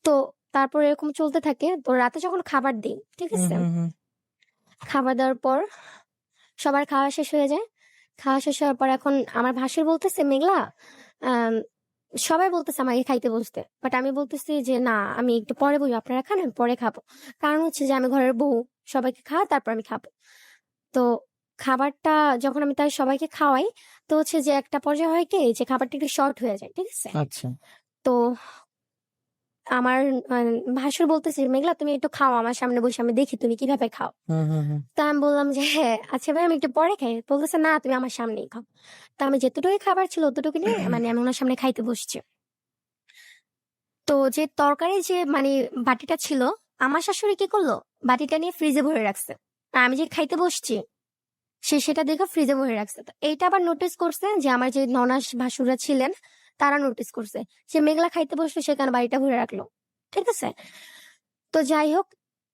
তো তারপর এরকম চলতে থাকে। তো রাতে যখন খাবার দিই, ঠিক হুম আছে, হুম হুম খাবার দেওয়ার পর সবার খাওয়া শেষ হয়ে যায়। খাওয়া শেষ হওয়ার পর এখন আমার ভাসুর বলতেছে, মেঘলা, আম, সবাই বলতেছে আমাকে খাইতে বসতে, বাট আমি বলতেছি যে না, আমি একটু পরে বসবো, আপনারা খান, আমি পরে খাবো। কারণ হচ্ছে যে আমি ঘরের বউ, সবাইকে খাওয়া তারপর আমি খাবো। তো খাবারটা যখন আমি তাই সবাইকে খাওয়াই, তো হচ্ছে যে একটা পর্যায়ে হয় কি যে খাবারটা একটু শর্ট হয়ে যায়, ঠিক আছে? আচ্ছা। তো আমার ভাসুর বলতেছে, মেঘলা তুমি একটু খাও আমার সামনে বসে, আমি দেখি তুমি কিভাবে খাও। হুম, হুম, হুম। তা আমি বললাম যে হ্যাঁ আচ্ছা ভাই আমি একটু পরে খাই। বলতেছে না তুমি আমার সামনেই খাও। তা আমি যেতটুকুই খাবার ছিল অতটুকু নিয়ে মানে আমি ওনার সামনে খাইতে বসছি। তো যে তরকারি যে মানে বাটিটা ছিল, আমার শাশুড়ি কি করলো, বাটিটা নিয়ে ফ্রিজে ভরে রাখছে। আর আমি যে খাইতে বসছি সে সেটা দেখে ফ্রিজে ভরে রাখছে। তো এইটা আবার নোটিস করছে যে আমার যে ননাস ভাসুররা ছিলেন তারা নোটিস করছে, সে মেঘলা খাইতে বসলো সেখানে বাড়িটা ভরে রাখলো, ঠিক আছে? তো যাই হোক,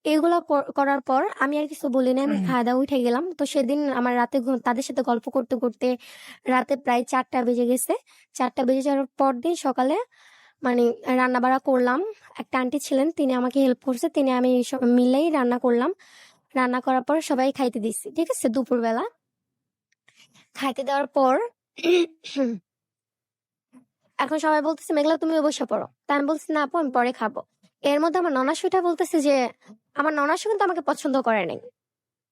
এগুলো করার পর আমি আর কিছু বলি না, আমি খাওয়া দাওয়া উঠে গেলাম। তো সেদিন আমার রাতে তাদের সাথে গল্প করতে করতে রাতে প্রায় 4টা বেজে গেছে। 4টা বেজে যাওয়ার পর দিন সকালে মানে রান্না বাড়া করলাম। একটা আন্টি ছিলেন তিনি আমাকে হেল্প করছে, তিনি আমি সব মিলেই রান্না করলাম। রান্না করার পর সবাই খাইতে দিচ্ছি, ঠিক আছে? দুপুরবেলা খাইতে দেওয়ার পর এখন সবাই বলতেছে মেঘলা তুমিও বসে পড়ো। তা আমি বলছি না আপু আমি পরে খাবো। এর মধ্যে আমার ননাশুটা বলতেছে যে আমার ননাশু কিন্তু আমাকে পছন্দ করে নাই,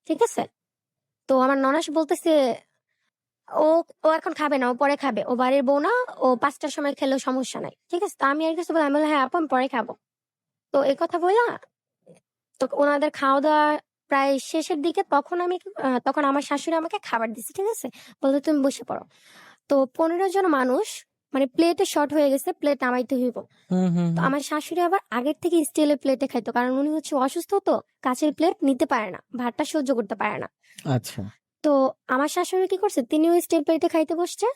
ঠিক আছে? তো আমার ননাস বলতেছে ও ও এখন খাবে না, ও পরে খাবে, ও বাড়ির বউ না, ও 5টার সময় খেলেও সমস্যা নাই, ঠিক আছে? তো আমি আর কিছু বললাম, আমি বললাম হ্যাঁ আপু আমি পরে খাবো। তো এই কথা বললা তো ওনাদের খাওয়া দাওয়া প্রায় শেষের দিকে তখন আমার শাশুড়ি আমাকে খাবার দিচ্ছে, ঠিক আছে? বলতে তুমি বসে পড়ো। তো 15 জন মানুষ মানে প্লেটে শর্ট হয়ে গেছে, প্লেট নামাইতে হইব। হুম, হুম, তো হুম। আমার শাশুড়ি আবার আগের থেকে স্টিলের প্লেটে খাইতো, কারণ উনি হচ্ছে অসুস্থ, তো কাঁচের প্লেট নিতে পারে না, ভাতটা সহ্য করতে পারে না। আচ্ছা। তো আমার শাশুড়ি কি করছে, তিনিও স্টিল প্লেটে খাইতে বসছে,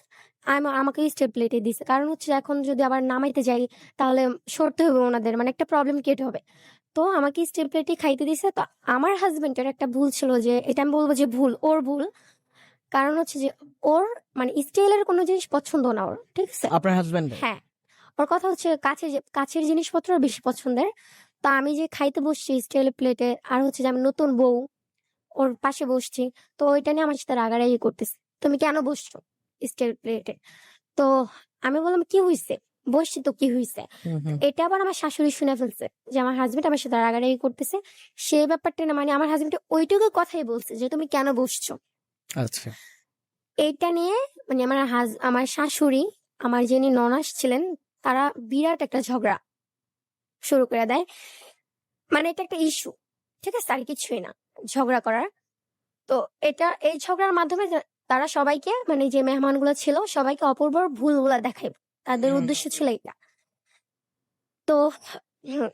আমাকে স্টিল প্লেটে দিছে, কারণ হচ্ছে এখন যদি আবার নামাইতে যাই তাহলে সরতে হবে ওনাদের, মানে একটা প্রবলেম ক্রিয়েট হবে। তো আমাকে স্টিল প্লেটে খাইতে দিছে। তো আমার হাজবেন্ডের একটা ভুল ছিল, যে এটা আমি বলবো যে ভুল, ওর ভুল। কারণ হচ্ছে যে ওর মানে স্টিলের কোনো জিনিস পছন্দ না ওর, ঠিক আছে? আপনার হাজবেন্ডের? হ্যাঁ, ওর কথা হচ্ছে কাছের জিনিসপত্র বেশি পছন্দের। তো আমি যে খাইতে বসছি স্টিল প্লেটে, আর হচ্ছে যে আমি নতুন বউ ওর পাশে বসছি, তো ওইটা নিয়ে আমার সাথে রাগারাগি করতেছে, তুমি কেন বসছো স্টিল প্লেটে? তো আমি বললাম কি হয়েছে, বসছি তো কি হয়েছে? হুম, হুম। এটা আবার আমার শাশুড়ি শুনে ফেলছে যে আমার হাজবেন্ড আমার সাথে রাগারাগি করতেছে। সে ব্যাপারটা না, মানে আমার হাজবেন্ড ওইটুকু কথাই বলছে যে তুমি কেন বসছো। আচ্ছা। এইটা নিয়ে মানে আমার শাশুড়ি, আমার যিনি ননাস ছিলেন, তারা বিরাট একটা ঝগড়া শুরু করে দেয়। মানে এটা একটা ইস্যু, ঠিক আছে? আর কিছুই না ঝগড়া করার। তো এই ঝগড়ার মাধ্যমে তারা সবাইকে মানে যে মেহমানগুলো ছিল সবাইকে অপূর্বর ভুলগুলা দেখাইবে, তাদের হুম, উদ্দেশ্য ছিল এটা। তো হুম,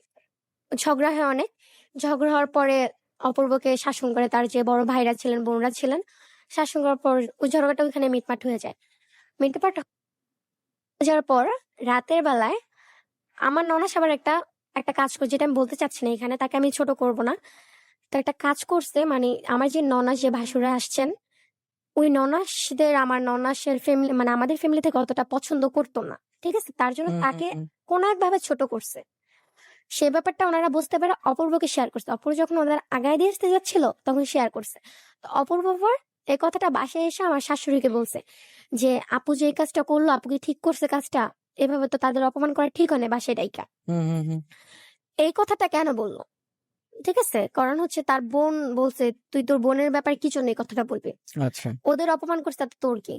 ঝগড়া হয় অনেক। ঝগড়া হওয়ার পরে অপূর্বকে শাসন করে তার যে বড় ভাইরা ছিলেন, বোনরা ছিলেন, শাসন করার পর ওই ঝগড়াটা ওইখানে মিটমাট হয়ে যায়। মিটমাট হয়ে যাওয়ার পর রাতের বেলায় আমার ননাস আবার একটা একটা কাজ করে, যেটা আমি বলতে চাচ্ছি না এখানে, তাকে আমি ছোট করব না। তো একটা কাজ করছে, মানে আমার যে ননাস যে ভাসুরা আসছেন, ওই ননাসদের আমার ননাসের ফ্যামিলি মানে আমাদের ফ্যামিলি থেকে অতটা পছন্দ করতো না, ঠিক আছে? তার জন্য হুম, হুম, তাকে হুম। কোনো একভাবে ছোট করছে। সে ব্যাপারটা ওনারা বুঝতে পেরে অপূর্বকে শেয়ার করছে। অপূর্ব যখন ওনারা আগায় দিয়ে আসতে যাচ্ছিল তখন শেয়ার করছে। তো অপূর্ব পর এই কথাটা বাসায় এসে আমার শাশুড়িকে বলছে যে আপু যে এই কাজটা করলো, আপু কি ঠিক করছে কাজটা? এভাবে তো তাদের অপমান করা ঠিক হয় না বাসায় ডাইকা। হুম, হুম, হুম। এই কথাটা কেন বললো, ঠিক আছে? কারণ হচ্ছে তার বোন বলছে তুই তোর বোনের ব্যাপারে কি জন্য এই কথাটা বলবি? আচ্ছা। ওদের অপমান করছে তাতে তোর কি?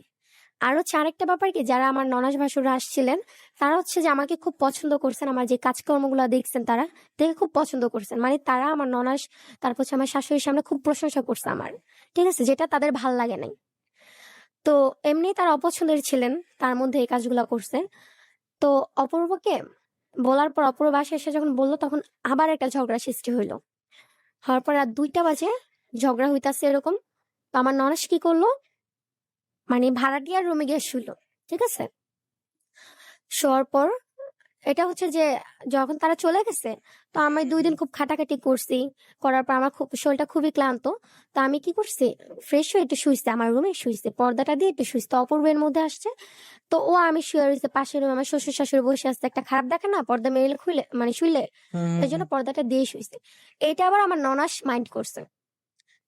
আর হচ্ছে আরেকটা ব্যাপার কি, যারা আমার ননাস ভাসুররা আসছিলেন তারা হচ্ছে যে আমাকে খুব পছন্দ করছেন, আমার যে কাজকর্মগুলো দেখছেন তারা দেখে খুব পছন্দ করছেন, মানে তারা আমার ননাস তারপর হচ্ছে আমার শাশুড়ির সামনে খুব প্রশংসা করছে আমার, ঠিক আছে? যেটা তাদের ভাল লাগে নাই। তো এমনি তারা অপছন্দের ছিলেন, তার মধ্যে এই কাজগুলো করছে। তো অপূর্বকে বলার পর অপূর্ব বাসায় এসে যখন বললো তখন আবার একটা ঝগড়া সৃষ্টি হইলো। হওয়ার পর রাত 2টা বাজে, ঝগড়া হইতাছে এরকম। তো আমার ননাস কি করলো, মানে ভাড়াটিয়ার রুমে গিয়ে শুইলো, ঠিক আছে? শোয়ার পর এটা হচ্ছে যে যখন তারা চলে গেছে, তো আমি 2 দিন খুব খাটাখাটি করছি। করার পর আমার খুব শরীরটা খুবই ক্লান্ত। তো আমি কি করছি, ফ্রেশ হয়ে একটু শুইছি, আমার রুমে শুইছি, পর্দাটা দিয়ে একটু শুইছি। তো অপূর্বের মধ্যে আসছে, তো ও আমি শুয়ে রয়েছে পাশের রুমে, আমার শ্বশুর শাশুড়ি বসে আসছে, একটা খারাপ দেখে না পর্দা মেলে খুলে মানে শুইলে, হুম, হুম, এই জন্য হুম। পর্দাটা দিয়ে শুইছে। এটা আবার আমার ননাস মাইন্ড করছে।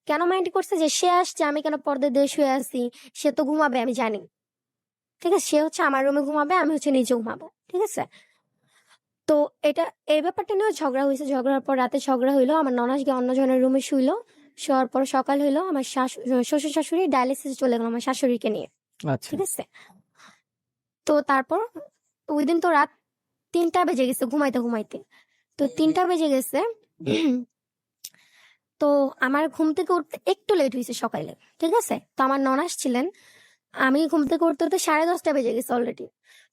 কেন মাইন্ড করছে, যে সে আসছে আমি কেন পর্দা দিয়ে শুয়ে আছি, সে তো ঘুমাবে আমি জানি, ঠিক আছে? সে হচ্ছে আমার রুমে ঘুমাবে, আমি হচ্ছে নিচে ঘুমাবো, ঠিক আছে? তো এটা এই ব্যাপারটা নিয়েও ঝগড়া হয়েছে। ঝগড়ার পর রাতে ঝগড়া হইলো, আমার ননাস গিয়ে অন্য জনের রুমে শুইলো। শোয়ার পর সকাল হইলো, আমার শ্বশুর শাশুড়ি ডায়ালিসিস চলে গেল আমার শাশুড়িকে নিয়ে। আচ্ছা। ঠিক আছে? তো তারপর ওই দিন তো রাত ৩টা বেজে গেছে ঘুমাইতে। তো ৩টা বেজে গেছে। তো আমার ঘুম থেকে উঠতে একটু লেট হইছে সকালে। ঠিক আছে? তো আমার ননাস ছিলেন। আমি ঘুম থেকে উঠতে 10:30 বেজে গেছে অলরেডি।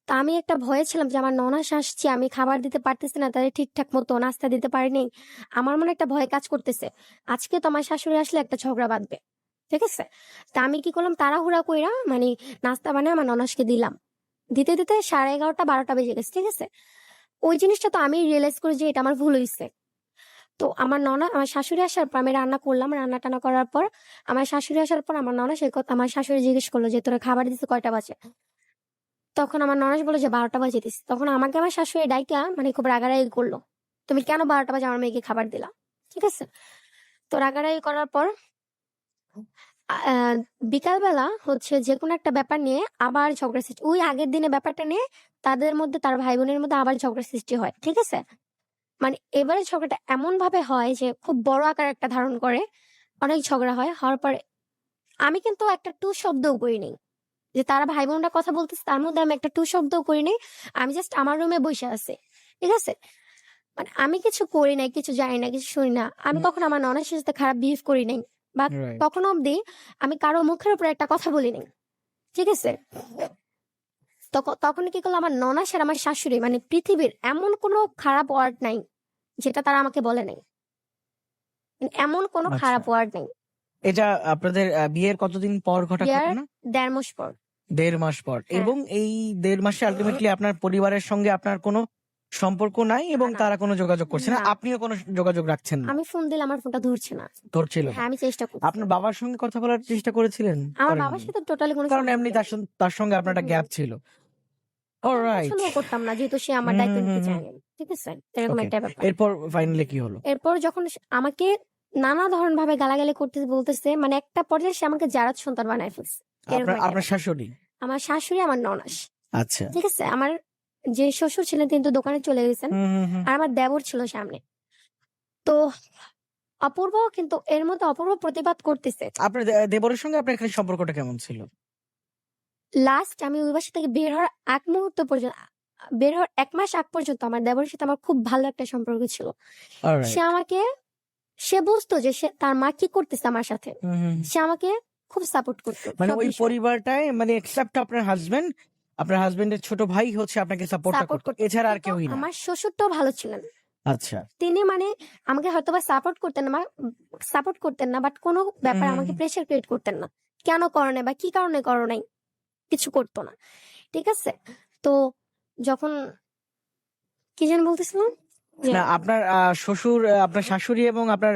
তো আমি একটা ভয়ে ছিলাম যে আমার ননাস আসছে, আমি খাবার দিতে পারতেছি না, তাদের ঠিকঠাক মতো নাস্তা দিতে পারিনি। আমার মনে একটা ভয় কাজ করতেছে। আজকে তো আমার শাশুড়ি আসলে একটা ঝগড়া বাঁধবে। ঠিক আছে? তা আমি কি করলাম, তাড়াহুড়া কইরা মানে নাস্তা বানায় আমার ননাসকে দিলাম। দিতে 11:30 12টা বেজে গেছে। ঠিক আছে? ওই জিনিসটা তো আমি রিয়েলাইজ করি যে এটা আমার ভুল হইছে। তো আমার শাশুড়ি আসার পর আমি রান্না করলাম। রান্না-টান্না করার পর আমার শাশুড়ি আসার পর আমার ননাস এই কথা আমার শাশুড়ি জিজ্ঞেস করলো যে, "তোরে খাবার দিতে কয়টা বাজে?" তখন আমার ননাস বলল যে 12টা বাজে দিছি। তখন আমাকে আমার শাশুড়ি ডাইকা মানে খুব রাগারাগি করলো। "তুমি কেন 12টা বাজে আমার মেয়েকে খাবার দিলা?" ঠিক আছে? তো রাগারাগি করার পর আ বিকালবেলা হচ্ছে যেকোনো একটা ব্যাপার নিয়ে আবার ঝগড়া সৃষ্টি। ওই আগের দিনের ব্যাপারটা নিয়ে তাদের মধ্যে, তার ভাই-বোনের মধ্যে আবার ঝগড়া সৃষ্টি হয়। ঠিক আছে? মানে এবারে ঝগড়াটা এমনভাবে হয় যে খুব বড় আকার একটা ধারণ করে। অনেক ঝগড়া হয়। হওয়ার পরে আমি কিন্তু একটা টু শব্দও করি নাই। যে তারা ভাই-বোনরা কথা বলতেছে তার মধ্যে আমি একটা টু শব্দও করি নাই। আমি জাস্ট আমার রুমে বইসা আছি। ঠিক আছে? মানে আমি কিছু করি নাই, কিছু জানি না, কিছু শুনি না। আমি কখনো আমার ননদের সাথে খারাপ বিহেভ করি নাই। বা রাইট। তখনো অবধি আমি কারো মুখের উপরে একটা কথা বলি নাই। ঠিক আছে? তখন কি করলো আমার ননাস আর আমার শাশুড়ি মানে পৃথিবীর এমন কোনো খারাপ ওয়ার্ড নাই যেটা তারা আমাকে বলে নাই। মানে এমন কোনো আচ্ছা। খারাপ ওয়ার্ড নেই। এটা আপনাদের বিয়ের কতদিন পর ঘটা বিয়ার ঘটনা? ১.৫ মাস পর। ১.৫ মাস পর। হ্যাঁ। এবং এই ১.৫ মাসে আল্টিমেটলি আপনার পরিবারের সঙ্গে আপনার কোনো সম্পর্ক নাই এবং না, তারা কোনো যোগাযোগ করছে না। না। আপনিও কোনো যোগাযোগ রাখছেন না। আমি ফোন দিলে আমার ফোনটা ধরছে না। ধরছিল না। হ্যাঁ, আমি চেষ্টা করছি। আপনার বাবার সঙ্গে কথা বলার চেষ্টা করেছিলেন? আমার বাবার করেননি। সাথে টোটালি কোনো কারণ এমনি সম্পর্কই নাই। তার সঙ্গে আপনার একটা হুম। গ্যাপ ছিল। আমি অলরাইট। পছন্দও করতাম না যেহেতু সে আমার হুম, দায়িত্ব হুম, হুম, নিতে হুম। চায়নি। ঠিক আছে? এরকম ওকে। একটা ব্যাপার। এরপর ফাইনালি কি হলো? এরপর যখন আমাকে নানা ধরনভাবে গালাগালি করতে বলতেছে, মানে একটা পর্যায়ে সে আমাকে জারজ সন্তান বানায় ফেলছে। এরকম একটা আপনার ব্যাপার। শাশুড়ি? আমার শাশুড়ি, আমার ননাস। আচ্ছা। ঠিক আছে? আমার যে শ্বশুর ছিলেন তিনি তো দোকানে চলে গেছেন। হুম, হুম, হুম। আর আমার দেবর ছিল সামনে। তো অপূর্ব কিন্তু এর মধ্যে অপূর্ব প্রতিবাদ করতেছে। আপনার দেবরের সঙ্গে আপনার এখানে সম্পর্কটা কেমন ছিল? লাস্ট আমি ওই বাসা থেকে বের হওয়ার আগ মুহূর্ত পর্যন্ত বের হওয়ার ১ মাস আগ পর্যন্ত আমার দেবরের সাথে আমার খুব ভালো একটা সম্পর্ক ছিল। সে অলরাইট। আমাকে সে বুঝতো যে তার মা কি করতেছে আমার সাথে। হুম, হুম। সে আমাকে খুব সাপোর্ট করতো মানে সব ওই বিষয়ে। পরিবারটায় মানে এক্সেপ্ট আপনার হাসব্যান্ডের ছোট ভাই হচ্ছে আপনাকে সাপোর্টটা সাপোর্ট করতো। করতো। এছাড়া আর কিন্তু কেউই না। আমার শ্বশুরটাও ভালো ছিলেন। আচ্ছা। তিনি মানে আমাকে হয়তোবা সাপোর্ট করতেন না বাট কোনো হুম, ব্যাপারে হুম, আমাকে হুম। প্রেশার ক্রিয়েট করতেন না। কেন করো নাই বা কি কারণে করো নাই? কিছু করতো না। ঠিক আছে? তো যখন কি যেন বলতেছিলাম? যে না আপনার শ্বশুর, আপনার শাশুড়ি এবং আপনার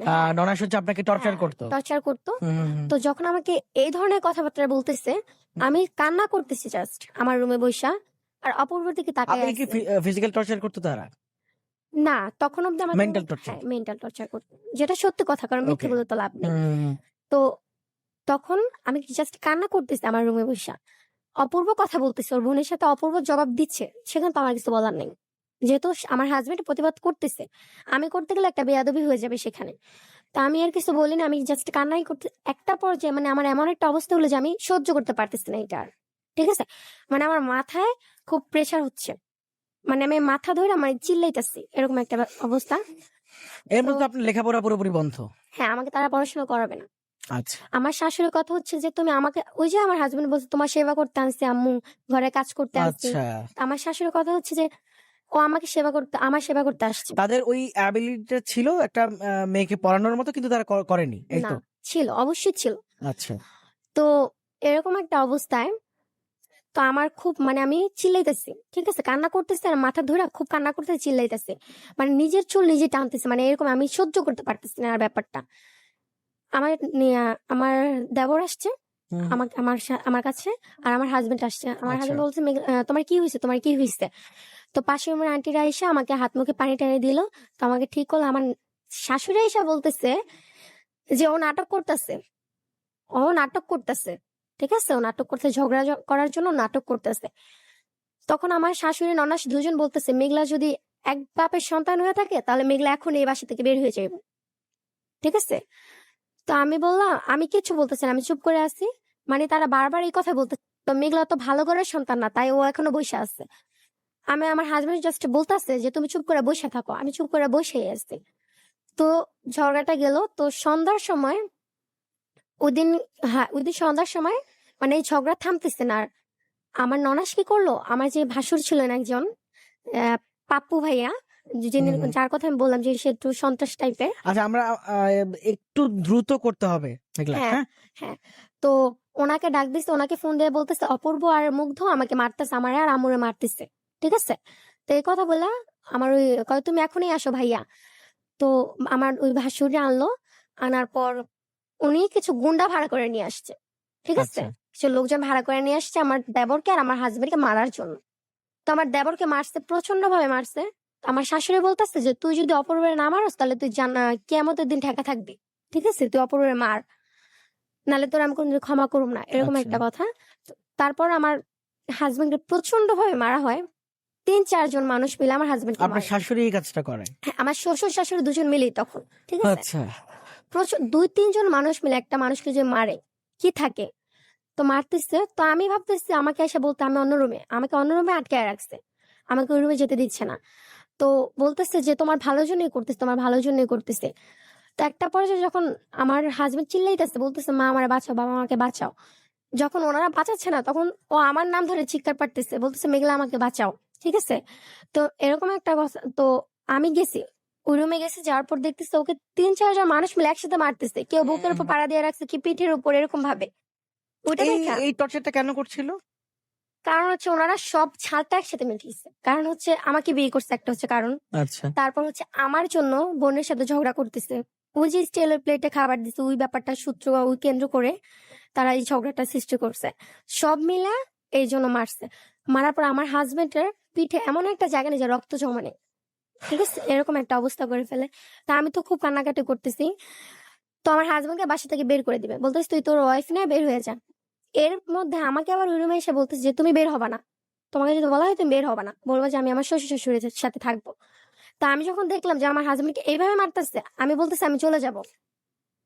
হ্যাঁ, ননাস হচ্ছে আপনাকে টর্চার হ্যাঁ, করতো। টর্চার করতো। হুম, হুম, হুম। তো যখন আমাকে এই ধরনের কথাবার্তা বলতেছে, আমি কান্না করতেছি জাস্ট আমার রুমে বইসা। আর অপূর্বর দিকে তাকায় আপনাকে কি আছি। ফিজিক্যাল টর্চার করতো তারা? না, তখন অব্দি আমার কোনো মেন্টাল টর্চার? হ্যাঁ, মেন্টাল টর্চার করতো। যেটা সত্যি কথা কারণ মিথ্যে ওকে। বলে তো লাভ নেই। হুম, হুম, হুম। তো তখন আমি জাস্ট কান্না করতেছি আমার রুমে বইসা। অপূর্ব কথা বলতেছে। ওর বোনের সাথে অপূর্ব জবাব দিচ্ছে। সেখানে তো আমার কিছু বলার নেই। যেহেতু আমার হাসব্যান্ড প্রতিবাদ করতেছে। আমি করতে গেলে একটা বেয়াদবি হয়ে যাবে সেখানে। তা আমি আর কিছু বলি না। আমি জাস্ট কান্নাই করতে একটা পর্যায়ে মানে আমার এমন একটা অবস্থা হলো যে আমি সহ্য করতে পারতেছি না এটা আর। ঠিক আছে? মানে আমার মাথায় খুব প্রেশার হচ্ছে। মানে আমি মাথা ধইরা মানে চিল্লাইতেছি। এরকম একটা অবস্থা। এর তো মধ্যে আপনার লেখাপড়া পুরোপুরি বন্ধ? হ্যাঁ, আমাকে তারা পড়াশোনা করাবে না। আচ্ছা। আমার শাশুড়ির কথা হচ্ছে যে, "তুমি আমাকে" ওই যে আমার হাসব্যান্ড বলছে, "তোমার সেবা করতে আনছি আম্মু, ঘরে কাজ করতে আনছি।" আচ্ছা। আমার শাশুড়ির কথা হচ্ছে যে, ও আমাকে আমার সেবা করতে আসছে। তাদের ওই অ্যাবিলিটিটা ছিল একটা মেয়েকে পড়ানোর মতো, কিন্তু তারা করেনি। এই না, তো? ছিল, অবশ্যই ছিল। আচ্ছা। তো এরকম একটা অবস্থায় তো আমার খুব মানে আমি চিল্লাইতেছি। ঠিক আছে? কান্না করতেছি আর মাথা ধইরা খুব কান্না করতেছি, চিল্লাইতেছি। মানে নিজের চুল নিজে টানতেছি। মানে এরকম আমি সহ্য করতে পারতেছি না আর ব্যাপারটা। আমার আমার দেবর আসছে হুম, হুম। আমার কাছে। আর আমার হাসব্যান্ড আসছে। আমার আচ্ছা। হাসব্যান্ড বলছে, তোমার কি হইছে? তোমার কি হইছে?" তো পাশের রুমের আন্টিরা এসে আমাকে হাত মুখে পানি-টানি দিল। তো আমাকে ঠিক করলো। আমার শাশুড়ি এসে বলতেছে যে, "ও নাটক করতেছে। ও নাটক করতেছে।" ঠিক আছে? ও নাটক করতেছে, ঝগড়া করার জন্য নাটক করতেছে। তখন আমার শাশুড়ি, ননাস ২ জন বলতেছে, "মেঘলা যদি এক বাপের সন্তান হয়ে থাকে তাহলে মেঘলা এখন এই বাসা থেকে বের হয়ে যাইব।" ঠিক আছে? তো আমি বললাম, আমি কিচ্ছু বলতেছি না। আমি চুপ করে আছি। মানে তারা বারবার এই কথা বলতে, তো মেঘলা তো ভালো ঘরের সন্তান না, তাই ও এখনো বসে আছে। আমি আমার হাজবেন্ড জাস্ট বলতেছে যে তুমি চুপ করে বসে থাকো, আমি চুপ করে বসেই আছি। তো ঝগড়াটা গেল, তো সন্ধ্যার সময় ওইদিন, হ্যাঁ ওইদিন সন্ধ্যার সময় মানে এই ঝগড়া থামতেছে না। আর আমার ননাস কি করলো, আমার যে ভাসুর ছিলেন একজন, আহ, পাপ্পু ভাইয়া, যিনি, হুম। যার কথা আমি বললাম যে সে একটু সন্ত্রাস টাইপের। আচ্ছা, আমরা একটু দ্রুত করতে হবে মেঘলা, হ্যাঁ হ্যাঁ? হ্যাঁ। তো ওনাকে ডাক দিচ্ছে, ওনাকে ফোন দিয়ে বলতেছে অপূর্ব আর মুগ্ধ আমাকে মারতেছে, আমার আর আমুরে মারতেছে, ঠিক আছে। তো এই কথা বলে আমার ওই কয় তুমি এখনই আসো ভাইয়া। তো আমার ওই ভাসুরে আনলো, আনার পর উনি কিছু গুন্ডা ভাড়া করে নিয়ে আসছে, ঠিক আছে। আচ্ছা। কিছু লোকজন ভাড়া করে নিয়ে আসছে আমার দেবরকে আর আমার হাজবেন্ডকে মারার জন্য। তো আমার দেবরকে মারছে, প্রচন্ড ভাবে মারছে। তো আমার শাশুড়ি বলতেছে যে তুই যদি অপূর্বের না মারস তাহলে তুই কিয়ামতের দিন ঠেকা থাকবি, ঠিক আছে, তুই অপূর্বের মার, নাহলে তোর আমি কোনদিন ক্ষমা করুম না, এরকম আচ্ছা। একটা কথা। তো তারপর আমার হাজবেন্ডকে প্রচন্ড ভাবে মারা হয়। 3-4 জন মানুষ মিলে আমার হাজবেন্ডকে আপনার মারে। শাশুড়ি এই কাজটা করে? হ্যাঁ, আমার শ্বশুর শাশুড়ি দুজন মিলেই তখন, ঠিক আছে। আচ্ছা। প্রচুর 2-3 জন মানুষ মিলে একটা মানুষকে যে মারে, কি থাকে, তো মারতেছে। তো আমি ভাবতেছি আমাকে এসে বলতে আমি অন্য রুমে, আমাকে অন্য রুমে আটকায় রাখছে, আমাকে ওই রুমে যেতে দিচ্ছে না। তো বলতেছে যে তোমার ভালোর জন্যই করতেছে, তোমার ভালোর জন্যই করতেছে। তো একটা পর্যায়ে যখন আমার হাজবেন্ড চিল্লাইতেছে, বলতেছে মা আমারে বাঁচাও, বাবা আমাকে বাঁচাও, যখন ওনারা বাঁচাচ্ছে না তখন ও আমার নাম ধরে চিৎকার পারতেছে, বলতেছে মেঘলা আমাকে বাঁচাও, ঠিক আছে। তো এরকম একটা কথা। তো আমি গেছি, ওই রুমে গেছি, যাওয়ার পর দেখতেছে ওকে 3-4 জন মানুষ মিলে একসাথে মারতেছে, কেউ বুকের উপর পাড়া দিয়ে রাখছে, কি পিঠের উপর, এরকম ভাবে। ওইটা এই দেখা, এই টর্চারটা কেন করছিল? কারণ হচ্ছে ওনারা সব ছালটা একসাথে মিটিয়েছে, কারণ হচ্ছে আমাকে বিয়ে করছে একটা হচ্ছে কারণ, আচ্ছা। তারপর হচ্ছে আমার জন্য বোনের সাথে ঝগড়া করতেছে, ওই যে স্টিলের প্লেটে খাবার দিছে ওই ব্যাপারটা সূত্র ওই কেন্দ্র করে তারা এই ঝগড়াটা সৃষ্টি করছে, সব মিলা এই জন্য মারছে। মারার পর আমার হাজবেন্ডের পিঠে এমন একটা জায়গা নেই যে রক্ত জমা নেই, ঠিক আছে, এরকম একটা অবস্থা করে ফেলে। তা আমি তো খুব কান্নাকাটি করতেছি। তো আমার হাজবেন্ডকে বাসা থেকে বের করে দিবে, বলতেছে তুই তোর ওয়াইফ নিয়ে বের হয়ে যা। এর মধ্যে আমাকে আবার ওই রুমে এসে বলতেছে যে তুমি বের হবা না, তোমাকে যদি বলা হয় তুমি বের হবা না, বলবো যে আমি আমার শ্বশুর শাশুড়ির সাথে থাকবো। তা আমি যখন দেখলাম যে আমার হাজবেন্ডকে এইভাবে মারতেছে, আমি বলতেছি আমি চলে যাব,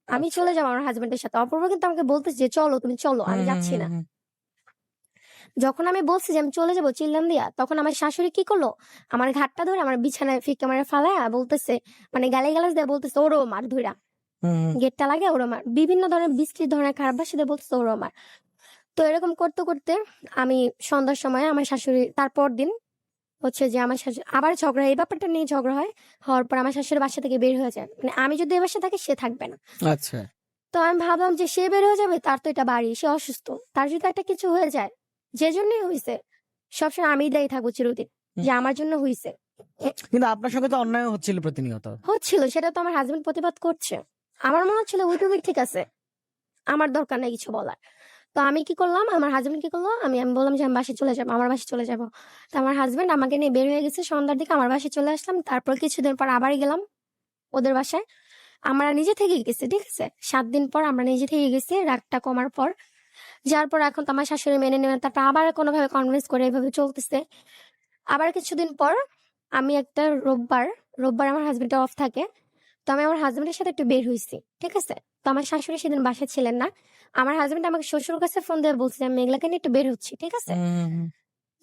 আমি আচ্ছা। চলে যাবো আমার হাজবেন্ডের সাথে। অপূর্ব কিন্তু আমাকে বলতেছে যে চলো তুমি চলো, হুম আমি হুম যাচ্ছি হুম না। হুম। যখন আমি বলছি যে আমি চলে যাবো চিল্লাম দিয়া, তখন আমার শাশুড়ি কি করলো, আমার ঘাটটা ধরে আমার বিছানায় ফিকে মারে ফালায় বলতেছে, মানে গালি গালাজ দিয়ে বলতেছে ওরও মার ধইরা, হুম হুম। গেটটা লাগে ওরও মার, বিভিন্ন ধরনের বিশ্রী ধরনের খারাপ ভাষা দিয়ে বলতেছে ওরও মার। তো এরকম করতে করতে আমি সন্ধ্যার সময় আমার শাশুড়ি, তারপর দিন হচ্ছে যে আমার শাশুড়ি আবার ঝগড়া, এই ব্যাপারটা নিয়ে ঝগড়া হয়, হওয়ার পর আমার শাশুড়ি বাসা থেকে বের হয়ে যায়, মানে আমি যদি এই বাসা থাকি সে থাকবে না। আচ্ছা। তো আমি ভাবলাম যে সে বের হয়ে যাবে, তার তো এটা বাড়ি, সে অসুস্থ, তার যদি একটা কিছু হয়ে যায়, যে জন্যই হয়েছে, সবসময় আমি দায়ী থাকবো চিরদিন, হুম। যে আমার জন্য হয়েছে। কিন্তু আপনার সঙ্গে তো অন্যায় হচ্ছিল প্রতিনিয়ত। হচ্ছিল সেটা তো আমার হাজবেন্ড প্রতিবাদ করছে, আমার মনে হচ্ছিল ওইটুকুই ঠিক আছে, আমার দরকার নেই কিছু বলার। তো আমি কি করলাম, আমার হাজবেন্ড কি করলো, আমি আমি বললাম যে আমি বাসায় চলে যাবো, আমার বাসায় চলে যাবো। তো আমার হাজবেন্ড আমাকে নিয়ে বের হয়ে গেছে, সন্ধ্যার দিকে আমার বাসায় চলে আসলাম। তারপর কিছুদিন পর আবার গেলাম ওদের বাসায়, আমরা নিজে থেকে গেছি, ঠিক আছে, 7 দিন পর আমরা নিজে থেকে গেছি, রাগটা কমার পর। যার পর এখন তো আমার শাশুড়ি মেনে নেবেন, তারপর আবার কোনোভাবে কনভিন্স করে এভাবে চলতেছে। আবার কিছুদিন পর আমি একটা রোববার, রোববার আমার হাজবেন্ডের অফ থাকে, তো আমি আমার হাজবেন্ডের সাথে একটু বের হয়েছি, ঠিক আছে। তো আমার শাশুড়ি সেদিন বাসায় ছিলেন না, আমার হাজবেন্ড আমাকে শ্বশুর কাছে ফোন দিয়ে বলছে যে আমি মেঘলাকে নিয়ে একটু বের হচ্ছি, ঠিক আছে। হুম হুম হুম।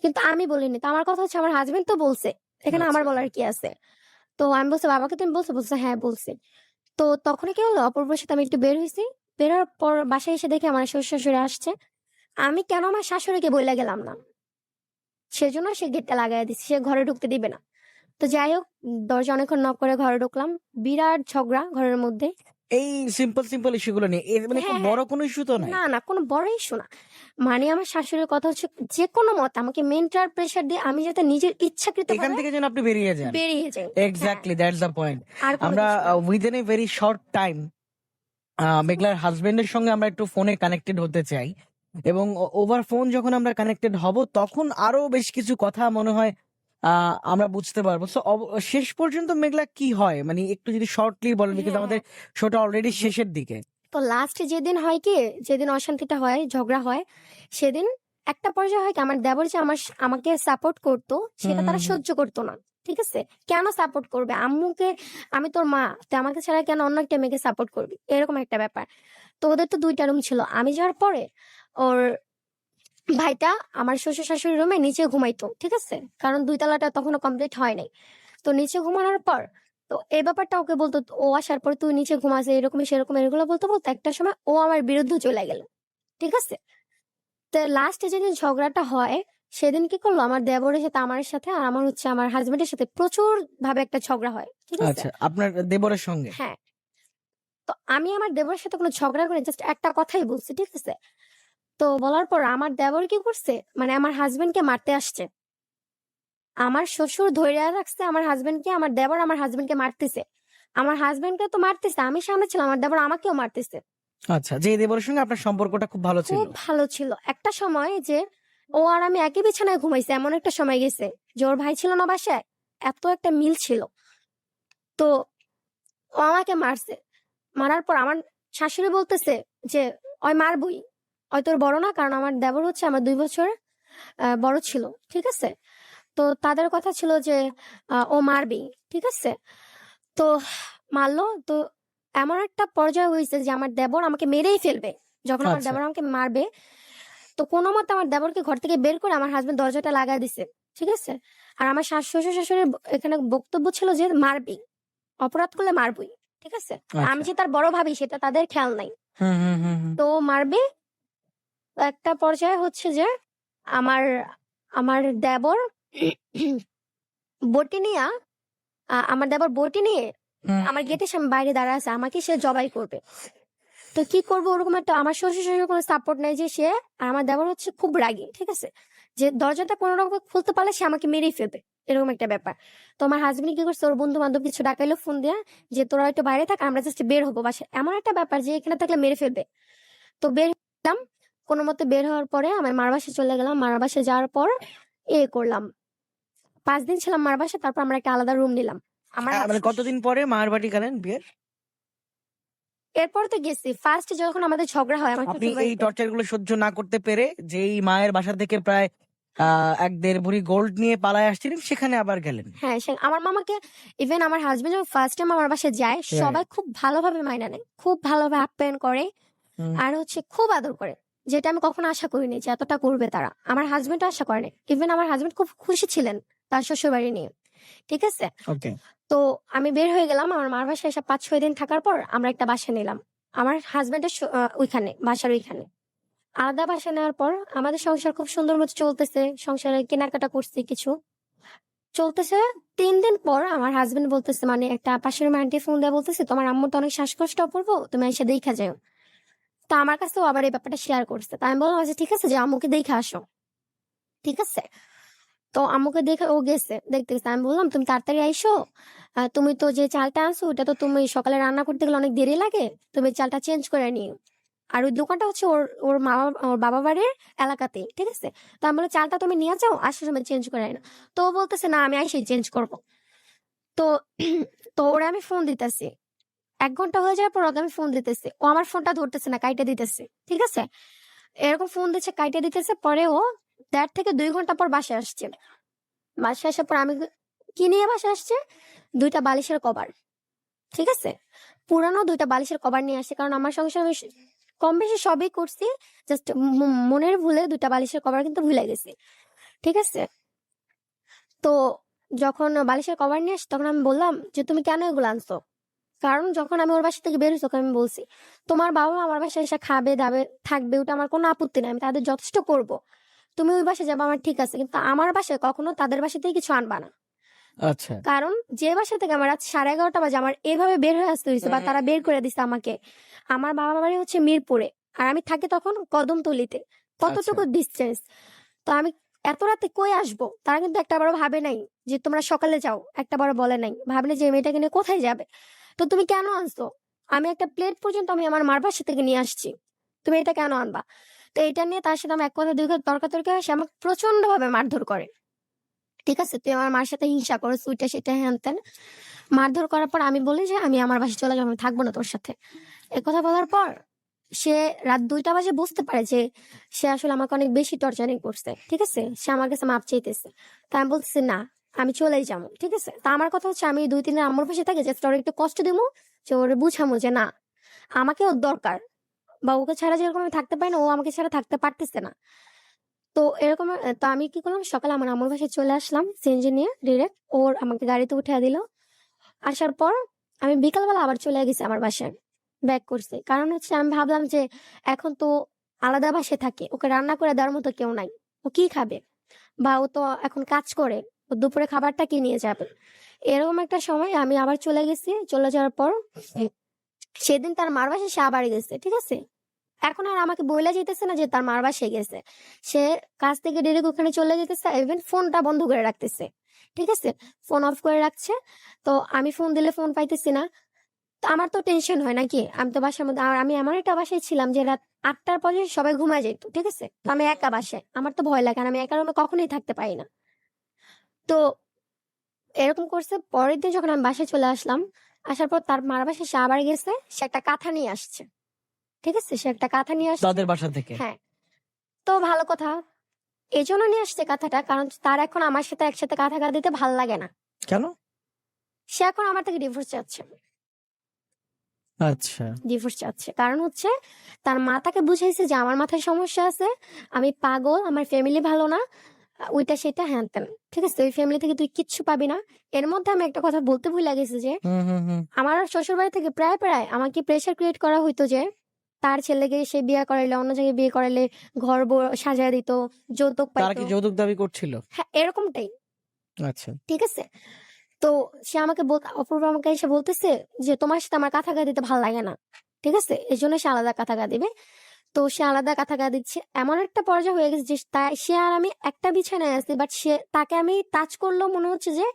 কিন্তু আমি বলিনি, তো আমার কথা হচ্ছে আমার হাজবেন্ড তো বলছে, এখানে আমার আচ্ছা। বলার কি আছে। তো আমি বলছি বাবাকে তুমি বলছো, বলছে হ্যাঁ বলছি। তো তখনই কি হলো, অপূর্বর সাথে আমি একটু বের হয়েছি, বেরোর পর বাসায় এসে দেখে আমার শ্বশুর শাশুড়ি আসছে। আমি কেন আমার শাশুড়িকে বইলা গেলাম না, সেজন্য সে গেটটা লাগাই দিচ্ছে, সে ঘরে ঢুকতে দিবে না। তো যাই হোক, দরজা অনেকক্ষণ নক করে ঘরে ঢুকলাম, বিরাট ঝগড়া ঘরের মধ্যে। এই সিম্পল সিম্পল ইস্যুগুলো নিয়ে মানে খুব হ্যাঁ বড় হ্যাঁ, কোনো ইস্যু তো নাই। না না কোনো বড় ইস্যু না। মানে আমার শাশুড়ির কথা হচ্ছে যে কোনো মত আমাকে মেন্টাল প্রেশার দিয়ে আমি যাতে নিজের ইচ্ছাকৃত এখান ভাবে থেকে যেন আপনি বেরিয়ে যান। বেরিয়ে যাই। হ্যাঁ, এক্স্যাক্টলি, দ্যাটস দ্য পয়েন্ট। আর কোনো আমরা কিছু না। Within a very short time মেঘলার হাজবেন্ডের সঙ্গে আমরা একটু ফোনে কানেক্টেড হতে চাই, এবং ওভার ফোন যখন আমরা কানেক্টেড হব তখন আরো বেশ কিছু কথা মনে হয় আমরা বুঝতে পারবো। সো শেষ পর্যন্ত মেঘলা কি হয়, মানে একটু যদি শর্টলি বলেন, বিকজ হ্যাঁ, আমাদের শোটা অলরেডি শেষের দিকে। তো লাস্টে যেদিন হয় কি, যেদিন অশান্তিটা হয়, ঝগড়া হয়, সেদিন একটা পর্যায়ে হয় কি, আমার দেবর যে আমাকে সাপোর্ট করতো সেটা তারা হুম সহ্য করতো না, ঠিক আছে। কেন সাপোর্ট করবে আম্মুকে, আমি তোর মা, তো আমাকে ছাড়া কেন অন্য একটা মেয়েকে সাপোর্ট করবি, এরকম একটা ব্যাপার। তো ওদের তো 2টা রুম ছিল, আমি যাওয়ার পরে ওর ভাইটা আমার শ্বশুর শাশুড়ির রুমে নিচে ঘুমাইতো, ঠিক আছে, কারণ 2 তলাটা তখনো কমপ্লিট হয় নাই। তো নিচে ঘুমানোর পর তো এই ব্যাপারটা ওকে বলতো, ও আসার পর তুই নিচে ঘুমাস এরকম সেরকম এগুলো বলতে বলতে একটা সময় ও আমার বিরুদ্ধে চলে গেল, ঠিক আছে। তো লাস্টে যেদিন ঝগড়াটা হয় সেদিন কি করলো, আমার দেবরের সাথে আমার সাথে আর আমার হচ্ছে আমার হাজবেন্ডের সাথে প্রচুর ভাবে একটা ঝগড়া হয়, ঠিক আছে। আচ্ছা, আপনার দেবরের সঙ্গে? হ্যাঁ, তো আমি আমার দেবরের সাথে কোনো ঝগড়া করে জাস্ট একটা কথাই বলছি, ঠিক আছে। তো বলার পর আমার দেবর কি করছে, মানে আমার হাজবেন্ডকে মারতে আসছে। আমার শ্বশুর ধইরা রাখছে আমার হাজবেন্ডকে, আমার দেবর আমার হাজবেন্ডকে মারতেছে। আমার হাজবেন্ডকে তো মারতেছে, আমি সামনে ছিলাম, আমার দেবর আমাকেও মারতেছে। আচ্ছা, যে দেবরের সঙ্গে আপনার সম্পর্কটা খুব ভালো ছিল। খুব ভালো ছিল। একটা সময় যে ও আর আমি একই বিছানায় ঘুমাইছি, এমন একটা সময় গেছে যে ওর ভাই ছিল না বাসায়, এত একটা মিল ছিল। তো ও আমাকে মারছে। মারার পর আমার শাশুড়ি বলতেছে যে ওই মারবই, ওই তোর বড় না, কারণ আমার দেবর হচ্ছে আমার 2 বছর বড় ছিল, ঠিক আছে। তো তাদের কথা ছিল যে ও মারবি, ঠিক আছে। তো মারলো। তো এমন একটা পর্যায়ে হয়েছে যে আমার দেবর আমাকে মেরেই ফেলবে। যখন আমার আচ্ছা। দেবর আমাকে মারবে, তো কোনো মতে আমার দেবরকে ঘর থেকে বের করে আমার হাজবেন্ড দরজাটা লাগাই দিছে, ঠিক আছে। আর আমার শ্বশুর শাশুড়ির এখানে বক্তব্য ছিল যে মারবি, অপরাধ করলে মারবই, ঠিক আছে। আমি আচ্ছা। যে তার বড় ভাবি সেটা তাদের খেয়াল নাই। হুম, হুম, হুম, হুম। তো মারবে। তো একটা পর্যায়ে হচ্ছে যে আমার আমার দেবর বটি নিয়ে আমার দেবর বটি নিয়ে হুম, আমার গেটের সামনে বাইরে দাঁড়া আছে, আমাকে সে জবাই করবে। তো কি করবো, ওরকম একটা আমার শ্বশুর শাশুড়ির কোনো সাপোর্ট নাই যে সে, আর আমার দেবর হচ্ছে খুব রাগী, ঠিক আছে, যে দরজাটা কোনো রকম খুলতে পারলে সে আমাকে মেরেই ফেলবে, এরকম একটা ব্যাপার। তো আমার হাজবেন্ড কি করছে, ওর বন্ধু বান্ধব কিছু ডাকাইলো ফোন দিয়া যে তোরা একটু বাইরে থাক, আমরা জাস্ট বের হবো বাসায়, এমন একটা ব্যাপার যে এখানে থাকলে মেরে ফেলবে। তো বের হলাম, কোনো মতে বের হওয়ার পরে আমার মার বাসায় চলে গেলাম। মার বাসায় যাওয়ার পর করলাম, 5 দিন ছিলাম মার বাসায়, তারপর আমরা একটা আলাদা রুম নিলাম। আমার মানে কতদিন পরে মার বাড়ি গেলেন বিয়ের? এরপর তো গেছি ফার্স্ট যখন আমাদের ঝগড়া হয় আমার আপনি শ্বশুর এই বাড়িতে। টর্চার গুলো সহ্য না করতে পেরে যেই মায়ের বাসা থেকে প্রায় 1-1.5 ভরি গোল্ড নিয়ে পালায় আসছিলেন, সেখানে আবার গেলেন? হ্যাঁ, আমার মামাকে, ইভেন আমার হাজবেন্ড যখন ফার্স্ট টাইম আমার বাসায় যায় হ্যাঁ। সবাই খুব ভালোভাবে মাইনা নেয়, খুব ভালোভাবে আপ্যায়ন করে, হুম। আর হচ্ছে খুব আদর করে, যেটা আমি কখনো আশা করিনি যে এতটা করবে তারা। আমার হাজবেন্ড আশা করেনি, ইভেন আমার হাজবেন্ড খুব খুশি ছিলেন তার শ্বশুর বাড়ি নিয়ে, ঠিক আছে। ওকে। তো আমি বের হয়ে গেলাম, আমার মার বাসায় এসে 5-6 দিন থাকার পর আমরা একটা বাসা নিলাম আমার হাজবেন্ডের ওইখানে, বাসার ওইখানে। আলাদা বাসা নেওয়ার পর আমাদের সংসার খুব সুন্দর মতো চলতেছে, সংসারে কেনাকাটা করছি কিছু, চলতেছে। 3 দিন পর আমার হাজবেন্ড বলতেছে, মানে একটা পাশের আন্টি ফোন দিয়ে বলতেছে তোমার আম্মুর তো অনেক শ্বাসকষ্ট পড়বো, তুমি এসে দেখা যাও। তো আমার কাছেও আবার এই ব্যাপারটা শেয়ার করছে, তাই আমি বললাম আচ্ছা ঠিক আছে, যে আম্মুকে দেখে আসো, ঠিক আছে। তো আম্মুকে দেখে ও গেছে দেখতে গেছে, আমি বললাম তুমি তাড়াতাড়ি আইসো, তুমি তো যে চালটা আনছো ওটা তো তুমি সকালে রান্না করতে গেলে অনেক দেরি লাগে, তুমি চালটা চেঞ্জ করে নিও। আর ওই দোকানটা হচ্ছে ওর ওর মা ওর বাবা বাড়ির এলাকাতেই, ঠিক আছে। তো আমি বললাম চালটা তুমি নিয়ে যাও, আসার সময় চেঞ্জ করে আনো। তো ও বলতেছে না আমি আইসি চেঞ্জ করবো। তো তো ওরা আমি ফোন দিতেছি, 1 ঘন্টা হয়ে যাওয়ার পর ওকে আমি ফোন দিতেছি, ও আমার ফোনটা ধরতেছে না, কাইটে দিতেছে, ঠিক আছে। এরকম ফোন দিচ্ছে, কাইটে দিতেছে, পরে ও 1.5 থেকে 2 ঘন্টা পর বাসায় আসছে। বাসায় আসার পর আমি কি নিয়ে বাসায় আসছে, 2টা বালিশের কভার, ঠিক আছে। পুরানো 2টা বালিশের কভার নিয়ে আসছে, কারণ আমার সংসার আমি কম বেশি সবই করছি, জাস্ট মনের ভুলে 2টা বালিশের কভার কিন্তু ভুলে গেছি, ঠিক আছে। তো যখন বালিশের কভার নিয়ে আসি তখন আমি বললাম যে তুমি কেন এগুলো আনছো, কারণ যখন আমি ওর বাসা থেকে বেরোছি তখন আমি বলছি তোমার বাবা মা আমার বাসায় এসে খাবে দাবে থাকবে, ওটা আমার কোনো আপত্তি নাই, আমি তাদের যথেষ্ট করব। তুমি ওই বাসায় যাবে আমার ঠিক আছে, কিন্তু আমার বাসায় কখনো তাদের বাসা থেকে কিছু আনবা না। আচ্ছা। কারণ যে বাসা থেকে আমার রাত 11:30 বাজে আমার এভাবে বের হয়ে আসতে হয়েছে, বা তারা বের করে দিছে আমাকে, আমার বাবা বাড়ি হচ্ছে মিরপুরে, আর আমি থাকি তখন কদমতলিতে, কতটুকু ডিস্টেন্স। তো আমি এত রাতে কই আসবো, তারা কিন্তু একটা বারো ভাবে নাই যে তোমরা সকালে যাও, একটা বারো বলে নাই, ভাবলে যে এই মেয়েটাকে নিয়ে কোথায় যাবে। তো তুমি কেন আনছো, আমি একটা প্লেট পর্যন্ত আমি আমার মার বাসা থেকে নিয়ে আসছি, তুমি এটা কেন আনবা। তো এটা নিয়ে তার সাথে আমার এক কথা দুই কথা তর্কাতর্কি হয়, সে আমাকে প্রচন্ড ভাবে মারধর করে, ঠিক আছে। তুই আমার মার সাথে হিংসা করো, সুইটা সেটা হ্যান ত্যান। মারধর করার পর আমি বলি যে আমি আমার বাসায় চলে যাবো, আমি থাকবো না তোর সাথে। কথা বলার পর সে রাত 2টা বাজে বুঝতে পারে যে সে আসলে আমাকে অনেক বেশি টর্চারিং করছে, ঠিক আছে। সে আমার কাছে মাপ চাইতেছে, তা আমি বলতেছি না আমি চলেই যাবো, ঠিক আছে। তা আমার কথা হচ্ছে আমি 2-3 দিন আম্মুর পাশে থাকি, জাস্ট ওর একটু কষ্ট দিবো, যে ওরে বুঝামো যে না আমাকে ওর দরকার, বা ওকে ছাড়া যেরকম আমি থাকতে পারি না, ও আমাকে ছাড়া থাকতে পারতেছে না। তো এরকম তো আমি কি করলাম, সকালে আমার আম্মুর বাসায় চলে আসলাম সিএনজি নিয়ে ডিরেক্ট। ওর আমাকে গাড়িতে উঠিয়ে দিল। আসার পর আমি বিকালবেলা আবার চলে গেছি আমার বাসায়, ব্যাক করছি। কারণ হচ্ছে আমি ভাবলাম যে এখন তো আলাদা বাসায় থাকে, ওকে রান্না করে দেওয়ার মতো কেউ নাই, ও কি খাবে, বা ও তো এখন কাজ করে, ও দুপুরে খাবারটা কি নিয়ে যাবে। এরকম একটা সময় আমি আবার চলে গেছি। চলে যাওয়ার পর সেদিন তার মার বাসায় সে আবার গেছে, ঠিক আছে। এখন আর আমাকে বইলা যেতেছে না যে তার মার বাসায় গেছে, সে কাজ থেকে ডিরেক্ট ওখানে চলে যেতেছে, ইভেন ফোনটা বন্ধ করে রাখতেছে, ঠিক আছে, ফোন অফ করে রাখছে। তো আমি ফোন দিলে ফোন পাইতেছি না। তো আমার তো টেনশন হয় নাকি, আমি তো বাসার মধ্যে, আর আমি এমন একটা বাসায় ছিলাম যে রাত 8টার পরে সবাই ঘুমায় যেত, ঠিক আছে। তো আমি একা বাসায়, আমার তো ভয় লাগে, আর আমি একা রুমে কখনোই থাকতে পারি না। তো এরকম করছে। পরের দিন যখন আমি বাসায় চলে আসলাম, আসার পর তার মার বাসায় সে আবার গেছে, সে একটা কাঁথা নিয়ে আসছে, ঠিক আছে, সে একটা কাঁথা নিয়ে আসছে। তাদের বাসা থেকে? হ্যাঁ। তো ভালো কথা, এই জন্য নিয়ে আসছে কাঁথাটা, কারণ তার এখন আমার সাথে একসাথে কাঁথা গায়ে দিতে ভাল লাগে না। কেন? সে এখন আমার থেকে ডিভোর্স চাচ্ছে। আচ্ছা। ডিভোর্স চাচ্ছে কারণ হচ্ছে তার মা তাকে বুঝাইছে যে আমার মাথায় সমস্যা আছে, আমি পাগল, আমার ফ্যামিলি ভালো না, ওইটা সেটা হ্যান ত্যান, ঠিক আছে, ওই ফ্যামিলি থেকে তুই কিচ্ছু পাবি না। এর মধ্যে আমি একটা কথা বলতে ভুলে গেছি যে হুম হুম হুম। আমার শ্বশুর বাড়ি থেকে প্রায় প্রায় আমাকে প্রেশার ক্রিয়েট করা হইতো যে তার ছেলেকে সে বিয়ে করাইলে, অন্য জায়গায় বিয়ে করাইলে ঘর সাজায় দিত, যৌতুক তারা কি পাইতো। যৌতুক দাবি করছিল? হ্যাঁ, এরকমটাই, আচ্ছা। ঠিক আছে। তো সে আমাকে অপূর্ব আমাকে এসে বলতেছে যে তোমার সাথে আমার কাঁথা গা দিতে ভালো লাগে না, ঠিক আছে, এই জন্য সে আলাদা কাঁথা গা দিবে। তো সে আলাদা কাঁথা গা দিচ্ছে, এমন একটা পর্যায়ে হয়ে গেছে যে সে আর আমি একটা বিছানায় আছি, বাট সে তাকে আমি টাচ করলেও মনে হচ্ছে যে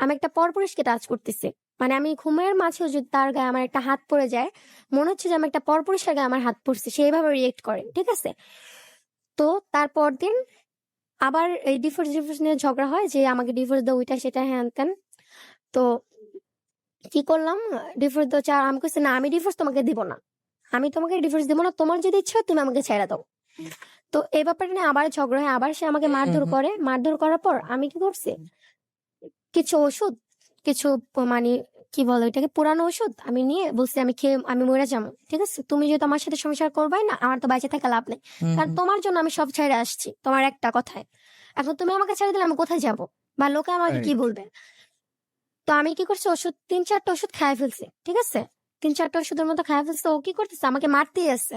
আমি একটা পরপুরুষকে টাচ করতেছি। মানে আমি ঘুমের মাঝেও যদি তার গায়ে আমার একটা হাত পড়ে যায়, মনে হচ্ছে যে আমি একটা পরপুরুষের গায়ে আমার হাত পড়ছে, সে এইভাবে রিয়েক্ট করে, ঠিক আছে। তো তারপর দিন আবার এই ডিভোর্স ডিভোর্স নিয়ে ঝগড়া হয় যে আমাকে ডিভোর্স দাও, ওইটা সেটা হ্যান ত্যান। তো কি করলাম, ডিভোর্স দেওয়া চা, আমি কইছি না, আমি ডিভোর্স তোমাকে দিব না, আমি তোমাকে ডিভোর্স দিব না, তোমার যদি ইচ্ছা হয় তুমি আমাকে ছেড়ে দাও। তো এই ব্যাপারটা নিয়ে আবার ঝগড়া হয়, আবার সে আমাকে হুম মারধর হুম। করে। মারধর করার পর আমি কি করছি, কিছু ওষুধ, কিছু মানে কি বলে ওইটাকে, পুরানো ওষুধ আমি নিয়ে বলছি আমি খেয়ে আমি মরে যাবো, ঠিক আছে, তুমি যেহেতু আমার সাথে সংসার করবাই না, আমার তো বাইচে থাকা লাভ নেই, হুম কারণ হুম। তোমার জন্য আমি সব ছেড়ে আসছি, তোমার একটা কথায়। এখন তুমি আমাকে ছেড়ে দিলে আমি কোথায় যাব, বা লোকে আমাকে কি রাইট। বলবে। তো আমি কি করছি, ওষুধ 3-4টা ওষুধ খাই ফেলছি, ঠিক আছে, 3-4টা ওষুধের মতো খাই ফেলছে। ও কি করতেছে, আমাকে মারতেই আসছে।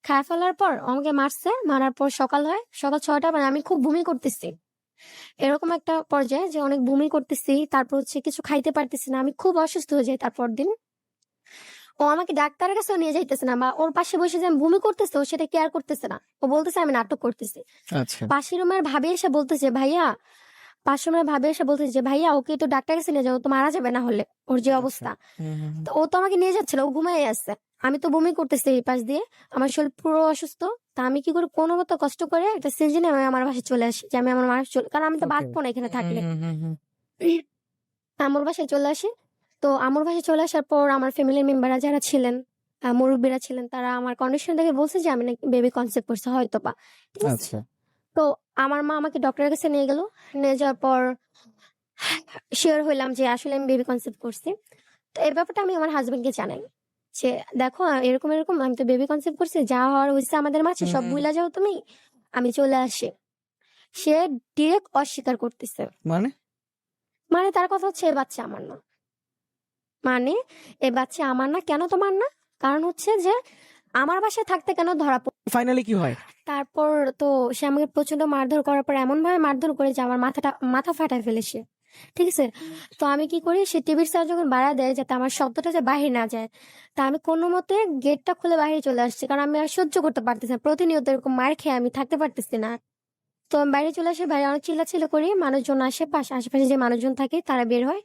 খাই ফেলার পর ও আমাকে মারছে, মারার পর সকাল হয়, সকাল 6টা, মানে আমি খুব বমি করতেছি, এরকম একটা পর্যায়ে যে অনেক বমি করতেছি, তারপর হচ্ছে কিছু খাইতে পারতেছি না, আমি খুব অসুস্থ হয়ে যাই। তারপর দিন ও আমাকে ডাক্তারের কাছেও নিয়ে যাইতেছে না, বা ওর পাশে বসে যে আমি বমি করতেছে ও সেটা কেয়ার করতেছে না, ও বলতেছে আমি নাটক করতেছি। আচ্ছা। পাশের রুমের ভাবি এসে বলতেছে ভাইয়া, পাশের রুমের ভাবি এসে বলতেছে যে ভাইয়া ওকে তো ডাক্তার কাছে নিয়ে যাও, ও তো মারা যাবে না হলে, ওর যে আচ্ছা। অবস্থা। হুম হুম হুম। তো ও তো আমাকে নিয়ে যাচ্ছে না, ও ঘুমাই আসছে, আমি তো বমি করতেছি এই পাশ দিয়ে, আমার শরীর পুরো অসুস্থ। তা আমি কি করে কোনো মতো কষ্ট করে একটা সিজনে আমি আমার বাসায় চলে আসি, যে আমি আমার মার চলে, কারণ আমি তো ওকে। বাঁচবো না এখানে হুম থাকলে। হুম হুম হুম। আমার বাসায় চলে আসি। তো আমার বাসায় চলে আসার পর আমার ফ্যামিলির মেম্বাররা যারা ছিলেন, মুরব্বীরা ছিলেন, তারা আমার কন্ডিশন দেখে বলছে যে আমি নাকি বেবি কনসেপ্ট করছে হয়তো বা, ঠিক আছে। আচ্ছা। তো আমার মা আমাকে ডক্টরের কাছে নিয়ে গেল। নিয়ে যাওয়ার পর শিওর হইলাম যে আসলে আমি বেবি কনসেপ্ট করছি। তো এই ব্যাপারটা আমি আমার হাজবেন্ডকে জানাই যে দেখো এরকম এরকম আমি তো বেবি কনসেপ্ট করছি, যা হওয়ার হয়েছে আমাদের মাঝে হুম সব হুম হুম। ভুলা যাও তুমি, আমি চলে আসি। সে ডিরেক্ট অস্বীকার করতেছে। মানে? মানে তার কথা হচ্ছে এ বাচ্চা আমার না, মানে এ বাচ্চা আমার না, কেন তোমার না, কারণ হচ্ছে যে আমার বাসায় থাকতে কেন ধরা ফাইনালি কি হয়? তারপর তো সে আমাকে প্রচন্ড মারধর করার পর এমন ভাবে মারধর করে যে আমার মাথা ফাটায় ফেলে সে, ঠিক আছে। তো আমি কি করি, সে টিভির সাউন্ড যখন বাড়া দেয় যাতে আমার শব্দটা যে বাহির না যায়, তা আমি কোনো মতে গেটটা খুলে বাইরে চলে আসছি, কারণ আমি আর সহ্য করতে পারতেছি না, প্রতিনিয়ত এরকম মার খেয়ে আমি থাকতে পারতেছি না। তো আমি বাইরে চলে আসি, বাইরে অনেক চিল্লাচিল্লি করি, মানুষজন আশেপাশে যে মানুষজন থাকে তারা বের হয়।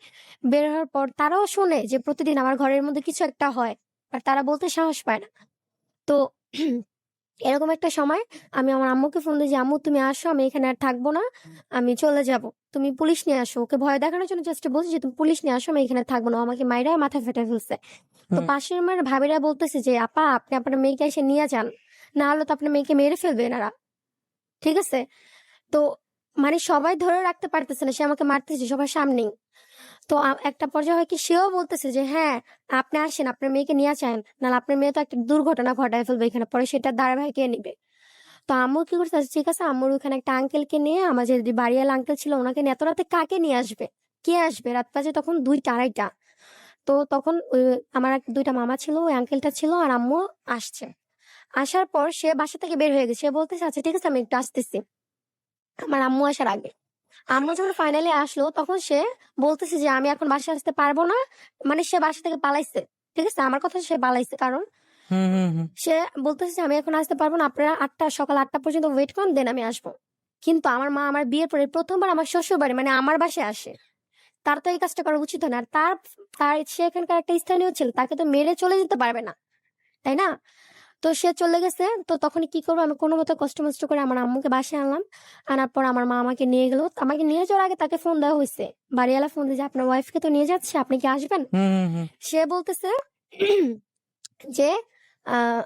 বের হওয়ার পর তারাও শোনে যে প্রতিদিন আমার ঘরের মধ্যে কিছু একটা হয়, আর তারা বলতে সাহস পায় না। তো এরকম একটা সময় আমি আমার আম্মুকে ফোন দিই যে আম্মু তুমি আসো, আমি এখানে আর থাকবো না, আমি চলে যাব, তুমি পুলিশ নিয়ে আসো। ওকে ভয় দেখানোর জন্য জাস্ট বলছি যে তুমি পুলিশ নিয়ে আসো, আমি এখানে থাকবো না, ও আমাকে মাইরা মাথা ফেটে ফেলছে। তো হুম। পাশের আমার ভাবিরা বলতেছে যে আপা আপনি আপনার মেয়েকে এসে নিয়ে যান, না হলে তো আপনার মেয়েকে মেরে ফেলবে এনারা, ঠিক আছে। তো মানে সবাই ধরে রাখতে পারতেছে না, সে আমাকে মারতেছে সবার সামনেই। তো একটা পর্যায়ে হয় কি সেও বলতেছে যে হ্যাঁ আপনি আসেন, আপনার মেয়েকে নিয়ে আসেন, নাহলে আপনার মেয়ে তো একটা দুর্ঘটনা ঘটায় ফেলবে এখানে, পরে সেটা দায়ভার কে নিবে। তো আম্মু কি করছে, আচ্ছা ঠিক আছে আম্মুর ওখানে একটা আঙ্কেলকে নিয়ে, আমার যে বাড়িওয়ালা আঙ্কেল ছিল ওনাকে নিয়ে, এত রাতে কাকে নিয়ে আসবে, কে আসবে, রাত বাজে তখন 2টা 2:30। তো তখন আমার দুইটা মামা ছিল, ওই আঙ্কেলটা ছিল, আর আম্মু আসছে। আসার পর সে বাসা থেকে বের হয়ে গেছে, সে বলতেছে আচ্ছা ঠিক আছে আমি একটু আসতেছি, আমার আম্মু আসার আগে। আম্মু যখন ফাইনালি আসলো তখন সে বলতেছে যে আমি এখন বাসায় আসতে পারবো না, মানে সে বাসা থেকে পালাইছে। ঠিক আছে, আমার কথা সে পালাইছে, কারণ হুম হুম হুম সে বলতেছে যে আমি এখন আসতে পারবো না, আপনারা সকাল 8টা পর্যন্ত ওয়েট করুন, দেন আমি আসবো। কিন্তু আমার মা আমার বিয়ের পরে প্রথমবার আমার শ্বশুর বাড়ি মানে আমার বাসায় আসে, তার তো এই কাজটা করা উচিত হয় না। আর তার তার সে এখানকার একটা স্থানীয় ছিল, তাকে তো মেরে চলে যেতে পারবে না, তাই না? তো সে চলে গেছে, তো তখন কি করবো, আমি কোনো মতো কষ্ট মষ্ট করে আমার আম্মুকে বাসায় আনলাম। আনার পর আমার মা আমাকে নিয়ে গেলো, আমাকে নিয়ে যাওয়ার আগে তাকে ফোন দেওয়া হয়েছে, বাড়িওয়ালা ফোন দিয়ে, আপনার ওয়াইফকে তো নিয়ে যাচ্ছে, আপনি কি আসবেন? হুম হুম হুম। সে বলতেছে যে আহ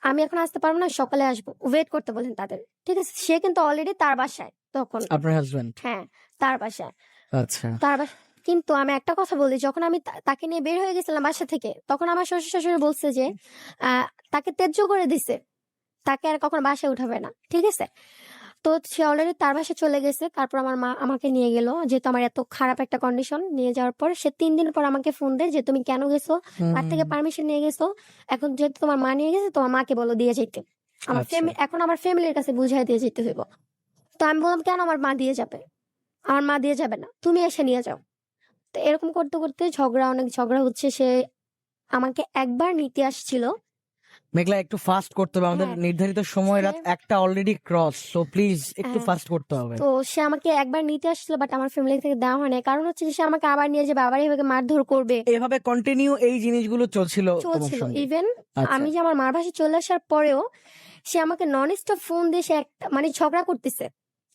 আমি এখন আসতে পারবো না, সকালে আসবো, ওয়েট করতে বলেন তাদের। ঠিক আছে, সে কিন্তু অলরেডি তার বাসায় তখন। আপনার হাজবেন্ড? হ্যাঁ, তার বাসায়, আচ্ছা। তার বাসায়। কিন্তু আমি একটা কথা বলি, যখন আমি তাকে নিয়ে বের হয়ে গেছিলাম বাসা থেকে, তখন আমার শ্বশুর শাশুড়ি বলছে যে আহ তাকে ত্যায্য করে দিছে, তাকে আর কখনো বাসায় উঠাবে না। ঠিক আছে, তো সে অলরেডি তার বাসায় চলে গেছে। তারপর আমার মা আমাকে নিয়ে গেল, যেহেতু আমার এত খারাপ একটা কন্ডিশন, নিয়ে যাওয়ার পর সে 3 দিন পর আমাকে ফোন দেয় যে তুমি কেন গেছো, হুম কার হুম থেকে হুম। পারমিশন নিয়ে গেছো, এখন যেহেতু তোমার মা নিয়ে গেছে তোমার মাকে বলো দিয়ে যেতে। আচ্ছা। এখন আমার ফ্যামিলির কাছে বুঝাই দিয়ে যেতে হইব। তো আমি বললাম কেন আমার মা দিয়ে যাবে, আমার মা দিয়ে যাবে না, তুমি এসে নিয়ে যাও। তো এরকম করতে করতে অনেক ঝগড়া হচ্ছে। সে আমাকে একবার নিতে আসছিল। মেঘলা, একটু ফাস্ট করতে হবে, আমাদের হ্যাঁ, নির্ধারিত সময় সে রাত 1টা অলরেডি ক্রস, সো প্লিজ একটু হ্যাঁ, ফাস্ট করতে হবে। তো সে আমাকে একবার নিতে আসছিল, বাট আমার ফ্যামিলি থেকে দেওয়া হয় না, কারণ হচ্ছে যে সে আমাকে আবার নিয়ে যাবে, আবার এভাবে মারধর করবে। এভাবে কন্টিনিউ এই জিনিসগুলো চলছিল তোমার চলছিল সঙ্গে? ইভেন আচ্ছা। আমি যে আমার মার বাসায় চলে আসার পরেও সে আমাকে নন স্টপ ফোন দিয়ে সে একটা মানে ঝগড়া করতেছে।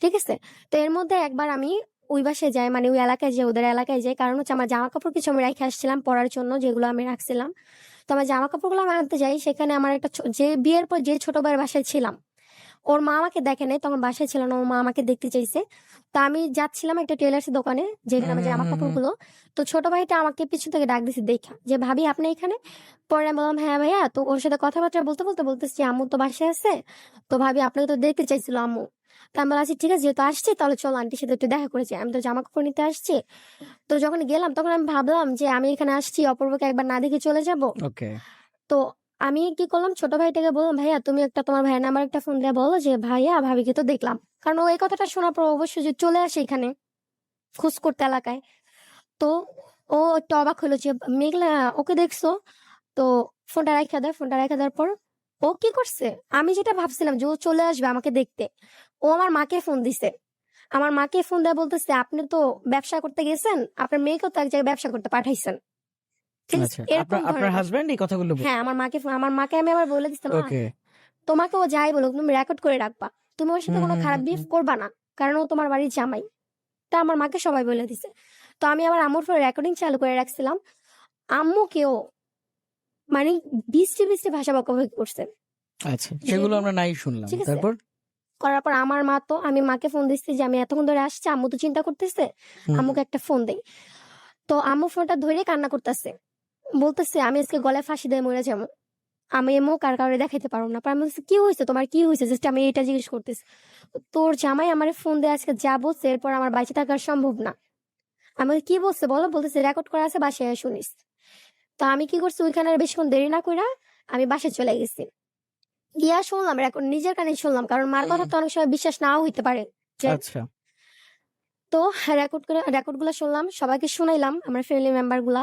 ঠিক আছে, তো এর মধ্যে একবার আমি ওই বাসায় যাই, মানে ওই এলাকায় যাই, ওদের এলাকায় যাই, কারণ হচ্ছে আমার জামা কাপড় কিছু আমি রেখে আসছিলাম পরার জন্য, যেগুলো আমি রাখছিলাম। তো আমার জামা কাপড়গুলো আমি আনতে যাই, সেখানে আমার একটা যে বিয়ের পর যে ছোট ভাইয়ের বাসায় ছিলাম, ওর মা আমাকে দেখে নাই, তখন বাসায় ছিল না, ওর মা আমাকে দেখতে চাইছে। তো আমি যাচ্ছিলাম একটা টেলার্স দোকানে, যেখানে হুম আমার হুম জামা হুম হুম। কাপড়গুলো। তো ছোট ভাইটা আমাকে পিছন থেকে ডাক দিছে দেখা, যে ভাবি আপনি এখানে? পরে আমি বললাম হ্যাঁ ভাইয়া। তো ওর সাথে কথাবার্তা বলতে বলতে বলতেছি আম্মু তো বাসায় আছে, তো ভাবি আপনাকে তো দেখতে চাইছিল আম্মু। তো আমি বললাম আচ্ছা ঠিক আছে, যেহেতু আসছি তাহলে চলো আন্টির সাথে একটু দেখা করেছি, আমি তো জামা কাপড় নিতে আসছি। তো যখন গেলাম তখন আমি ভাবলাম যে আমি এখানে আসছি অপূর্বকে একবার না দেখে চলে যাব। ওকে। তো আমি কি করলাম, ছোট ভাইটাকে বললাম ভাইয়া তুমি একটা তোমার ভাইয়ের নাম্বার একটা ফোন দিয়ে বলো যে ভাইয়া ভাবিকে তো দেখলাম, কারণ ও এই কথাটা শোনার পর অবশ্যই যে চলে আসে এখানে খোঁজ করতে এলাকায়। তো ও একটু অবাক হলো যে মেঘলা ওকে দেখছো। তো ফোনটা রেখে দেওয়ার পর ও কি করছে, আমি যেটা ভাবছিলাম যে ও চলে আসবে আমাকে দেখতে, ও আমার মাকে ফোন দিছে। আমার মাকে ফোন দেয়া বলতেছে আপনি তো ব্যবসা করতে গেছেন, আপনার মেয়েকেও তো এক জায়গায় ব্যবসা করতে পাঠাইছেন। ঠিক আছে, আচ্ছা, এরকম আপনার আপনার ধরনের কথা। হাজবেন্ড এই কথাগুলো হ্যাঁ, আমার মাকে আমি আবার বলে দিচ্ছি মা, ওকে। তোমাকে ও যাই বলুক তুমি রেকর্ড করে রাখবা, তুমি ওর সাথে হুম কোনো হুম খারাপ হুম বিহেভ হুম। করবা না, কারণ ও তোমার বাড়ির জামাই। তা আমার মাকে সবাই বলে দিছে। তো আমি আবার আম্মুর ফোনে রেকর্ডিং চালু করে রাখছিলাম। আম্মুকেও মানে বিশ্রী বিশ্রী ভাষা বকাবকি করছে, আচ্ছা, সেগুলো যেগুলো আমরা নাই শুনলাম, ঠিক আছে। তারপর? করার পর আমার মা তো, আমি মাকে ফোন দিচ্ছি যে আমি এতক্ষণ ধরে আসছি, আম্মু তো চিন্তা করতেছে, হুম। আম্মুকে একটা ফোন দেই। তো আম্মু ফোনটা ধরে কান্না করতেছে, বলতেছে আমি আজকে গলায় ফাঁসি দিয়ে মরে যাবো, আমি এমও কাউরে দেখাইতে পারবো না। পর আমি বলছি কি হয়েছে তোমার, কি হয়েছে, জাস্ট আমি এটা জিজ্ঞেস করতেছি। তোর জামাই আমার ফোন দিয়ে আজকে যা বলছে এরপর আমার বাইচে থাকা সম্ভব না। আমি বলি, কি বলছে বলো, বলতেছে রেকর্ড করা আছে বাসায় আয় শুনিস। তো আমি কি করছি, ওইখানে আর বেশিক্ষণ দেরি না কইরা আমি বাসায় চলে গেছি। গিয়া শুনলাম রেকর্ড, নিজের কানে শুনলাম, কারণ মার কথা হুম। তো অনেক সময় বিশ্বাস নাও হইতে পারে যে। আচ্ছা। তো রেকর্ড গুলা শুনলাম, সবাইকে শুনাইলাম, আমার ফ্যামিলি মেম্বার গুলা।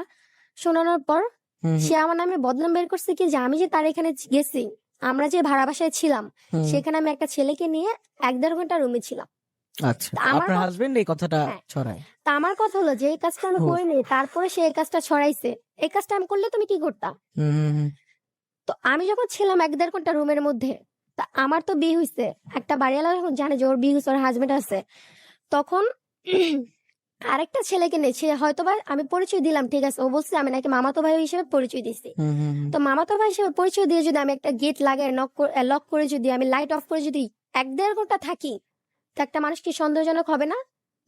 শোনানোর পর হুম হুম সে আমার নামে বদনাম বের করছে কি, যে আমি যে তার এখানে গেছি, আমরা যে ভাড়া বাসায় ছিলাম, হুম। সেখানে আমি একটা ছেলেকে নিয়ে 1-1.5 ঘন্টা রুমে ছিলাম। আচ্ছা, তা আমার আপনার কথা, হাজবেন্ড এই কথাটা হ্যাঁ, ছড়ায়? তা আমার কথা হলো যে এই কাজটা আমি ও। করিনি, তারপরে সে এই কাজটা ছড়াইছে। এই কাজটা আমি করলে তুমি কি করতা? হুম হুম হুম। তো আমি যখন ছিলাম 1-1.5 ঘন্টা রুমের মধ্যে, তা আমার তো বিয়ে হইছে, একটা বাড়িওয়ালা যখন জানে যে ওর বিয়ে হইছে, ওর হাজবেন্ড আছে, তখন আরেকটা ছেলেকে নিয়ে, সে হয়তোবা আমি পরিচয় দিলাম, ঠিক আছে, ও বলছে আমি নাকি মামাতো ভাই হিসেবে পরিচয় দিছি। হুম হুম হুম। তো মামাতো ভাই হিসেবে পরিচয় দিয়ে যদি আমি একটা গেট লাগাই লক করে যদি আমি লাইট অফ করে যদি 1-1.5 ঘন্টা থাকি, তো একটা মানুষ কি সন্দেহজনক হবে না,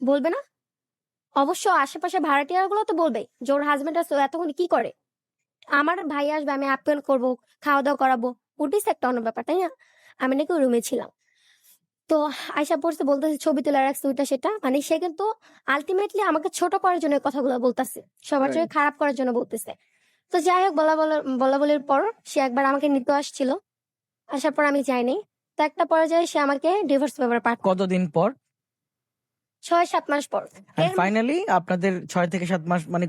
বলবে না? অবশ্য আশেপাশে ভাড়াটিয়া গুলো তো বলবে যে ওর হাজবেন্ড আছে, ও এতক্ষণ কি করে। আমার ভাই আসবে, আমি আপ্যায়ন করবো, খাওয়া দাওয়া করাবো, ওটিস একটা অন্য ব্যাপার, তাই না? আমি নাকি রুমে ছিলাম। তো আয়সা পড়ছে, বলতেছে ছবি তুলে রাখছে ওইটা সেটা, মানে সে কিন্তু আলটিমেটলি আমাকে ছোট করার জন্য এই কথাগুলো বলতেছে, সবার রাইট। চোখে খারাপ করার জন্য বলতেছে। তো যাই হোক, বলা বলির পর সে একবার আমাকে নিতে আসছিল, আসার পর আমি যাইনি। তো একটা পর্যায়ে সে আমাকে ডিভোর্স পেপার পাঠায় কতদিন পর? 6-7 মাস পর। এর ফাইনালি আপনাদের 6 থেকে 7 মাস মানে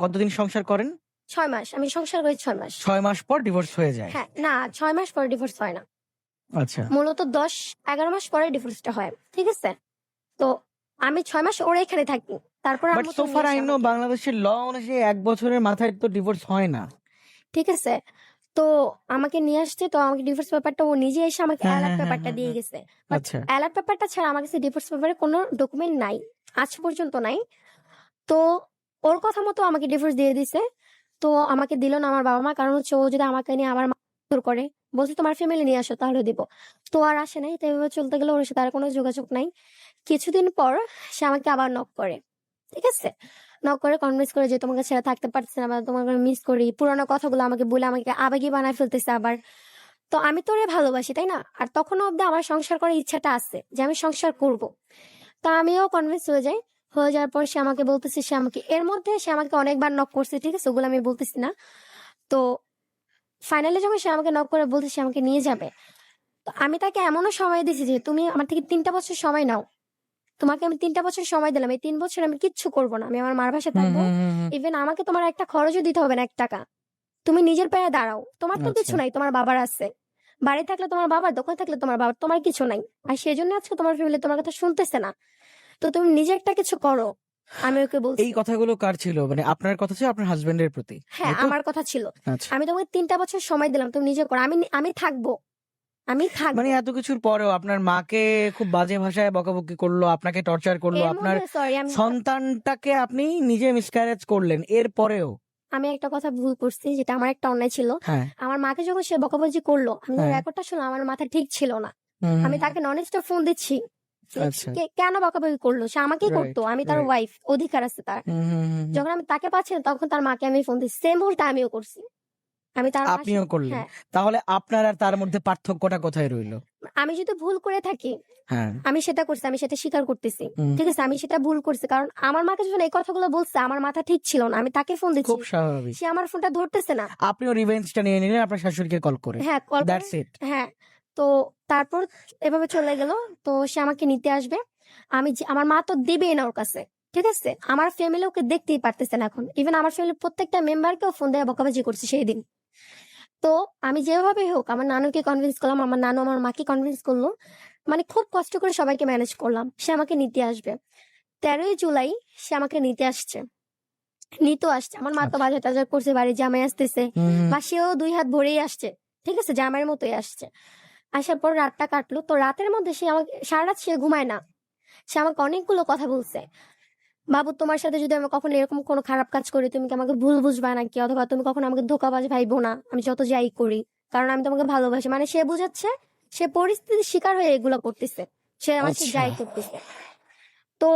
কতদিন সংসার করেন? 6 মাস আমি সংসার করি, 6 মাস। 6 মাস পর ডিভোর্স হয়ে যায়। হ্যাঁ, না 6 মাস পরে ডিভোর্স হয় না, আচ্ছা। মূলত 10-11 মাস পরে ডিভোর্সটা হয়, ঠিক আছে? তো আমি 6 মাস ওর এখানে থাকি, তারপর বাট আম্মু তো সো ফার নিয়ে আই আসে নো আমাকে, বাংলাদেশের ল অনুযায়ী 1 বছরের মাথায় তো ডিভোর্স হয় না। ঠিক আছে? তো আমাকে নিয়ে আসছে, তো আমাকে ডিভোর্স পেপারটা ও নিজে এসে আমাকে হ্যাঁ অ্যালার্ট হ্যাঁ হ্যাঁ পেপারটা হ্যাঁ দিয়ে হ্যাঁ। গেছে। বাট আচ্ছা। অ্যালার্ট পেপারটা ছাড়া আমার কাছে ডিভোর্স পেপারে কোনো ডকুমেন্ট নাই, আজ পর্যন্ত নাই। তো ওর কথা মতো আমাকে ডিভোর্স দিয়ে দিছে। তো আমাকে দিল না আমার বাবা মা, কারণ হচ্ছে ও যদি আমাকে নিয়ে আবার মারধর করে, বলছে তোমার ফ্যামিলি নিয়ে আসো তাহলে দিব। তো আর আসে নাই, তো এভাবে চলতে গেলে ওর সাথে আর কোনো যোগাযোগ নাই। কিছুদিন পর সে আমাকে আবার নক করে, ঠিক আছে? নক করে কনভিন্স করে যে তোমাকে ছেড়ে থাকতে পারছি না, বা তোমাকে মিস করি, পুরানো কথাগুলো আমাকে বলে আমাকে আবেগী বানায় ফেলতেছে আবার। তো আমি তোরে ভালোবাসি, তাই না? আর তখনও অব্দি আমার সংসার করার ইচ্ছাটা আছে যে আমি সংসার করব। তা আমিও কনভিন্স হয়ে যাই। হয়ে যাওয়ার পর সে আমাকে বলতেছে, সে আমাকে এর মধ্যে সে আমাকে অনেকবার নক করছে, ঠিক আছে, ওগুলো আমি বলতেছি না। তো ফাইনালি যখন সে আমাকে নক করে বলতে সে আমাকে নিয়ে যাবে, তো আমি তাকে এমনও সময় দিছি যে তুমি আমার থেকে 3টা বছর সময় নাও, তোমাকে আমি 3টা বছর সময় দিলাম, এই 3 বছর আমি কিচ্ছু করবো না, আমি আমার মার বাসায় হুম থাকবো। হুম হুম হুম। ইভেন আমাকে তোমার একটা খরচও দিতে হবে না, 1 টাকা। তুমি নিজের পায়ে দাঁড়াও, তোমার তো আচ্ছা। কিছু নাই, তোমার বাবার আছে। বাড়ি থাকলে তোমার বাবার, দোকান থাকলে তোমার বাবার, তোমার কিছু নাই। আর সেই জন্য আজকে তোমার ফ্যামিলি তোমার কথা শুনতেছে না। তো তুমি নিজে একটা কিছু করো, আমি ওকে বলছি। এই কথাগুলো কার ছিল? মানে আপনার কথা ছিল আপনার হাজবেন্ডের প্রতি, হ্যাঁ, তাই তো? আমার কথা ছিল। আচ্ছা। আমি তোমাকে 3টা বছর সময় দিলাম, তুমি নিজে করো, আমি থাকবো, আমি মানে থাকবো। এত কিছুর পরেও আপনার মাকে খুব বাজে ভাষায় বকাবকি করলো, আপনাকে টর্চার করলো, এর আপনার মধ্যে সরি, আমি সন্তানটাকে আপনি নিজে মিসক্যারেজ করলেন, এর পরেও? আমি একটা কথা ভুল করছি, যেটা আমার একটা অন্যায় ছিল। হ্যাঁ আমার মাকে যখন সে বকাবকি করলো, আমি হ্যাঁ। রেকর্ডটা শুনলাম, আমার মাথা ঠিক ছিল না। হুম হুম আমি হুম। তাকে নন স্টপ ফোন দিচ্ছি যে আচ্ছা। কেন বকাবকি করলো, সে আমাকেই রাইট করতো, আমি তার রাইট। ওয়াইফ, অধিকার আছে তার। হুম হুম হুম হুম। যখন আমি তাকে পাচ্ছি না, তখন তার মাকে আমি ফোন দিচ্ছি, সেম ভুলটা আমিও করছি। আমি তার মাসে, আপনিও করলেন? হ্যাঁ, তাহলে আপনার আর তার মধ্যে পার্থক্যটা কোথায় রইলো? আমি যদি ভুল করে থাকি, হ্যাঁ। আমি সেটা করছি, আমি সেটা স্বীকার করতেছি, হুম। ঠিক আছে? আমি সেটা ভুল করছি, কারণ আমার মাকে যখন এই কথাগুলো বলছে আমার মাথা ঠিক ছিল না, আমি তাকে ফোন দিচ্ছি, খুব স্বাভাবিক। সে আমার ফোনটা ধরতেছে না। আপনিও রিভেঞ্জটা নিয়ে নিলেন আপনার শাশুড়িকে কল করে। হ্যাঁ, কল করে, দ্যাটস ইট। হ্যাঁ। তো তারপর এভাবে চলে গেল। তো সে আমাকে নিতে আসবে। আমার মা তো দিবেই না ওর কাছে। ঠিক আছে? আমার ফ্যামিলি ওকে দেখতেই পারতেছে না এখন। ইভেন আমার ফ্যামিলির প্রত্যেকটা মেম্বারকেও ফোন দিয়ে বকাবাজি করছে সেই দিন। তো আমি যেভাবেই হোক আমার নানুকে কনভিন্স করলাম, আমার নানু আমার মাকে কনভিন্স করলো। মানে খুব কষ্ট করে সবাইকে ম্যানেজ করলাম। সে আমাকে নিতে আসবে। 13ই জুলাই সে আমাকে নিতে আসছে। নিতেও আসছে। আমার মা তো আচ্ছা। বাজার-টাজার করছে, বাড়ির জামাই আসতেছে। হুম হুম। বা সেও 2 হাত ভরেই আসছে। ঠিক আছে? জামাইয়ের মতোই আসছে। আসার পর রাতটা কাটলো। তো রাতের মধ্যে সে আমাকে সারারাত সে ঘুমায় না। সে আমাকে অনেকগুলো কথা বলছে। "বাবু, তোমার সাথে যদি আমি কখনো এরকম কোনো খারাপ কাজ করি, তুমি কি আমাকে ভুল বুঝবা নাকি? অথবা তুমি কখনো আমাকে ধোঁকাবাজ ভাইবো না। আমি যত যাই করি। কারণ আমি তোমাকে ভালোবাসি।" মানে সে বুঝাচ্ছে সে পরিস্থিতির শিকার হয়ে এগুলো করতেছে। সে আমার সাথে আচ্ছা। যাই করতেছে। তো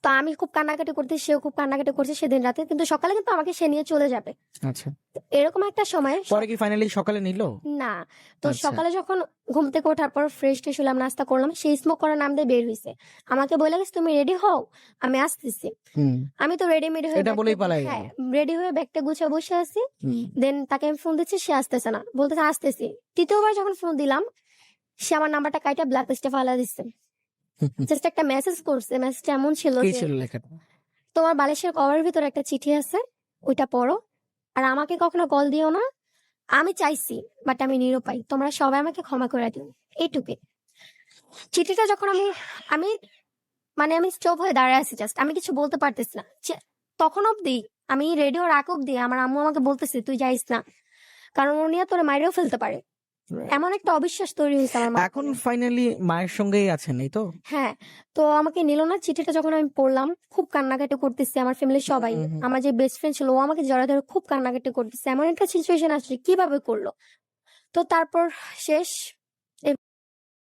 তো আমি খুব কান্নাকাটি করতেছি, সেও খুব কান্নাকাটি করছে সেদিন রাতে। কিন্তু সকালে কিন্তু আমাকে সে নিয়ে চলে যাবে। আচ্ছা। তো এরকম একটা সময় পরে কি ফাইনালি সকালে নিল? না। তো আচ্ছা। সকালে যখন ঘুম থেকে ওঠার পর ফ্রেশ-ট্রেশ হলাম, নাস্তা করলাম। সে স্মোক করার নাম দিয়ে বের হইছে। আমাকে বইলা গেছে, "তুমি রেডি হও, আমি আসতেছি।" হুম। আমি তো রেডি-মেডি হয়ে এটা বলেই পালাই গেল। হ্যাঁ, রেডি হয়ে ব্যাগটা গুছিয়ে বসে আছি। হুম। দেন তাকে আমি ফোন দিচ্ছি, সে আসতেছে না। বলতেছে, "আসতেছি।" ৩য় বার যখন ফোন দিলাম, সে আমার নাম্বারটা কাইটা ব্ল্যাক লিস্টে ফালায় দিছে। জাস্ট একটা মেসেজ করছে। মেসেজটা এমন ছিল কি যে, ছিল লেখাটা? "তোমার বালিশের কভারের ভিতরে একটা চিঠি আছে, ওইটা পড়ো। আর আমাকে কখনো কল দিও না। আমি চাইছি, বাট আমি নিরুপায়। তোমরা সবাই আমাকে ক্ষমা করে দিও।" এইটুকুই। চিঠিটা যখন আমি আমি আমি স্টপ হয়ে দাঁড়ায় আছি জাস্ট। আমি কিছু বলতে পারতেছি না। তখন অব্দি আমি রেডিওর আগ অব্দি আমার আম্মু আমাকে বলতেছে, "তুই যাইস না। কারণ ও নিয়ে তোরে মাইরেও ফেলতে পারে।" এমন একটা অবিশ্বাস তৈরি হইছে আমার এখন মাধ্যমে। ফাইনালি মায়ের সঙ্গেই আছেন, এই তো? হ্যাঁ, তো আমাকে নিল না। চিঠিটা যখন আমি পড়লাম, খুব কান্নাকাটি করতেছি। আমার ফ্যামিলির সবাই। হুম, হুম। আমার যে বেস্ট ফ্রেন্ড ছিল ও আমাকে জড়ায় ধরে খুব কান্নাকাটি করতেছে। এমন একটা সিচুয়েশন আসছে কিভাবে করলো? তো তারপর শেষ।